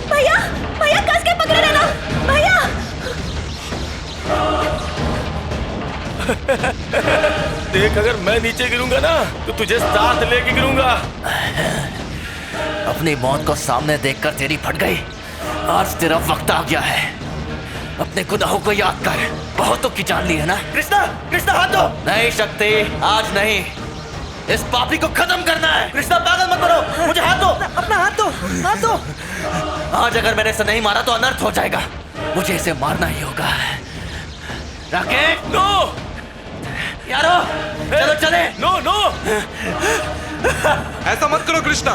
भैया भैया, कस के पकड़े रहना भैया।
देख, अगर मैं नीचे गिरूंगा ना तो तुझे साथ लेके गिरूंगा।
अपनी मौत को सामने देखकर तेरी फट गई।
आज तेरा वक्त आ गया है। अपने गुनाहों को याद कर। बहुतों की जान ली है ना।
कृष्णा, कृष्णा हाथ दो।
नहीं शक्ति, आज नहीं। इस पापी को खत्म करना है।
कृष्णा पागल मत करो, मुझे हाथ दो।
अपना हाथ दो, हाथ दो।
आज अगर मैंने इसे नहीं मारा तो अनर्थ हो जाएगा। मुझे इसे मारना ही होगा। राकेश, नो यारो, चलो चले।
ऐसा मत करो कृष्णा।